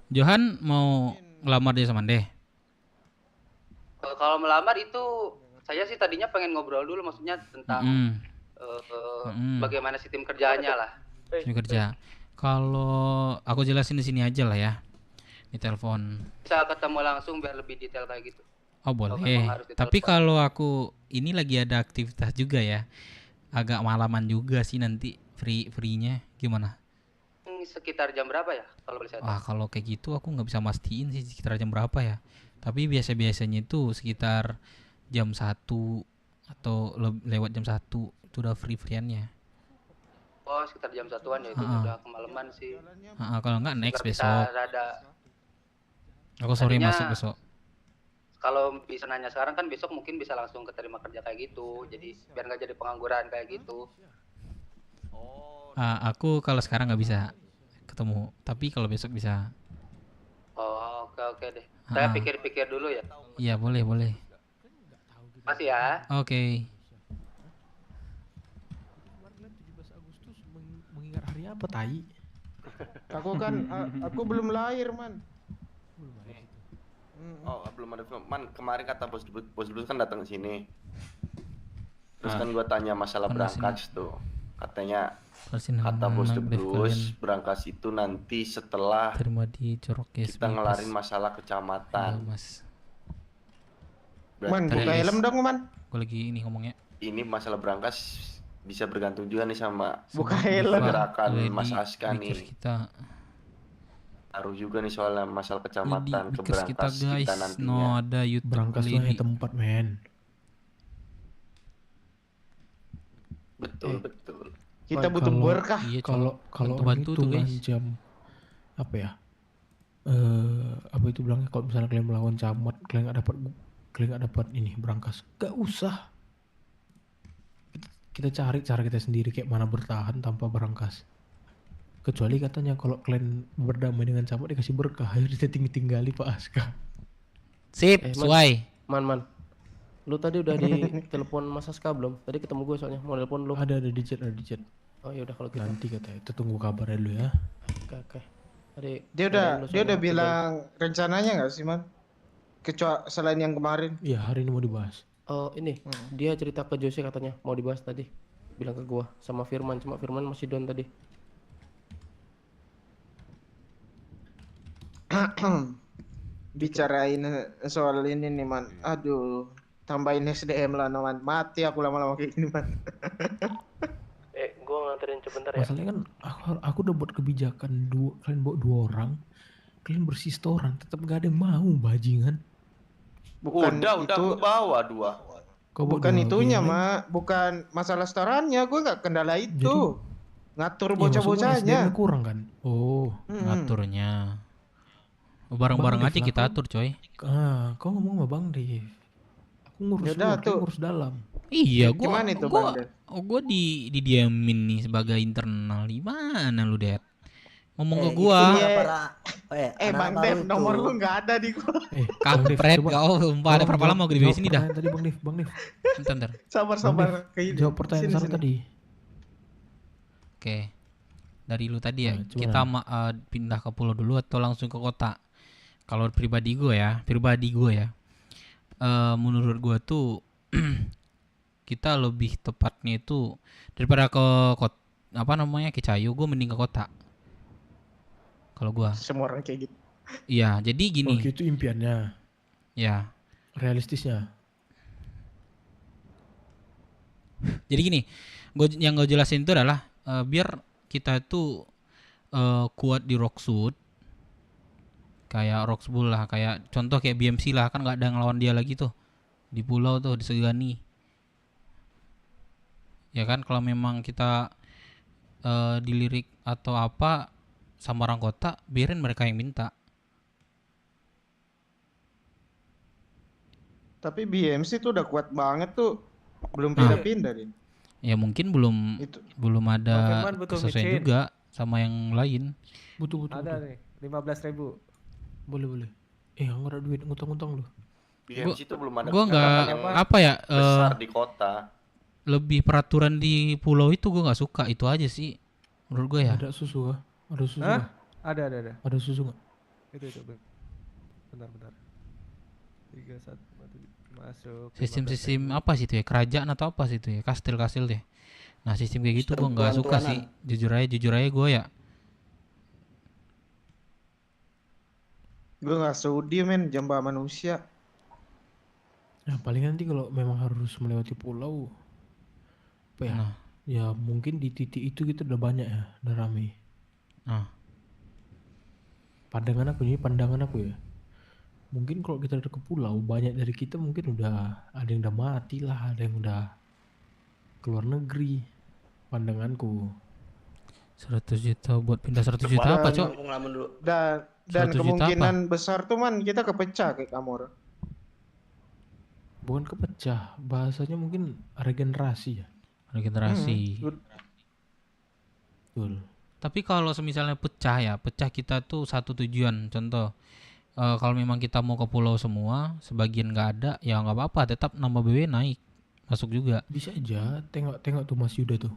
Johan mau ngelamar dia sama Deh. Kalau melamar itu saya sih tadinya pengen ngobrol dulu, maksudnya tentang bagaimana sistem kerjanya lah. Sistem kerja. Kalau aku jelasin di sini aja lah ya. Di telepon. Bisa ketemu langsung biar lebih detail kayak gitu. Oh boleh. Tapi kalau aku ini lagi ada aktivitas juga ya. Agak malaman juga sih nanti free-nya gimana? Sekitar jam berapa ya kalau boleh saya tahu? Wah, kalau kayak gitu aku nggak bisa mastiin sih sekitar jam berapa ya. Tapi biasanya itu sekitar jam 1 atau lewat jam 1 itu udah free-freeannya. Oh, sekitar jam 1-an ya, itu udah kemalaman sih. Kalau nggak next Bisa besok. Aku sore Tadinya, masuk besok. Kalau bisa nanya sekarang kan besok mungkin bisa langsung keterima kerja kayak gitu. Jadi biar nggak jadi pengangguran kayak gitu. Aku kalau sekarang nggak bisa ketemu, tapi kalau besok bisa. Oh, oke deh. Saya pikir-pikir dulu ya. Iya, boleh. Masih ya. Oke. Mengingat hari apa, tai? Aku belum lahir, Man. Oh, belum ada film. Man, kemarin kata bos dulu kan datang ke sini. Terus kan gua tanya masalah berangkas tuh. Katanya kata bos Blues berangkas itu nanti setelah kita ngelarin masalah kecamatan. Man, buka helm dong, Man. Gue lagi ini ngomongnya. Ini masalah berangkas bisa bergantung juga nih sama buka helm gerakan Mas Aska nih. Kita taruh juga nih soal masalah kecamatan ke berangkas kita nantinya. No, ada YouTube berangkas tuh hanya tempat, men. Betul. Kita butuh berkah. Iya, kalau bantu itu tuh guys. jam apa ya? Apa itu bilangnya kalau misalnya kalian melawan camat, kalian nggak dapat ini berangkas. Gak usah. Kita cari cara kita sendiri kayak mana bertahan tanpa berangkas. Kecuali katanya kalau kalian berdamai dengan camat dikasih berkah, harus ditinggali Pak Aska. Sip, sesuai. Man. Lu tadi udah di telepon Mas Aska belum? Tadi ketemu gue soalnya mau telepon lu. Ada di chat. Oh ya udah kalau gitu. Nanti katanya itu tunggu kabarnya dulu ya. Oke. Tadi Dia udah bilang rencananya nggak sih, Man? Kecuali selain yang kemarin. Iya, hari ini mau dibahas. Oh, ini. Dia cerita ke Jose katanya mau dibahas tadi. Bilang ke gua sama Firman, cuma Firman masih down tadi. Bicarain soal ini nih, Man. Aduh, tambahin SDM lah, Man. Mati aku lama-lama kayak gini, Man. Gua nganterin sebentar ya. Masalahnya kan aku udah buat kebijakan kalian bawa 2 orang, kalian bersih setoran, tetap gak ada yang mau bajingan. Bukan udah itu, aku bawa 2. bukan itunya, Mak. Bukan masalah setorannya, gue nggak kendala itu. Ngatur Ya, maksudnya bocah-bocahnya. SDM-nya kurang kan? Oh. Ngaturnya. Bareng-bareng Bang aja Dev, kita kenapa- atur, coy. Kau ngomong sama Bang Dev. Aku ngurus Yaudah, luar, tuh. kau ngurus dalam. Iya, gua Gimana itu, gua, Bang Dev? gua didiamin nih sebagai internal. Gimana lu, Det? Ngomong ke itu gua. dia para Bang Dev, nomor lu nggak ada di gua. Kampret kau, sumpah ada berapa lama gue di sini dah. Tadi Bang Dev. Bentar. Sabar. Jawab pertanyaan Sarah tadi. Oke. Dari lu tadi ya, Nah, kita pindah ke pulau dulu atau langsung ke kota? Kalau pribadi gue ya, menurut gue tuh kita lebih tepatnya itu daripada ke kota, ke Cayu, gue mending ke kota. Kalau gue. Semua orang kayak gitu. Iya, jadi gini. Oh, gitu impiannya. Ya. Realistisnya. Jadi gini, yang gue jelasin itu adalah biar kita tuh kuat di Rocksuit, kayak Roxbull lah, kayak contoh kayak BMC lah, kan nggak ada yang ngelawan dia lagi tuh di pulau tuh disegani. Ya kan, kalau memang kita dilirik atau apa sama orang kota, biarin mereka yang minta. Tapi BMC tuh udah kuat banget tuh. Belum pindah-pindah deh. Ya mungkin belum ada Firman butuh sesuai micin. juga sama yang lain. Butuh. Ada nih, 15.000. Boleh. Nggak ada duit, ngutang-ngutang lu. BMC itu belum ada Gua nggak yang apa ya besar di kota. lebih peraturan di pulau itu gue nggak suka, itu aja sih menurut gue ya. Ada susu kah? Ada susu Hah? kah? Ada. Ada susu nggak? Itu bentar. 31 masuk. Sistem apa sih itu ya, kerajaan atau apa sih itu ya, kastil deh. Nah sistem kayak gitu gue nggak suka sih, jujur aja gue ya. Gue nggak sudi men, jamba manusia. Nah paling nanti kalau memang harus melewati pulau, apa ya? Nah. Ya mungkin di titik itu kita udah banyak ya, udah rame. Nah. Pandangan aku ya. Mungkin kalau kita udah ke pulau, banyak dari kita mungkin udah ada yang udah mati lah, ada yang udah keluar negeri. Pandanganku. 100 juta buat pindah 100 juta apa, Cok? Dan 100 juta kemungkinan besar tuh man kita kepecah kayak kamu. Bukan kepecah, bahasanya mungkin regenerasi ya. Regenerasi. Betul. Tapi kalau misalnya pecah kita tuh satu tujuan. Contoh, kalau memang kita mau ke pulau semua, sebagian nggak ada, ya nggak apa-apa, tetap nama BW naik, masuk juga. Bisa aja, tengok tuh Mas Yuda tuh.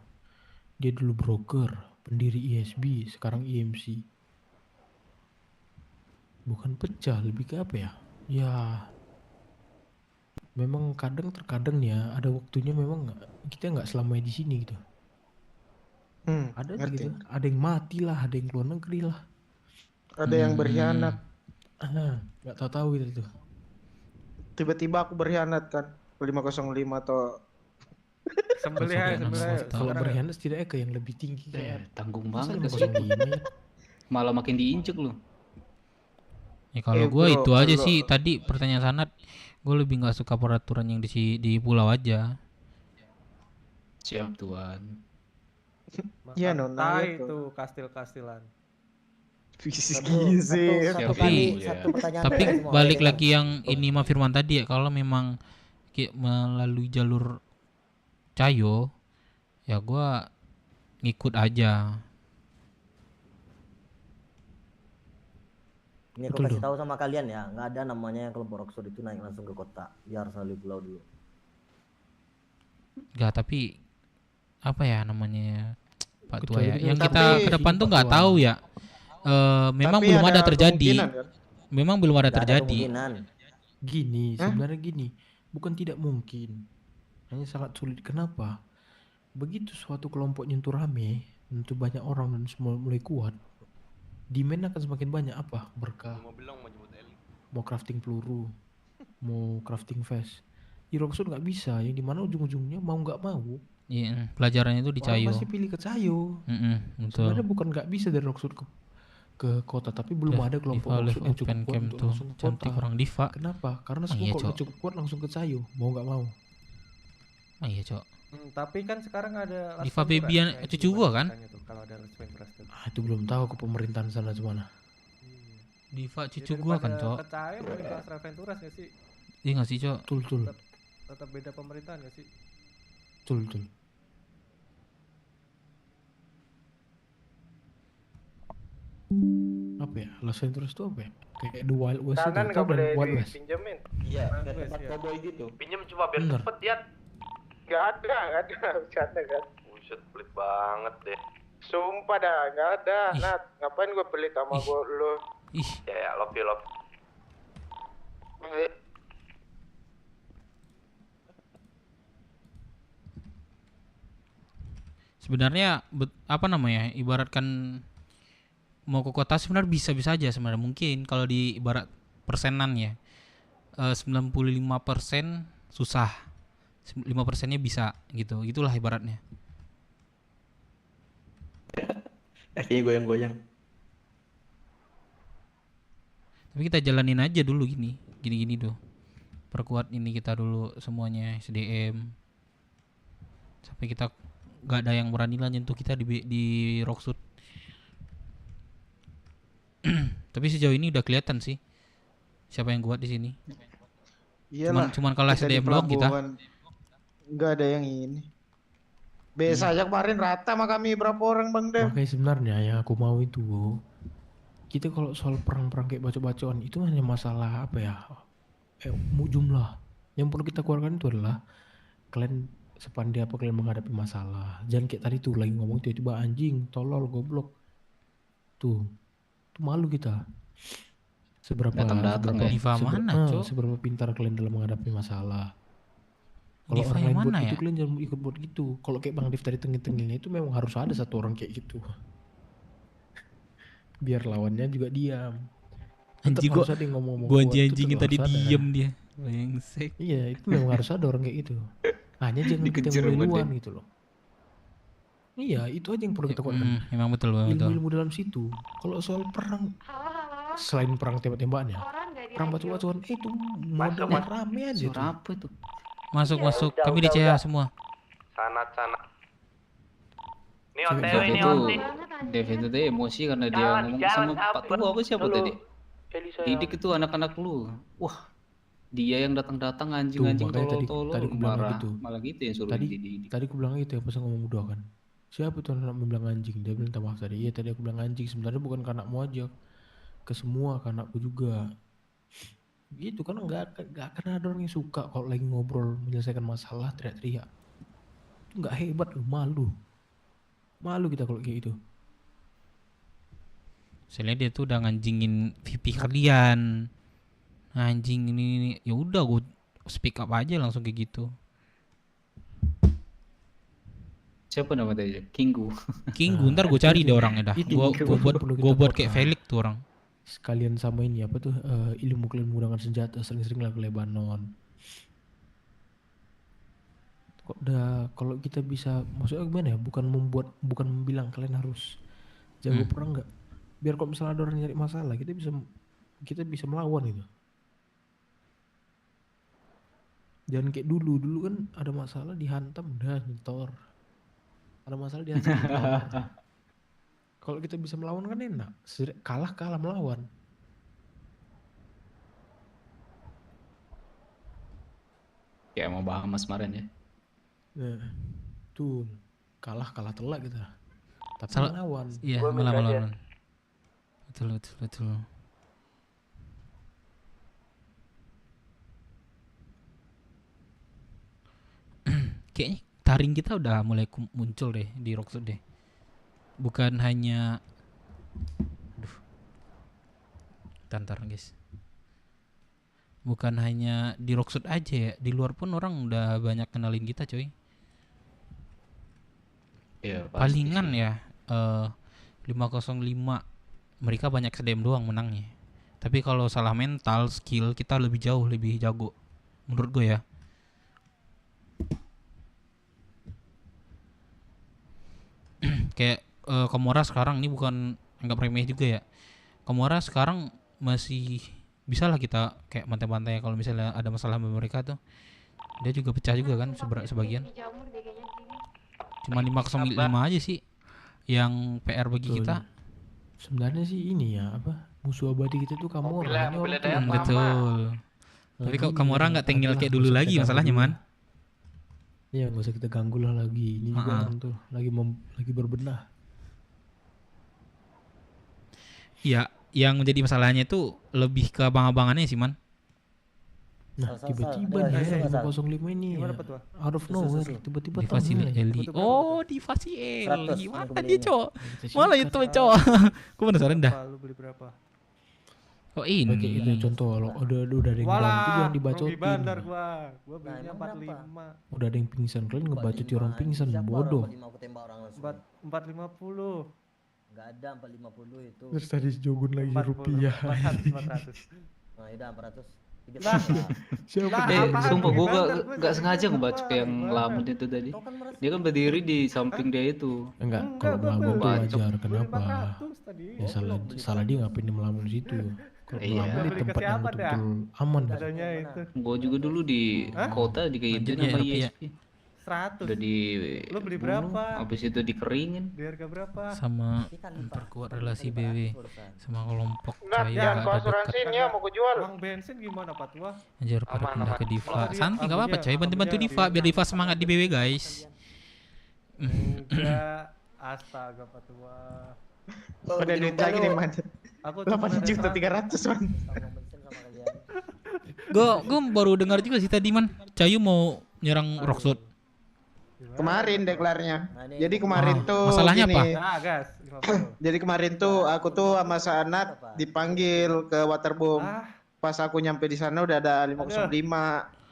Dia dulu broker, pendiri ISB, sekarang IMC. Bukan pecah, lebih ke apa ya? Ya, memang terkadang ya, ada waktunya memang kita nggak selamanya di sini gitu. Ada aja gitu, ada yang mati lah, ada yang keluar negeri lah. Ada yang berkhianat. Nggak tahu gitu tuh. Tiba-tiba aku berkhianat kan, 505 atau Sembelih. Kalau berkhianat setidaknya ke yang lebih tinggi kayak Tanggung masa banget 505 ya. Malah makin diinjek lu. Ya kalau gue itu aja sih tadi pertanyaan Sanat, gue lebih nggak suka peraturan yang di pulau aja. Siap Tuan. Iya nona itu kastil-kastilan. Tapi balik lagi yang ini mah Firman tadi ya, kalau memang melalui jalur Cayo, ya gue ngikut aja. Ini aku kasih tahu sama kalian ya, nggak ada namanya yang kelompok Rocksuit itu naik langsung ke kota, dia harus melalui pulau dulu. Enggak, tapi apa ya namanya Pak Tua ya, yang kita ke depan tuh nggak tahu ya. Memang belum ada terjadi. Memang belum ada terjadi. Gini, sebenarnya gini, bukan tidak mungkin, hanya sangat sulit. Kenapa? Begitu suatu kelompok nyentuh rame, nyentuh banyak orang dan semua mulai kuat, demand akan semakin banyak. Apa? Berkah. Mau crafting peluru, mau crafting vest. Di Rocksuit nggak bisa, yang dimana ujung-ujungnya mau nggak mau. Iya, pelajarannya itu di Cayo. Orang pasti pilih ke Cayo. Betul. Sebenarnya bukan nggak bisa dari Rocksuit ke ke kota, tapi belum ada kelompok Diva Rocksuit yang live cukup open kuat camp untuk tuh. langsung ke Cantik kota. orang Diva. Kenapa? Karena Ah, semua iya, kalau Cok. udah cukup kuat langsung ke Sayu, mau nggak mau. Ah iya, Cok. Tapi kan sekarang ada Las Diva Venturas, Baby kayak cucu gimana gua kan? ceritanya tuh kalau ada Las Venturas tuh? Ah, itu belum tahu ke pemerintahan sana gimana. Diva Ya, cucu gua kan, daripada Cok. Percaya mending ke Las Venturas nggak sih? Iya nggak sih, Cok? Betul. Tetap beda pemerintahan nggak sih? Betul. Apa ya? Las Venturas itu apa ya? Kayak The Wild West itu. Kanan Tahu nggak boleh kan Wild West? dipinjemin. Iya, Wild kayak West, tempat ya. cowboy gitu. Pinjem coba biar Bener. cepet ya. Nggak ada bercanda kan? Buset, pelit banget deh. Sumpah dah, nggak ada. Nat, ngapain gue pelit sama gue lu? Ih. Ya, love you, love. Sebenarnya apa namanya? Ibaratkan mau ke kota sebenarnya bisa-bisa aja sebenarnya. Mungkin kalau di ibarat persenan ya. 95% susah. 5%-nya bisa gitu. Itulah ibaratnya. Kakinya goyang-goyang. Tapi kita jalanin aja dulu gini tuh. Perkuat ini kita dulu semuanya SDM. Sampai kita gak ada yang berani lah nyentuh kita di Rocksuit. Tapi sejauh ini udah kelihatan sih siapa yang kuat di sini. Iyalah. Cuman kalau kita di SDM doang kita. pelabuhan. Nggak ada yang ini. Biasa aja kemarin rata sama kami berapa orang Bang Dev. Makanya sebenarnya yang aku mau itu, kita kalau soal perang-perang kayak bacot-bacotan itu hanya masalah apa ya? Jumlah. Yang perlu kita keluarkan itu adalah kalian sepandai apa kalian menghadapi masalah. Jangan kayak tadi tuh lagi ngomong tiba-tiba anjing, tolol, goblok. Tuh malu kita. Seberapa seberapa pintar kalian dalam menghadapi masalah. Kalau orang lain buat itu kalian jangan ikut buat gitu. Kalau kayak Bang Div tadi tengil-tengilnya itu memang harus ada satu orang kayak gitu. Biar lawannya juga diam. Anjing gua anjingin tadi diem dia. Brengsek. Iya, itu memang harus ada orang kayak gitu. Hanya jangan kita mulai duluan gitu loh. Iya, itu aja yang perlu kita kuatkan. Emang betul banget. Ilmu-ilmu dalam situ. Kalau soal perang, selain perang tembak-tembakannya, perang batu-batuan itu modalnya rame aja tuh. Apa itu? Masuk. Kami di CH semua. Sana. Ini Dev itu tadi emosi karena dia ngomong sama Pak Tua apa siapa tadi? Didik itu anak-anak lu. Wah, dia yang datang-datang anjing-anjing tolol-tolol marah. Malah gitu yang suruh dididik. Tadi aku bilang itu ya pas ngomong udah kan. Siapa tuh anak bilang anjing? Dia bilang minta maaf tadi. Iya tadi aku bilang anjing. Sebenarnya bukan ke anakmu aja, ke semua, ke anakku juga. Gitu kan nggak akan ada orang yang suka kalau lagi ngobrol menyelesaikan masalah teriak-teriak. Itu nggak hebat loh, malu kita kalau kayak gitu. Saya lihat dia tuh udah nganjingin VP kalian. Anjing ini. Ya udah gue speak up aja langsung kayak gitu. Siapa nama dia? Kinggu. Ntar gue cari deh orangnya dah. Gue buat kayak Felix tuh orang. Sekalian sama ini apa tuh ilmu kalian menggunakan senjata sering-sering lah ke Lebanon. Kalau kita bisa, maksudnya gimana ya? Bukan membilang kalian harus jago perang nggak. Biar kalau misalnya ada orang nyari masalah, kita bisa melawan gitu. Jangan kayak dulu kan ada masalah dihantam udah nyetor. Ada masalah dihantam nyetor. Kalau kita bisa melawan kan enak. Kalah melawan. Kayak mau Bahamas kemarin ya. Nah, tuh kalah telak kita. Tapi melawan. Iya, melawan. Betul. Kayaknya taring kita udah mulai muncul deh di Rocksuit deh. Bukan hanya Tantar guys. Bukan hanya di Rocksuit aja ya, di luar pun orang udah banyak kenalin kita coy. Ya, palingan ya 505 mereka banyak SDM doang menangnya. Tapi kalau salah mental, skill kita lebih jauh lebih jago menurut gue ya. Kayak Komora sekarang ini bukan anggap remeh juga ya. Komora sekarang masih bisa lah kita kayak bantai-bantai kalau misalnya ada masalah sama mereka tuh. Dia juga pecah juga kan sebagian. Cuma 505 aja sih yang PR bagi kita. Sebenarnya sih ini ya apa musuh abadi kita tuh kamu orang. Betul. Tapi kalau kamu orang nggak tinggal kayak dulu lagi masalahnya man. Iya nggak usah kita ganggu lah lagi. Ini juga orang tuh lagi berbenah. Iya, yang menjadi masalahnya itu lebih ke abang-abangannya sih man. Nah tiba-tiba nih 505 ini ya, out of nowhere tiba-tiba Divasi Eli. Oh Divasi Eli. Gimana dia cowok? Malah itu cowok. Gue penasaran dah. Lu beli berapa? Oh ini. Oke, itu contoh lo udah ada yang ganti yang dibacotin. Bandar gua belinya 45. Udah ada yang pingsan, kalian ngebacoti orang pingsan bodoh. 450. Enggak ada 450 itu. Terus tadi jogun lagi rupiah. 400. Nah, udah 400. Sumpah gue gak sengaja ngebaca yang lamun itu tadi. Dia kan berdiri di samping dia itu. Enggak, kalau melamun tuh wajar. Kenapa? Ya salah dia ngapain dia melamun di situ. Kalau melamun di tempat yang betul-betul aman. Gue juga dulu di kota dikayitin sama ISP. 100. Udah Lu beli berapa? Habis itu dikeringin. Di harga berapa? Sama memperkuat relasi BW sama kelompok Nah, saya jangan ada kau dekat. asuransinya mau gue jual. Uang bensin gimana Pak Tua? Anjir pada pindah ke Diva. Santai enggak apa-apa coy, bantu-bantu Diva biar Diva semangat di BW guys. Enggak, astaga Pak Tua. Udah duit lagi nih man. Aku 8.300.000 man. Gue baru dengar juga sih tadi man, Cayu mau nyerang Rockshot. Kemarin deklarnya. Jadi kemarin tuh masalahnya gini. apa? gas. Jadi kemarin tuh aku tuh sama Sanat dipanggil ke Waterboom. Pas aku nyampe di sana udah ada 505.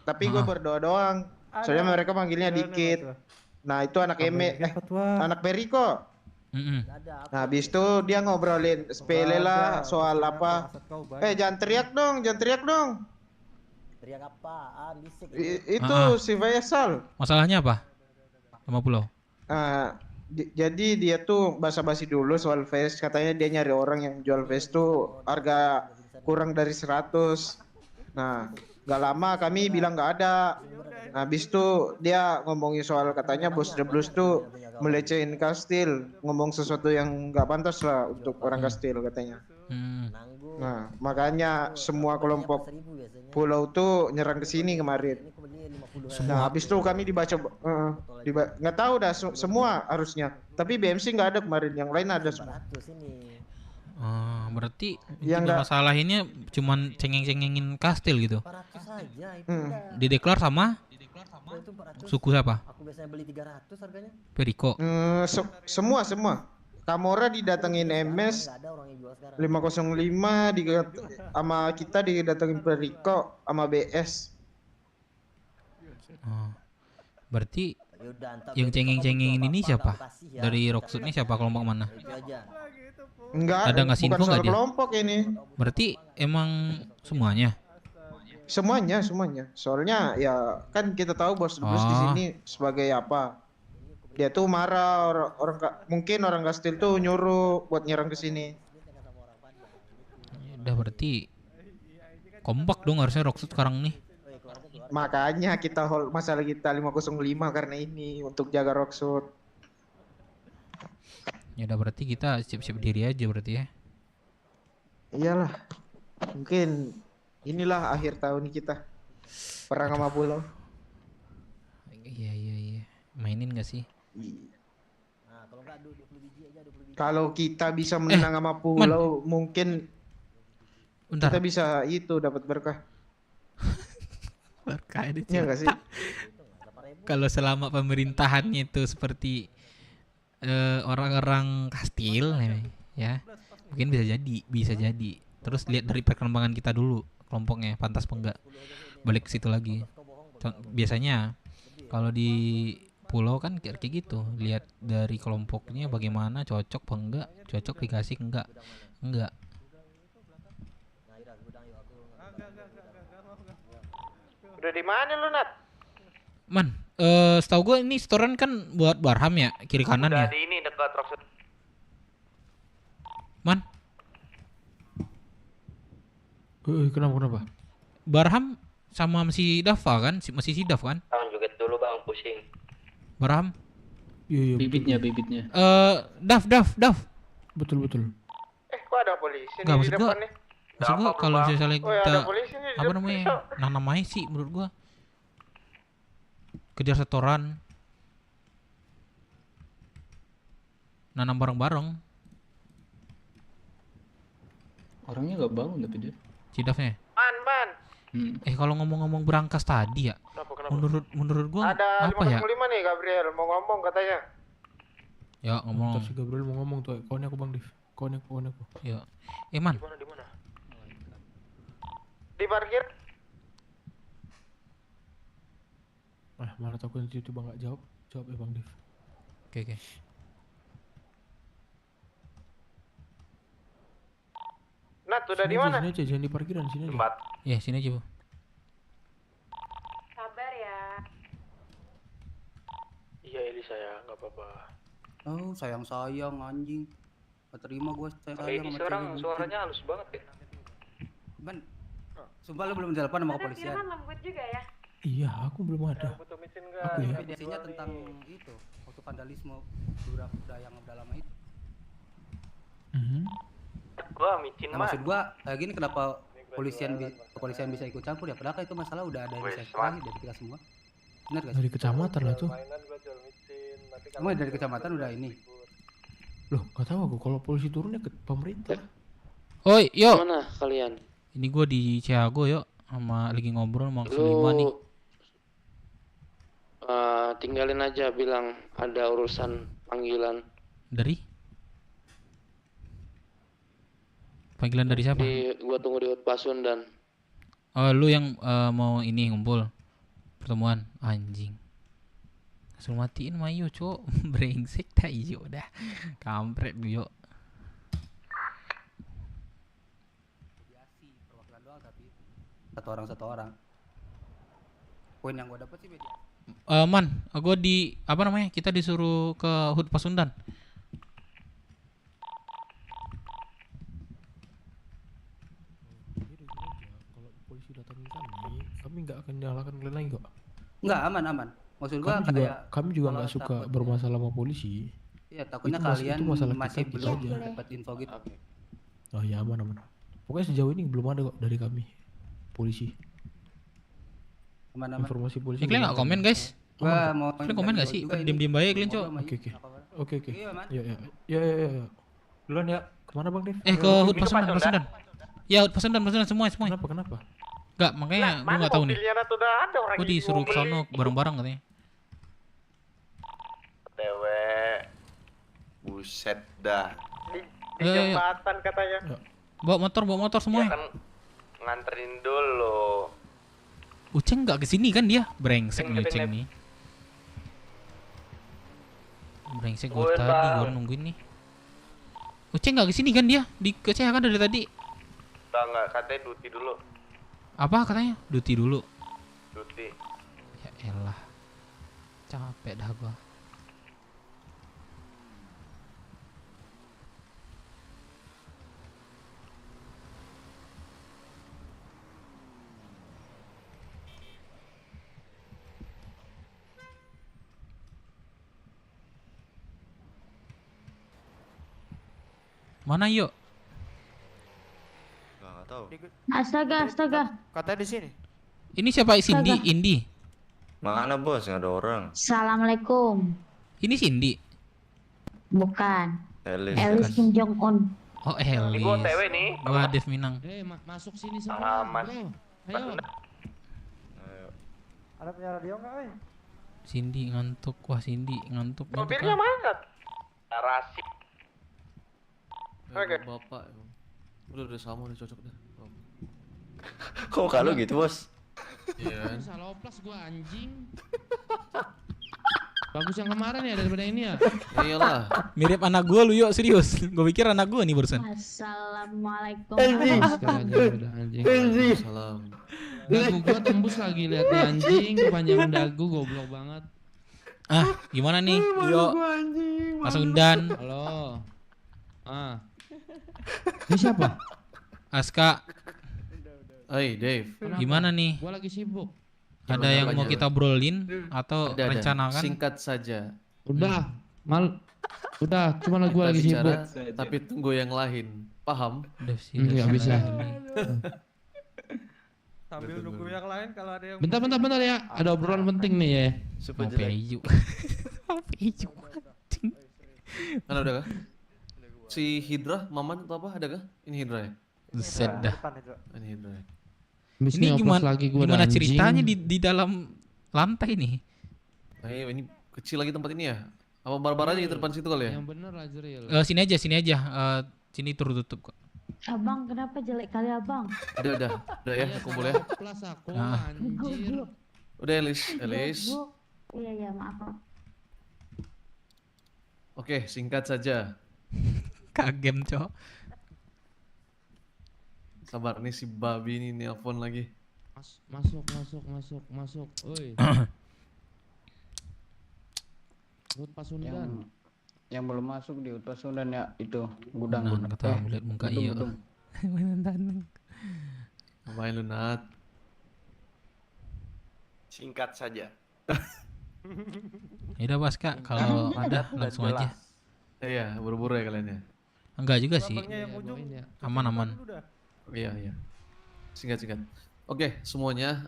Tapi gue berdoa doang. Soalnya mereka manggilnya dikit. Nah, itu anak anak Periko. Nah, habis itu dia ngobrolin sepele lah soal apa. Jangan teriak dong. Teriak apaan? Bisik. Itu si Faisal. Masalahnya apa? Sama pulau. Jadi dia tuh basa-basi dulu soal face, katanya dia nyari orang yang jual face tuh harga kurang dari 100. Nah, gak lama kami bilang gak ada. Nah, habis itu dia ngomongin soal katanya Bos The Blues tuh melecehin Kastil, ngomong sesuatu yang gak pantas lah untuk orang Kastil katanya. Nah, makanya semua kelompok pulau tuh nyerang ke sini kemarin. Nah, habis itu kami dibaca nggak tahu dah semua harusnya. Tapi BMC nggak ada kemarin, yang lain ada semua. Berarti yang masalahinnya cuman cengeng-cengengin Kastil gitu. Dideklar sama suku siapa? Aku biasanya beli 300 harganya. Periko. Semua. Kamora didatengin MS 505 sama kita didatengin Periko sama BS. Berarti yang cengeng-cengengin ini siapa? Dari Rockshot ini siapa, kelompok mana? Enggak, ada ngasih info nggak dia? Kelompok ini. Berarti emang semuanya? Semuanya. Soalnya ya kan kita tahu Bos The Blues di sini sebagai apa? Dia tuh marah mungkin orang Kastil tuh nyuruh buat nyerang ke sini. Udah berarti kompak dong harusnya Rockshot sekarang nih. Makanya kita hold masalah kita 505 karena ini untuk jaga Rockshot. Ya udah berarti kita siap-siap diri aja berarti ya. Iyalah. Mungkin inilah akhir tahun kita. Perang sama pulau. Iya. Mainin gak sih? Nah, kalau enggak 20 biji aja, 20 biji. Kalau kita bisa menang sama pulau mungkin kita bisa itu dapat berkah. Berkah ini. Iya enggak sih? Kalau selama pemerintahannya itu seperti orang-orang Kastil ya. Mungkin bisa jadi. Terus lihat dari perkembangan kita dulu, kelompoknya pantas apa enggak. Balik ke situ lagi. Biasanya kalau di pulau kan kayak gitu, lihat dari kelompoknya bagaimana, cocok apa enggak, cocok dikasih enggak. Udah di mana lu, Nat? Man, setahu gue ini storan kan buat Barham ya, kiri kanan ya. Udah di ini dekat Rockshot. Man. Kenapa? Barham sama si Dava kan? Masih si Dav kan? Bang joget dulu bang, pusing. Barham. Iya. Bibitnya. Dav. Betul. Kok ada polisi Nggak, nih di maksud gua- depan nih? Maksud gua kalau misalnya Oh ya, kita ada polisi nih di apa depan. namanya? Namanya sih menurut gua kejar setoran. Nanam bareng-bareng. Orangnya nggak bangun tapi dia. Cidafnya. Man. Kalau ngomong-ngomong berangkas tadi ya. Kenapa? Menurut gua Ada apa ya? 505 nih Gabriel mau ngomong katanya. Ya ngomong. Si Gabriel mau ngomong tuh. Kawan aku Bang Div. Kawan aku. Ya. Man. Di mana? Di parkir. Malah takut tiba-tiba nggak jawab. Jawab ya Bang Div. Oke. Nat, udah di mana? Sini aja, jangan di parkiran, sini aja. Ya, sini aja, Bu. Sabar ya. Iya Elisa ya, nggak apa-apa. Oh sayang anjing. Gak terima gue sayang. Ini sekarang suaranya halus banget ya. Man, sumpah lu belum telepon sama kepolisian. Firman lembut juga ya. Iya, aku belum ada. Aku ya. Mediasinya tentang itu, waktu vandalisme udah yang udah lama itu. Gua micin mah. Maksud gua kayak gini kenapa kepolisian bisa ikut campur ya? Padahal itu masalah udah ada inisiatif dari kita semua. Benar gak sih? Dari kecamatan lah tuh. Semua dari kecamatan udah ini. Loh, gak tahu aku kalau polisi turunnya ke pemerintah. Oi, yo. Mana kalian? Ini gua di Ciago yo, sama lagi ngobrol sama Sulima nih. Tinggalin aja, bilang ada urusan panggilan. Dari? Panggilan dari siapa? Gua tunggu di Hut Pasundan. Oh, lu yang mau ini ngumpul pertemuan anjing. Langsung matiin Mayu, Cok. Brengsek dah iyo dah. Kampret lu, yo. Perwakilan doang tapi satu orang. Poin yang gua dapat sih media. Gua di apa namanya? Kita disuruh ke Hut Pasundan. Kalau polisi datangin kami nggak akan nyalakan kalian lagi kok. Nggak, aman. Maksud gua kami juga nggak suka bermasalah sama polisi. Iya, takutnya itu kalian itu masalah masih kita belum aja. dapat info gitu. Oh ya aman. Pokoknya sejauh ini belum ada kok dari kami polisi. Aman. Informasi polisi. Kalian nggak komen guys? Gua mau kalian komen nggak sih? Diam-diam baik kalian, Cok. Oke. Ya. Duluan ya. Kemana Bang Dev? Ke Hut Pasundan. Ya, Hut Pasundan semua. Kenapa? Enggak, makanya gua enggak tahu nih. Gua Gua disuruh ke sono bareng-bareng katanya. Dewe. Buset dah. Di jembatan katanya. Bawa motor semua. Ya kan nganterin dulu. Uceng enggak kesini kan dia? Brengsek nih Uceng nih. Brengsek gua tadi gua nungguin nih. Uceng enggak kesini kan dia? Di Keceh kan dari tadi. Enggak, katanya duty dulu. Apa katanya? Duty dulu. Duty. Ya elah. Capek dah gua. Mana yuk? Enggak tahu. Astaga. Katanya di sini. Ini siapa? Cindy, Astaga. Indi. Mana bos? Nggak ada orang. Assalamualaikum. Ini Cindy. Bukan. Elis. Kim Jong Un. Oh, Elis. Gua OTW nih. Gua Dev Minang. Masuk sini semua. Mas. Ayo. Ada punya radio nggak, Oi? Cindy ngantuk. Wah, Cindy ngantuk. Mobilnya mana? Narasi. Oke. Bapak. Udah sama udah cocok deh. Kok kalau gitu bos? Iya. Salah oplas gua anjing. Bagus yang kemarin ya daripada ini ya. Iyalah. Mirip anak gua lu yuk, serius. Gua pikir anak gua nih barusan. Assalamualaikum. Anjing. Salam. Dagu gua tembus lagi lihat nih anjing, kepanjangan dagu goblok banget. Gimana nih? Yuk. Pasundan. Halo. Ini siapa? Aska. Oi, Dave. Gimana nih? Gua lagi sibuk. Ada yang mau kita obrolin atau Ada. rencanakan? Singkat saja. Udah, cuma Kita lagi sibuk. bicara, tapi tunggu yang lain. Paham? Nggak bisa. Sambil nunggu yang lain kalau ada yang Bentar ya. Ada obrolan penting nih ya. Super Mau jelek. peju. Mau peju. Mana udah kah? Si Hidra, Maman atau apa? Ada kah? Ini Hidra ya? Buset dah. Ini Hidra ya. Ini gimana ceritanya di dalam lantai nih? Ini kecil lagi tempat ini ya? Apa barbar aja di depan situ kali ya? Yang bener Azril. Sini aja. Sini tertutup kok. Abang, kenapa jelek kali abang? Udah ya, kumpul ya. Plus aku Nah. anjir. Udah Elis. Iya, maaf. Oke, singkat saja. Kagem, Cok. Sabar nih si babi ini nelpon lagi. Masuk. Oi. Ut Pasundan. Yang belum masuk di Pasundan ya itu gudang. Kata lihat muka iya. Ngapain lu, Nat? Singkat saja. Ya udah Mas Kak, kalau ada langsung aja. Iya, buru-buru ya kalian ya. Enggak juga sih. Aman. Iya. Singkat. Oke, semuanya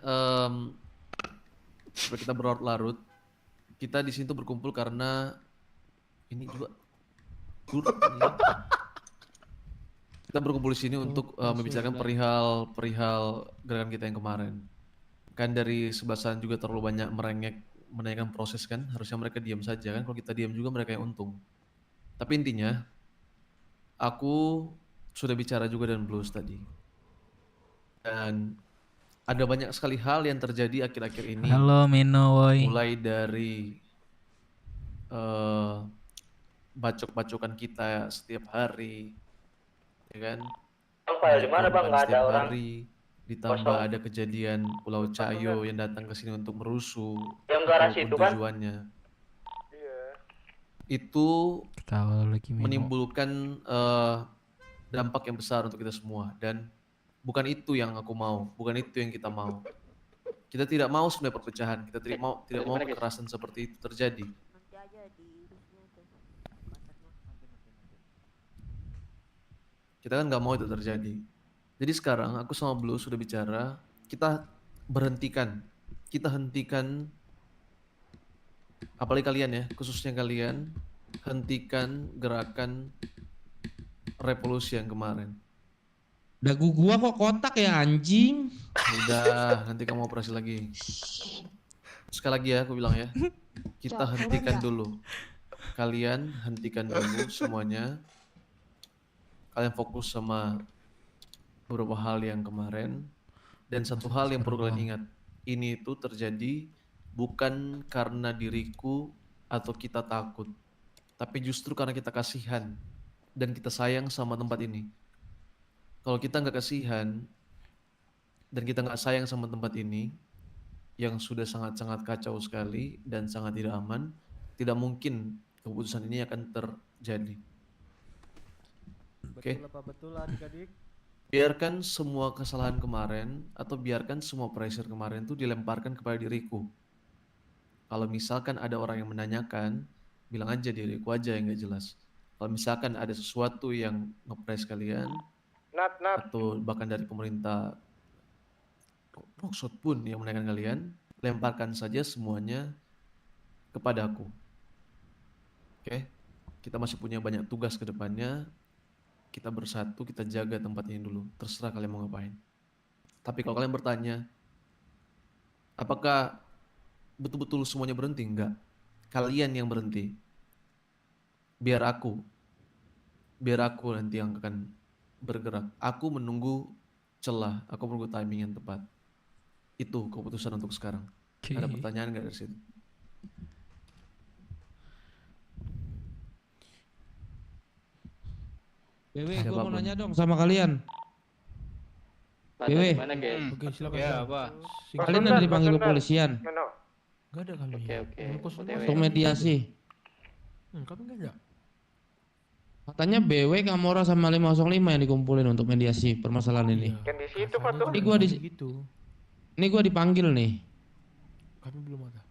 supaya kita berlarut-larut. Kita di sini tuh berkumpul karena ini juga kita berkumpul di sini untuk membicarakan perihal gerakan kita yang kemarin. Kan dari sebelah sana juga terlalu banyak menanyakan proses kan, harusnya mereka diam saja kan, kalau kita diam juga mereka yang untung. Tapi intinya aku sudah bicara juga dengan Blues tadi. Dan ada banyak sekali hal yang terjadi akhir-akhir ini. Halo Minowoy. Mulai dari bacok-bacokan kita setiap hari, ya kan? Bang, di mana bang? Nggak ada orang. Ditambah ada kejadian Pulau Cayo yang datang ke sini untuk merusuh. Yang garasi itu kan? Tujuannya. Itu menimbulkan dampak yang besar untuk kita semua, dan bukan itu yang aku mau, bukan itu yang kita mau. Kita tidak mau sebenarnya perpecahan, kita tidak mau kekerasan seperti itu terjadi. Kita kan nggak mau itu terjadi. Jadi sekarang aku sama Blue sudah bicara, kita hentikan, apalagi kalian ya, khususnya kalian, hentikan gerakan revolusi yang kemarin. Dagu gua kok kotak ya anjing. Udah, nanti kamu operasi lagi. Sekali lagi ya, aku bilang ya, kita hentikan dulu. Kalian hentikan dulu semuanya. Kalian fokus sama beberapa hal yang kemarin. Dan satu hal yang perlu kalian ingat, ini itu terjadi bukan karena diriku atau kita takut, tapi justru karena kita kasihan dan kita sayang sama tempat ini. Kalau kita nggak kasihan dan kita nggak sayang sama tempat ini yang sudah sangat-sangat kacau sekali dan sangat tidak aman, tidak mungkin keputusan ini akan terjadi. Oke. Betul adik-adik. Biarkan semua kesalahan kemarin atau biarkan semua pressure kemarin itu dilemparkan kepada diriku. Kalau misalkan ada orang yang menanyakan, bilang aja diriku aja yang nggak jelas. Kalau misalkan ada sesuatu yang nge-press kalian, atau bahkan dari pemerintah Rockshot pun yang menanyakan kalian, lemparkan saja semuanya kepada aku. Oke? Kita masih punya banyak tugas ke depannya. Kita bersatu, kita jaga tempat ini dulu. Terserah kalian mau ngapain. Tapi kalau kalian bertanya, apakah betul-betul semuanya berhenti? Enggak. Kalian yang berhenti. Biar aku nanti yang akan bergerak. Aku menunggu celah, aku menunggu timing yang tepat. Itu keputusan untuk sekarang. Ada pertanyaan nggak dari situ? Bewe, gue mau nanya dong sama kalian. Bewe. Oke, silakan. Ya, apa? Kalian ada dipanggil kepolisian? Gak ada kami. Untuk mediasi. Kami gak ada. Katanya BW, Kamora sama 505 yang dikumpulin untuk mediasi permasalahan ini. Kan di situ Pak tuh. Ini gua dipanggil nih. Kami belum ada.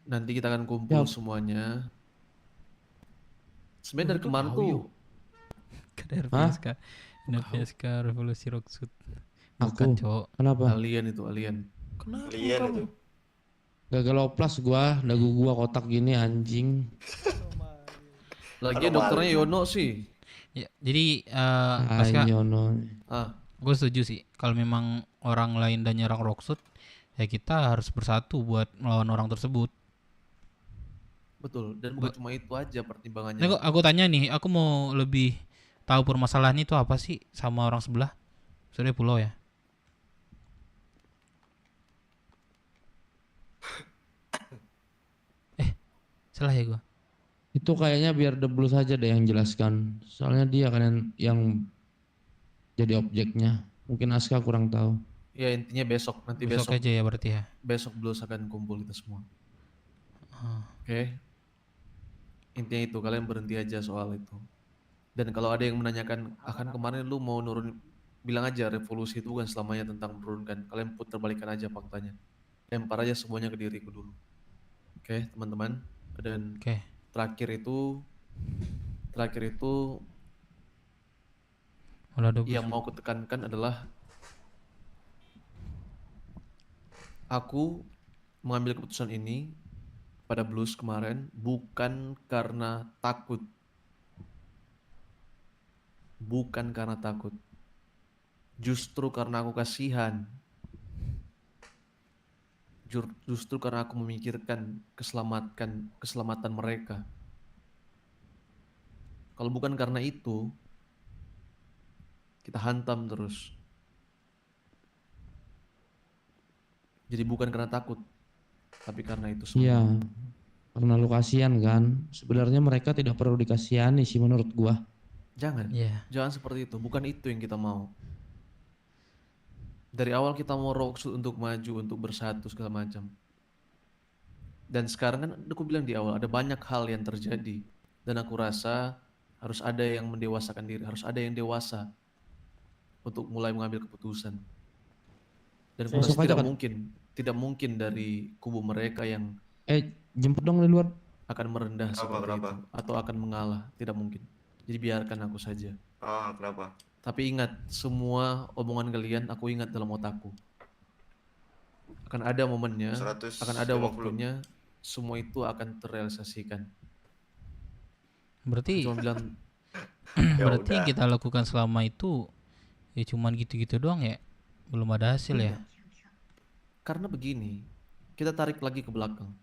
Nanti kita akan kumpul semuanya. Sebenarnya dari kemarin tuh RPSK Revolusi Rocksud. Bukan, Cok. Kenapa? Alien itu, alien. Kenapa Alien kamu? itu. Gagal oplas gua, dagu gua kotak gini anjing. Lagian dokternya Yono sih. Ya, jadi Aska, Yono. Gue setuju sih. Kalau memang orang lain dan nyerang Rocksud, ya kita harus bersatu buat melawan orang tersebut. Betul, dan bukan cuma itu aja pertimbangannya. Nah, aku tanya nih, aku mau lebih tahu permasalahan itu apa sih sama orang sebelah? Soalnya pulau ya. Salah ya gua. Itu kayaknya biar Deblu saja deh yang jelaskan. Soalnya dia kan yang jadi objeknya. Mungkin Aska kurang tahu. Ya intinya besok, nanti Besok aja ya berarti ya. Besok Blues akan kumpul kita semua. Oke. Intinya itu, kalian berhenti aja soal itu. Dan kalau ada yang menanyakan, akan kemarin lu mau nurun, bilang aja revolusi itu bukan selamanya tentang menurunkan. Kalian putar balikan aja faktanya. Lempar aja semuanya ke diriku dulu. Oke, teman-teman. Dan terakhir itu yang mau kutekankan adalah aku mengambil keputusan ini pada Blues kemarin bukan karena takut. Bukan karena takut. Justru karena aku kasihan. Justru karena aku memikirkan keselamatan mereka. Kalau bukan karena itu, kita hantam terus. Jadi bukan karena takut, tapi karena itu semua. Iya, karena lu kasihan kan. Sebenarnya mereka tidak perlu dikasihani sih menurut gua. Jangan, jangan seperti itu. Bukan itu yang kita mau. Dari awal kita mau Rocksud untuk maju, untuk bersatu segala macam. Dan sekarang kan aku bilang di awal ada banyak hal yang terjadi. Dan aku rasa harus ada yang mendewasakan diri, harus ada yang dewasa untuk mulai mengambil keputusan. Dan aku rasa tidak mungkin dari kubu mereka yang jemput dong di luar akan merendah seperti itu atau akan mengalah, tidak mungkin. Jadi biarkan aku saja. Kenapa? Tapi ingat, semua omongan kalian aku ingat dalam otakku. Akan ada momennya, akan ada waktunya, semua itu akan terrealisasikan. Berarti cuma bilang berarti yang kita lakukan selama itu ya cuman gitu-gitu doang ya? Belum ada hasil ya? Karena begini, kita tarik lagi ke belakang.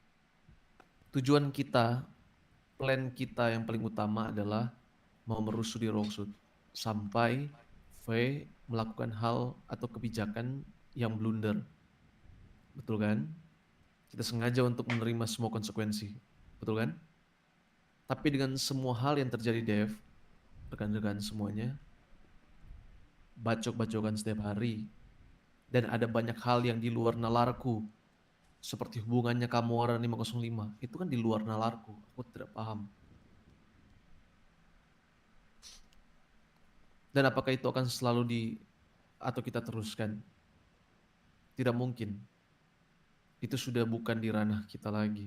Tujuan kita, plan kita yang paling utama adalah mau merusuh di Rocksud sampai V melakukan hal atau kebijakan yang blunder. Betul kan? Kita sengaja untuk menerima semua konsekuensi. Betul kan? Tapi dengan semua hal yang terjadi Dev, rekan-rekan semuanya, bacok-bacokan setiap hari, dan ada banyak hal yang di luar nalarku, seperti hubungannya Kamora 505, itu kan di luar nalarku, aku tidak paham. Dan apakah itu akan selalu atau kita teruskan? Tidak mungkin. Itu sudah bukan di ranah kita lagi.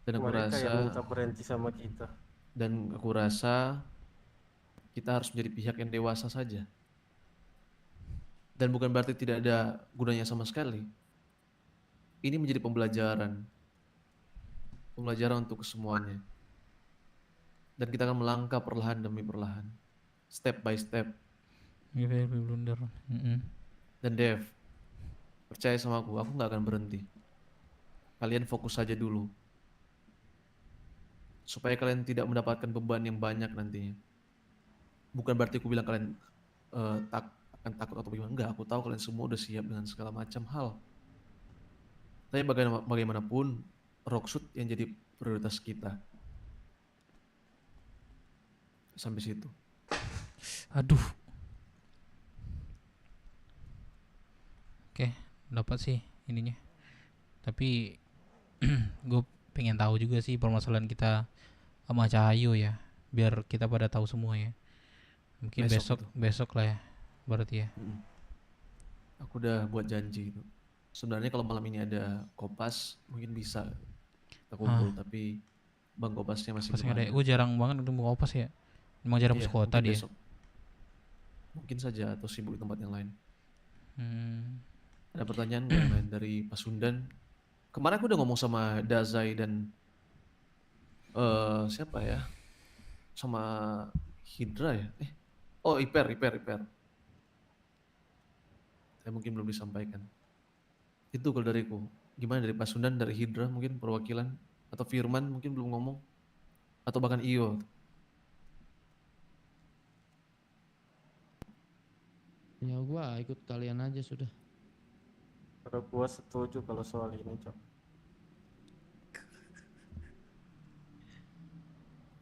Dan aku Mereka rasa yang minta berhenti sama kita. Dan aku rasa kita harus menjadi pihak yang dewasa saja. Dan bukan berarti tidak ada gunanya sama sekali. Ini menjadi pembelajaran. Pembelajaran untuk kesemuanya. Dan kita akan melangkah perlahan demi perlahan. Step by step. Blunder. Dan Dev, percaya sama aku gak akan berhenti. Kalian fokus saja dulu. Supaya kalian tidak mendapatkan beban yang banyak nantinya. Bukan berarti aku bilang kalian akan takut atau bagaimana. Enggak, aku tahu kalian semua udah siap dengan segala macam hal. Tapi bagaimanapun, Rocksud yang jadi prioritas kita. Sampai situ. Aduh. Oke, dapat sih ininya. Tapi gue pengen tahu juga sih permasalahan kita sama Cahyo ya, biar kita pada tahu semua ya. Mungkin besok lah ya, berarti ya. Aku udah buat janji itu. Sebenarnya kalau malam ini ada Kopas mungkin bisa kita kumpul, tapi Bang Kopasnya masih belum ada. Gue jarang banget ketemu Kopas ya. Emang jarang masuk kota dia. Besok. Mungkin saja atau sibuk di tempat yang lain. Ada pertanyaan yang lain dari Pasundan. Kemarin aku udah ngomong sama Dazai dan siapa ya? Sama Hydra ya? Oh, Iper. Saya mungkin belum disampaikan. Itu kalau dariku. Gimana dari Pasundan, dari Hydra mungkin perwakilan, atau Firman mungkin belum ngomong, atau bahkan Iyo. Ya gua ikut kalian aja sudah. Kalau gua setuju kalau soal ini, Cok.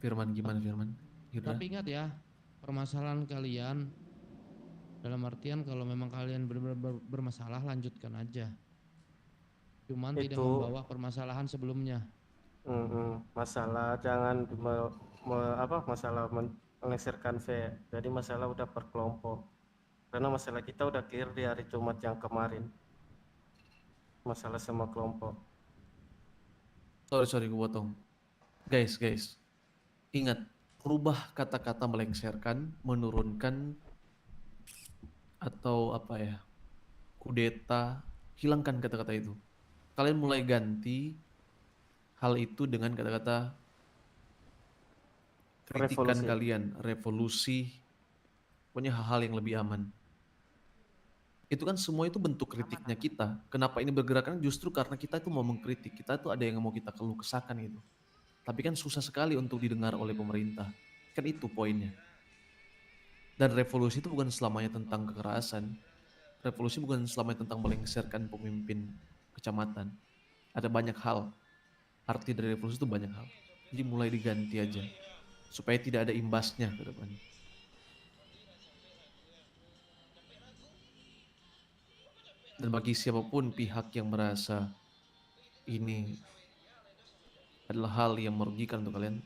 Firman gimana Firman? Hydra? Tapi ingat ya, permasalahan kalian dalam artian kalau memang kalian benar-benar bermasalah lanjutkan aja. Cuman tidak membawa permasalahan sebelumnya. Masalah jangan masalah melengsarkan jadi masalah udah per kelompok. Karena masalah kita udah clear di hari Jumat yang kemarin. Masalah sama kelompok. Sorry gue potong. Guys. Ingat, rubah kata-kata melengsarkan, menurunkan, atau apa ya, kudeta, hilangkan kata-kata itu. Kalian mulai ganti hal itu dengan kata-kata kritikan kalian, revolusi, pokoknya hal-hal yang lebih aman. Itu kan semua itu bentuk kritiknya kita. Kenapa ini bergerakan? Justru karena kita itu mau mengkritik, kita itu ada yang mau kita keluh kesahkan gitu. Tapi kan susah sekali untuk didengar oleh pemerintah. Kan itu poinnya. Dan revolusi itu bukan selamanya tentang kekerasan. Revolusi bukan selamanya tentang melengsarkan pemimpin kecamatan. Ada banyak hal. Arti dari revolusi itu banyak hal. Jadi mulai diganti aja. Supaya tidak ada imbasnya ke depannya. Dan bagi siapapun pihak yang merasa ini adalah hal yang merugikan untuk kalian,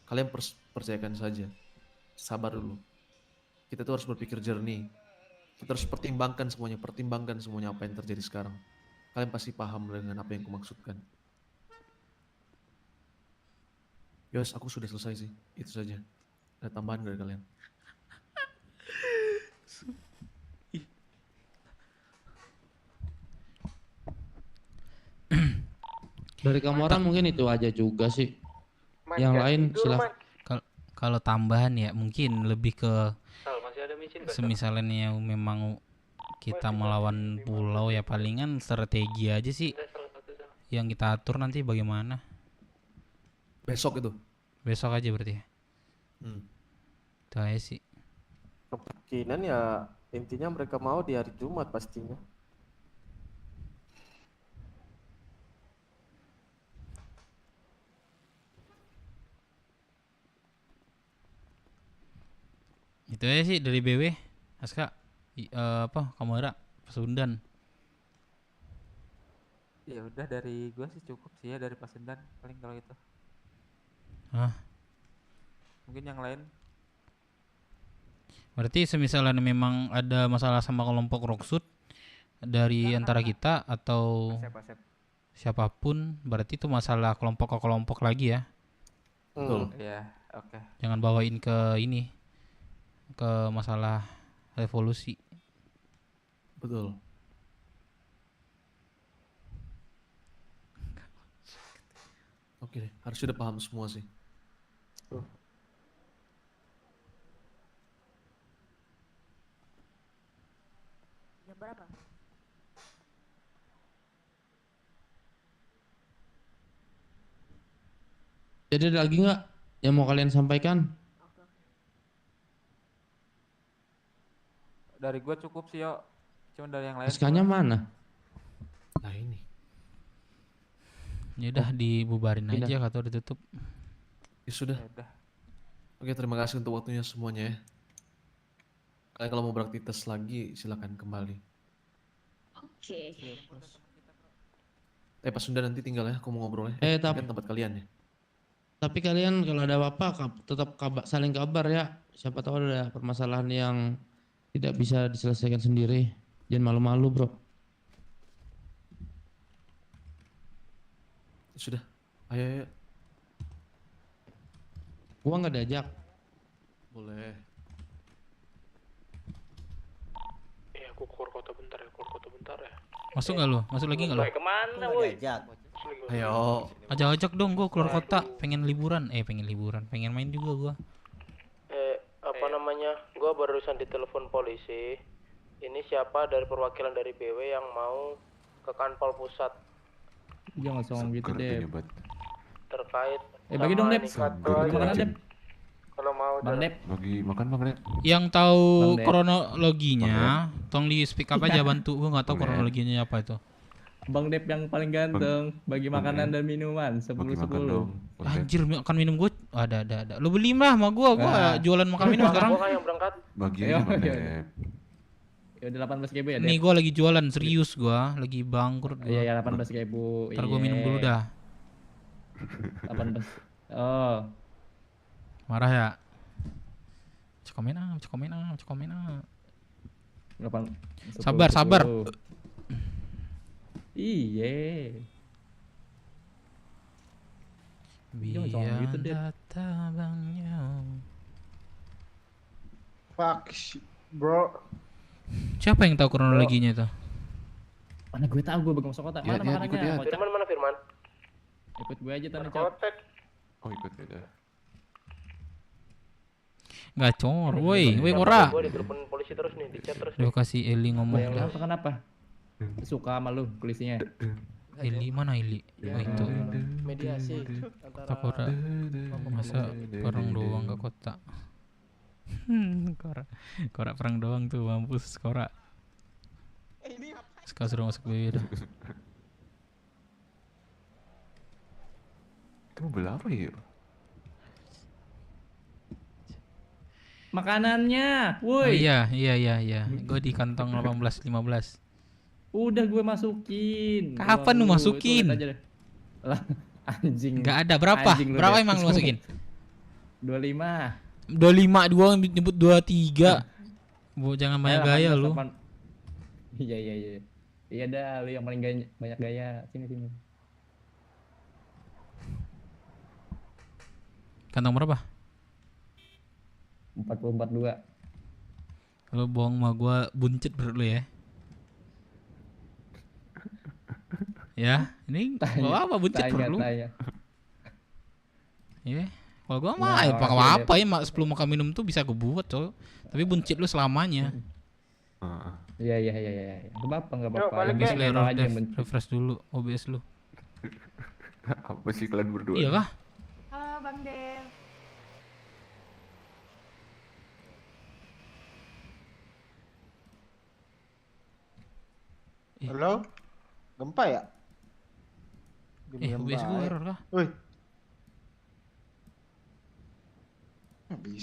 kalian percayakan saja. Sabar dulu. Kita tuh harus berpikir jernih. Kita harus pertimbangkan semuanya apa yang terjadi sekarang. Kalian pasti paham dengan apa yang aku maksudkan. Yos, aku sudah selesai sih. Itu saja. Ada tambahan dari kalian? Dari kamu orang mungkin itu aja juga sih. Yang lain silahkan. Kalau tambahan ya mungkin lebih ke semisalnya memang kita melawan pulau ya palingan strategi aja sih yang kita atur nanti bagaimana. Besok aja berarti ya. Itu aja sih. Kemungkinan ya intinya mereka mau di hari Jumat pastinya. Itu aja sih dari BW. Aska, Kamera, Pasundan. Ya udah dari gua sih cukup sih ya dari Pasundan paling kalau itu. Mungkin yang lain. Berarti semisalnya memang ada masalah sama kelompok Rocksud dari antara kita atau siapapun, berarti itu masalah kelompok ke kelompok lagi ya. Iya, oke. Jangan bawain ke ini, ke masalah revolusi. Betul. Oke deh, harus sudah paham semua sih. Jam berapa? Jadi ada lagi nggak yang mau kalian sampaikan? Dari gua cukup sih yo. Cuma dari yang lain. SK-nya mana? Nah ini. Ya udah dibubarin aja atau ditutup. Ya sudah. Oke, terima kasih untuk waktunya semuanya ya. Kalian kalau mau beraktivitas lagi silakan kembali. Oke. Pak Sunda nanti tinggal ya, aku mau ngobrol ya. Kan tempat kalian ya. Tapi kalian kalau ada apa-apa tetap saling kabar ya. Siapa tahu ada permasalahan yang tidak bisa diselesaikan sendiri. Jangan malu-malu, bro. Sudah, ayo. Gua nggak diajak. Boleh. Aku keluar kota bentar ya. Masuk nggak lu? Masuk lagi nggak lu? Kemana, woi? Ayo. Ajak dong, gue keluar kota, pengen liburan, pengen main juga gua. Apa namanya? Gua barusan ditelepon polisi. Ini siapa dari perwakilan dari BW yang mau ke kanpol pusat? Jangan sombong gitu deh. Terkait. Bagi dong Dep. Bagi makanan Dep. Kalau mau Bang Dep. Bagi makan Bang Dep. Yang tahu kronologinya, tolong di speak up aja bantu. Gue nggak tahu kronologinya apa itu. Bang Dep yang paling ganteng, bagi makanan dan minuman 10-10. Anjir, makan minum gue ada. Lu beli mah sama gue jualan makan minum sekarang. Gua yang berangkat. Bagi aja Bang Dep. Ya udah 18.000 ya Dep. Nih gue lagi jualan serius lagi bangkrut gua. Iya 18.000. Ntar gue minum dulu dah. 18. Oh. Marah ya? Cekomen. 8. Sabar. Iya. Biar gitu deh. Fuck, bro. Siapa yang tahu kronologinya itu? Mana gue tahu, gue bagus kota. Mana makanannya? Firman mana Firman? Ikut gue aja tadi, Cok. Oh, ikut ya. Gacor, woi Ora. Gue ditelepon polisi terus nih, di chat terus. Lu kasih Eli ngomong dah. Kenapa? Suka sama lu polisinya. Eli mana Eli? Oh itu. Mediasi antara masa perang doang gak kota. Kora perang doang tuh mampus Kora. Sekarang sudah masuk BW dah. Itu mobil apa ya? Makanannya, woi. Oh, iya. Gue di kantong 18-15. Udah gue masukin. Kapan lu masukin? Lah, anjing. Gak ada berapa? Berapa emang lu masukin? 25. 25 doang nyebut 23. Bu jangan banyak gaya lu. Iya. Iya dah, lu yang paling banyak gaya. Sini. Kantong berapa? 40-42. Lu bohong sama gua buncit perut lu ya. Ya, ini bawa apa buncit perut lu? Ya, kalau gua mah apa ya 10 makan minum tuh bisa gue buat coy. Tapi buncit lu selamanya. Iya. Enggak apa-apa. Habis refresh dulu OBS lu. Apa sih kalian berdua? Iya kah? Halo Bang Del. Halo? Gempa ya? OBS gue error kah? Wih,